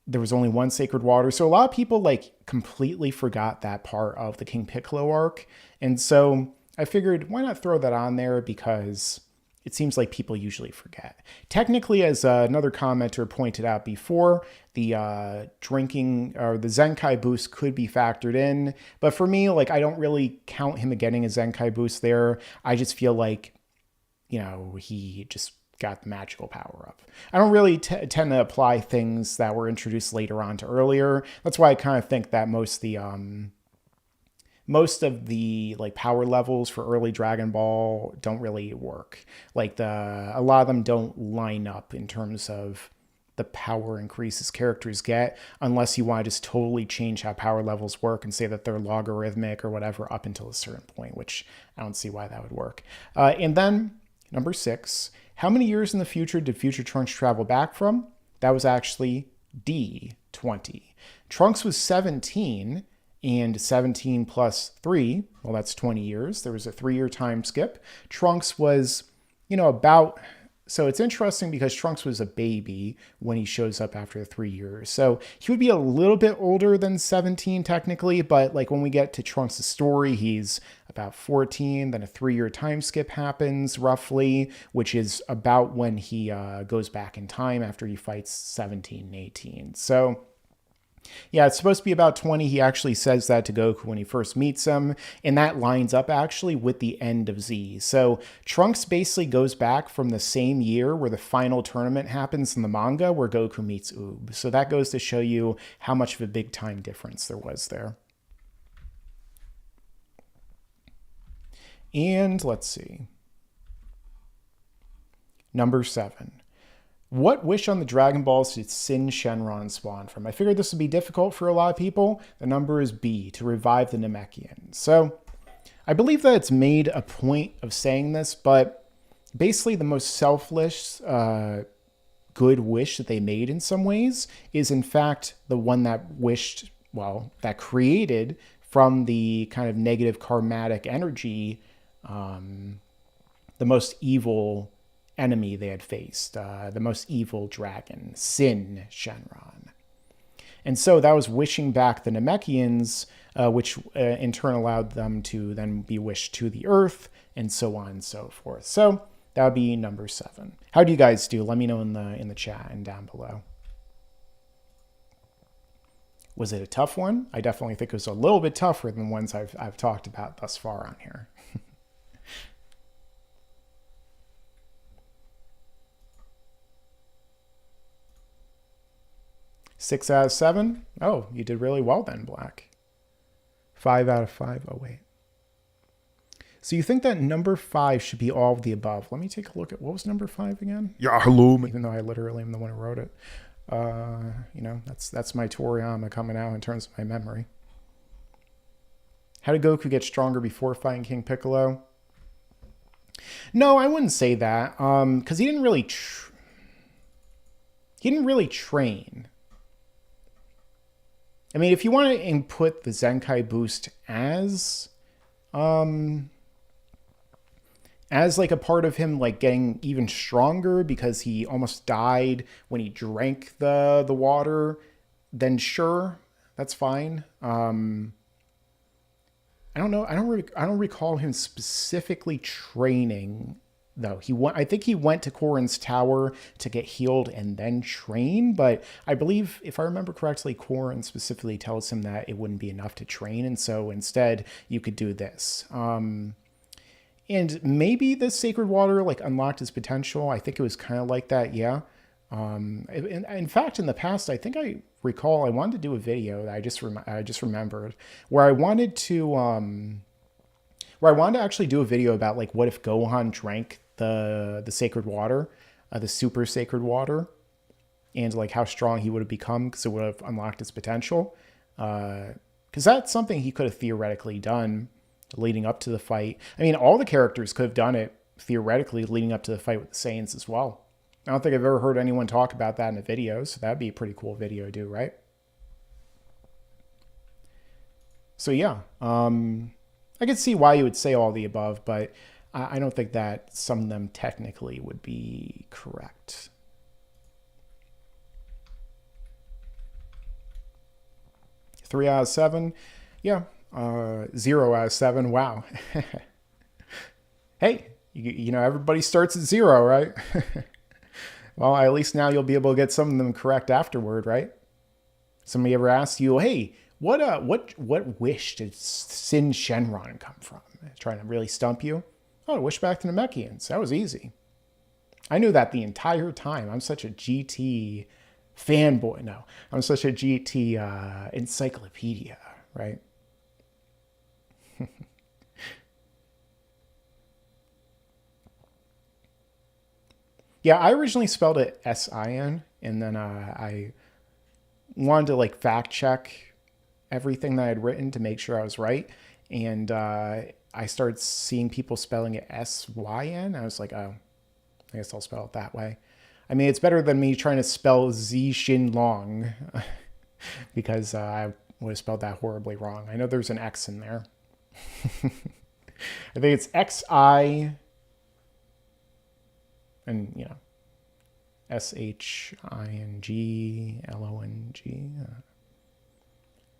[SPEAKER 1] there was only one sacred water. So a lot of people, like, completely forgot that part of the King Piccolo arc. And so I figured, why not throw that on there? Because it seems like people usually forget. Technically, as another commenter pointed out before, the drinking or the Zenkai boost could be factored in. But for me, like, I don't really count him getting a Zenkai boost there. I just feel like, you know, he just got the magical power up. I don't really tend to apply things that were introduced later on to earlier. That's why I kind of think that most of the like power levels for early Dragon Ball don't really work. Like a lot of them don't line up in terms of the power increases characters get, unless you want to just totally change how power levels work and say that they're logarithmic or whatever up until a certain point, which I don't see why that would work. And then number 6, how many years in the future did Future Trunks travel back from? That was actually D, 20. Trunks was 17, and 17 plus 3, well, that's 20 years. There was a 3-year time skip. Trunks was, you know, about... So it's interesting because Trunks was a baby when he shows up after 3 years. So he would be a little bit older than 17 technically, but like when we get to Trunks' story, he's about 14. Then a 3-year time skip happens roughly, which is about when he goes back in time after he fights 17 and 18. So yeah, it's supposed to be about 20. He actually says that to Goku when he first meets him, and that lines up actually with the end of Z. So Trunks basically goes back from the same year where the final tournament happens in the manga where Goku meets Oob. So that goes to show you how much of a big time difference there was there. And let's see. Number 7. What wish on the Dragon Balls did Sin Shenron spawn from? I figured this would be difficult for a lot of people. The number is B, to revive the Namekian. So I believe that it's made a point of saying this, but basically the most selfless good wish that they made in some ways is in fact the one that wished, well, that created from the kind of negative karmatic energy, the most evil enemy they had faced, the most evil dragon, Sin Shenron. And so that was wishing back the Namekians, which in turn allowed them to then be wished to the earth, and so on and so forth. So that would be number 7. How do you guys do? Let me know in the chat and down below. Was it a tough one? I definitely think it was a little bit tougher than ones I've talked about thus far on here. 6 out of 7. Oh, you did really well then, Black. 5 out of 5. Oh, wait. So you think that number 5 should be all of the above. Let me take a look at, what was number 5 again? Yeah, hello. Even though I literally am the one who wrote it. You know, that's my Toriyama coming out in terms of my memory. How did Goku get stronger before fighting King Piccolo? No, I wouldn't say that. Because he didn't really train. I mean, if you want to input the Zenkai boost as like a part of him like getting even stronger because he almost died when he drank the water, then sure, that's fine. I don't know. I don't recall him specifically training though. I think he went to Korin's tower to get healed and then train, but I believe, if I remember correctly, Korin specifically tells him that it wouldn't be enough to train, and so instead you could do this. And maybe the sacred water like unlocked his potential. I think it was kind of like that, yeah. In fact, in the past, I think I recall I wanted to do a video that I just remembered where I wanted to actually do a video about like what if Gohan drank the sacred water, the super sacred water, and like how strong he would have become because it would have unlocked his potential. Because that's something he could have theoretically done leading up to the fight. I mean, all the characters could have done it theoretically leading up to the fight with the Saiyans as well. I don't think I've ever heard anyone talk about that in a video, so that'd be a pretty cool video to do, right? So yeah, I could see why you would say all the above, but I don't think that some of them technically would be correct. Three out of 7. Yeah. 0 out of 7. Wow. Hey, you know, everybody starts at 0, right? Well, at least now you'll be able to get some of them correct afterward, right? Somebody ever asked you, hey, what wish did Sin Shenron come from? Trying to really stump you? Oh, wish back to the Namekians. That was easy. I knew that the entire time. I'm such a GT fanboy. No, I'm such a GT encyclopedia, right? Yeah, I originally spelled it S-I-N, and then I wanted to like fact check everything that I had written to make sure I was right. And I started seeing people spelling it S-Y-N. I was like, oh, I guess I'll spell it that way. I mean, it's better than me trying to spell Z Shin Long because I would have spelled that horribly wrong. I know there's an X in there. I think it's X-I and, you know, S-H-I-N-G-L-O-N-G.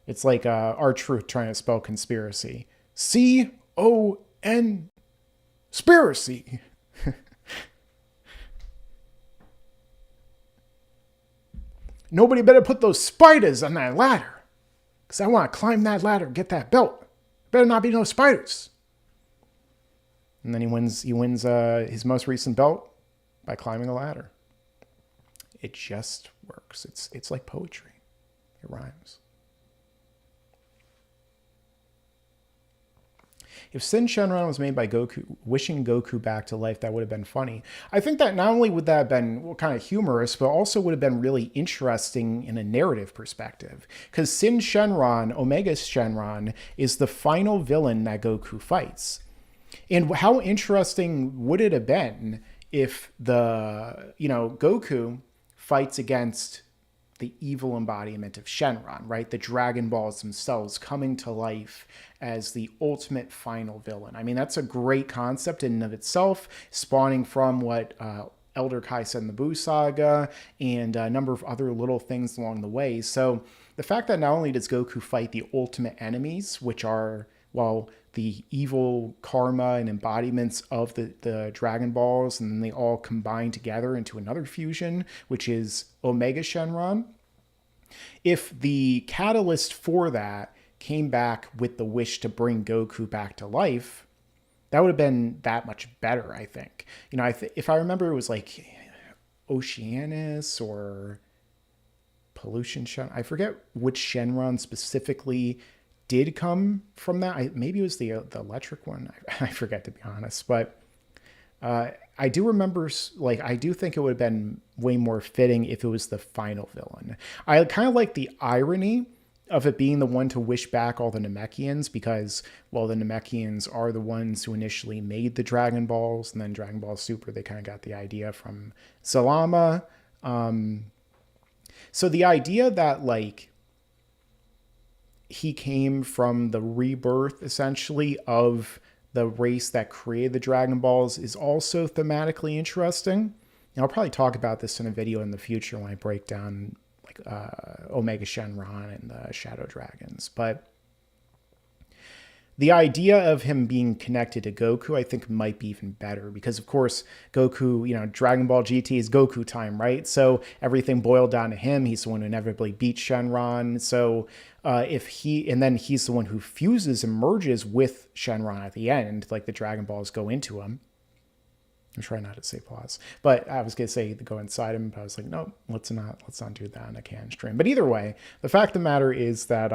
[SPEAKER 1] It's like R-Truth trying to spell conspiracy. C-O-N spiracy. Nobody better put those spiders on that ladder, because I want to climb that ladder and get that belt. Better not be no spiders. And then he wins his most recent belt by climbing a ladder. It just works. It's like poetry. It rhymes. If Sin Shenron was made by Goku, wishing Goku back to life, that would have been funny. I think that not only would that have been kind of humorous, but also would have been really interesting in a narrative perspective. Because Sin Shenron, Omega Shenron, is the final villain that Goku fights. And how interesting would it have been if Goku fights against the evil embodiment of Shenron, right? The Dragon Balls themselves coming to life as the ultimate final villain. I mean, that's a great concept in and of itself, spawning from what Elder Kai said in the Buu Saga and a number of other little things along the way. So the fact that not only does Goku fight the ultimate enemies, which are, well, the evil karma and embodiments of the Dragon Balls, and then they all combine together into another fusion, which is Omega Shenron. If the catalyst for that came back with the wish to bring Goku back to life, that would have been that much better, I think. You know, if I remember, it was like Oceanus or Pollution Shenron. I forget which Shenron specifically did come from that. Maybe it was the electric one. I forget, to be honest. But I do remember, like, I do think it would have been way more fitting if it was the final villain. I kind of like the irony of it being the one to wish back all the Namekians because, well, the Namekians are the ones who initially made the Dragon Balls, and then Dragon Ball Super, they kind of got the idea from Zalama. So the idea that, like, he came from the rebirth, essentially, of the race that created the Dragon Balls is also thematically interesting. And I'll probably talk about this in a video in the future when I break down like Omega Shenron and the Shadow Dragons. But the idea of him being connected to Goku, I think, might be even better because, of course, Goku, you know, Dragon Ball GT is Goku time, right? So everything boiled down to him. He's the one who inevitably beats Shenron. So and then he's the one who fuses and merges with Shenron at the end, like the Dragon Balls go into him. I'm trying not to say pause, but I was going to say to go inside him, but I was like, no, let's not do that in a can stream. But either way, the fact of the matter is that,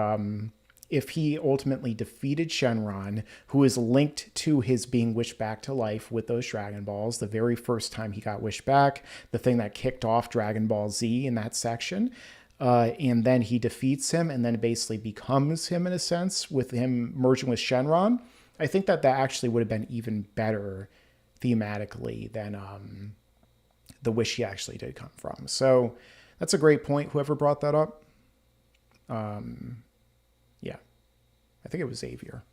[SPEAKER 1] if he ultimately defeated Shenron, who is linked to his being wished back to life with those Dragon Balls, the very first time he got wished back, the thing that kicked off Dragon Ball Z in that section, and then he defeats him and then basically becomes him in a sense with him merging with Shenron, I think that actually would have been even better thematically than the wish he actually did come from. So that's a great point, whoever brought that up. Yeah, I think it was Xavier.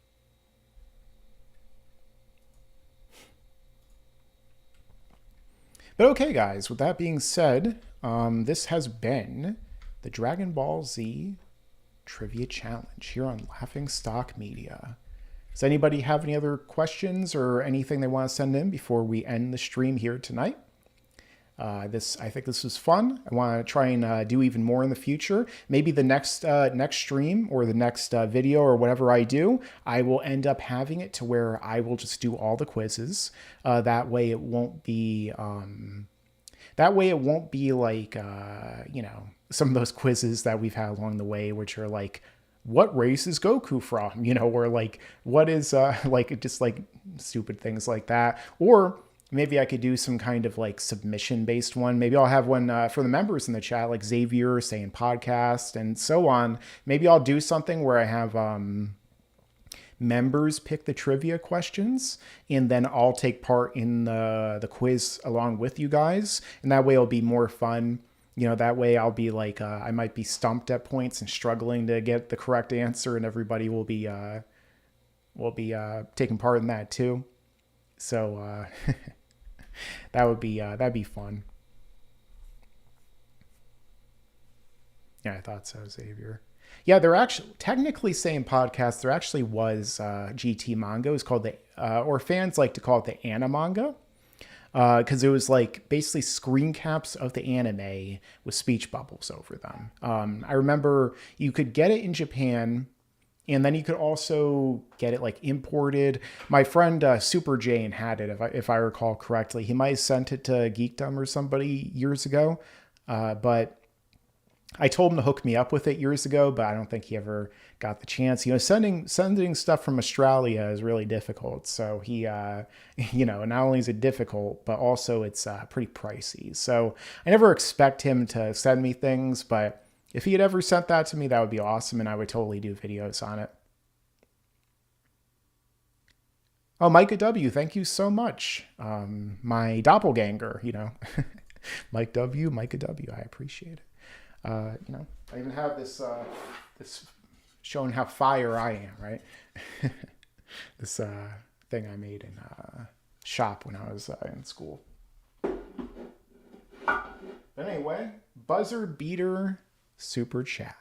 [SPEAKER 1] But okay, guys, with that being said, this has been the Dragon Ball Z Trivia Challenge here on Laughingstock Media. Does anybody have any other questions or anything they want to send in before we end the stream here tonight? I think this was fun. I want to try and do even more in the future. Maybe the next stream or the next video or whatever I do, I will end up having it to where I will just do all the quizzes. That way it won't be like you know, some of those quizzes that we've had along the way, which are like, what race is Goku from? You know, or like, what is like just like stupid things like that. Or maybe I could do some kind of like submission based one. Maybe I'll have one for the members in the chat, like Xavier saying podcast and so on. Maybe I'll do something where I have members pick the trivia questions and then I'll take part in the quiz along with you guys. And that way it'll be more fun. You know, that way I'll be like, I might be stumped at points and struggling to get the correct answer, and everybody will be taking part in that too. So that'd be fun. Yeah, I thought so, Xavier. Yeah, they're actually technically saying podcast. There actually was GT manga. It's called or fans like to call it the Animanga. Because it was like basically screen caps of the anime with speech bubbles over them. I remember you could get it in Japan, and then you could also get it like imported. My friend Super Jane had it, if I recall correctly. He might have sent it to Geekdom or somebody years ago, but I told him to hook me up with it years ago, but I don't think he ever got the chance. You know, sending stuff from Australia is really difficult. So he, you know, not only is it difficult, but also it's pretty pricey. So I never expect him to send me things, but if he had ever sent that to me, that would be awesome, and I would totally do videos on it. Oh, Micah W., thank you so much. My doppelganger, you know. Mike W, Micah W, I appreciate it. You know, I even have this this showing how fire I am, right? This thing I made in shop when I was in school. But anyway, buzzer beater super chat.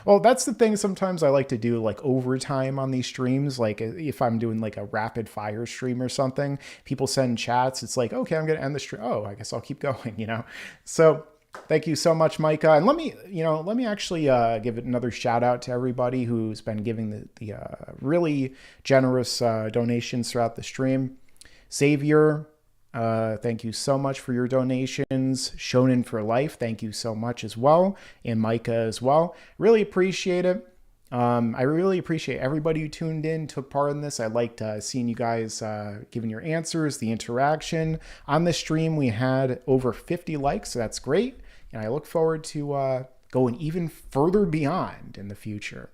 [SPEAKER 1] Well, that's the thing. Sometimes I like to do like overtime on these streams. Like if I'm doing like a rapid fire stream or something, people send chats. It's like, okay, I'm going to end the stream. Oh, I guess I'll keep going, you know? So thank you so much, Micah. And let me actually give it another shout out to everybody who's been giving the really generous donations throughout the stream. Xavier, thank you so much for your donations. Shonen for Life, thank you so much as well. And Micah as well. Really appreciate it. I really appreciate everybody who tuned in, took part in this. I liked seeing you guys giving your answers, the interaction. On this stream, we had over 50 likes, so that's great. And I look forward to going even further beyond in the future.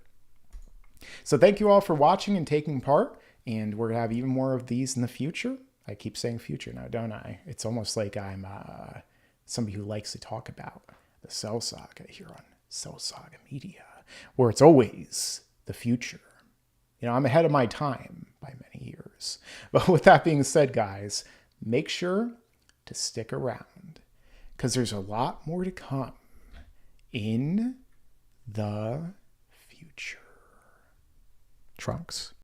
[SPEAKER 1] So thank you all for watching and taking part. And we're going to have even more of these in the future. I keep saying future now, don't I? It's almost like I'm somebody who likes to talk about the Cell Saga here on Cell Saga Media, where it's always the future. You know, I'm ahead of my time by many years. But with that being said, guys, make sure to stick around because there's a lot more to come in the future. Trunks.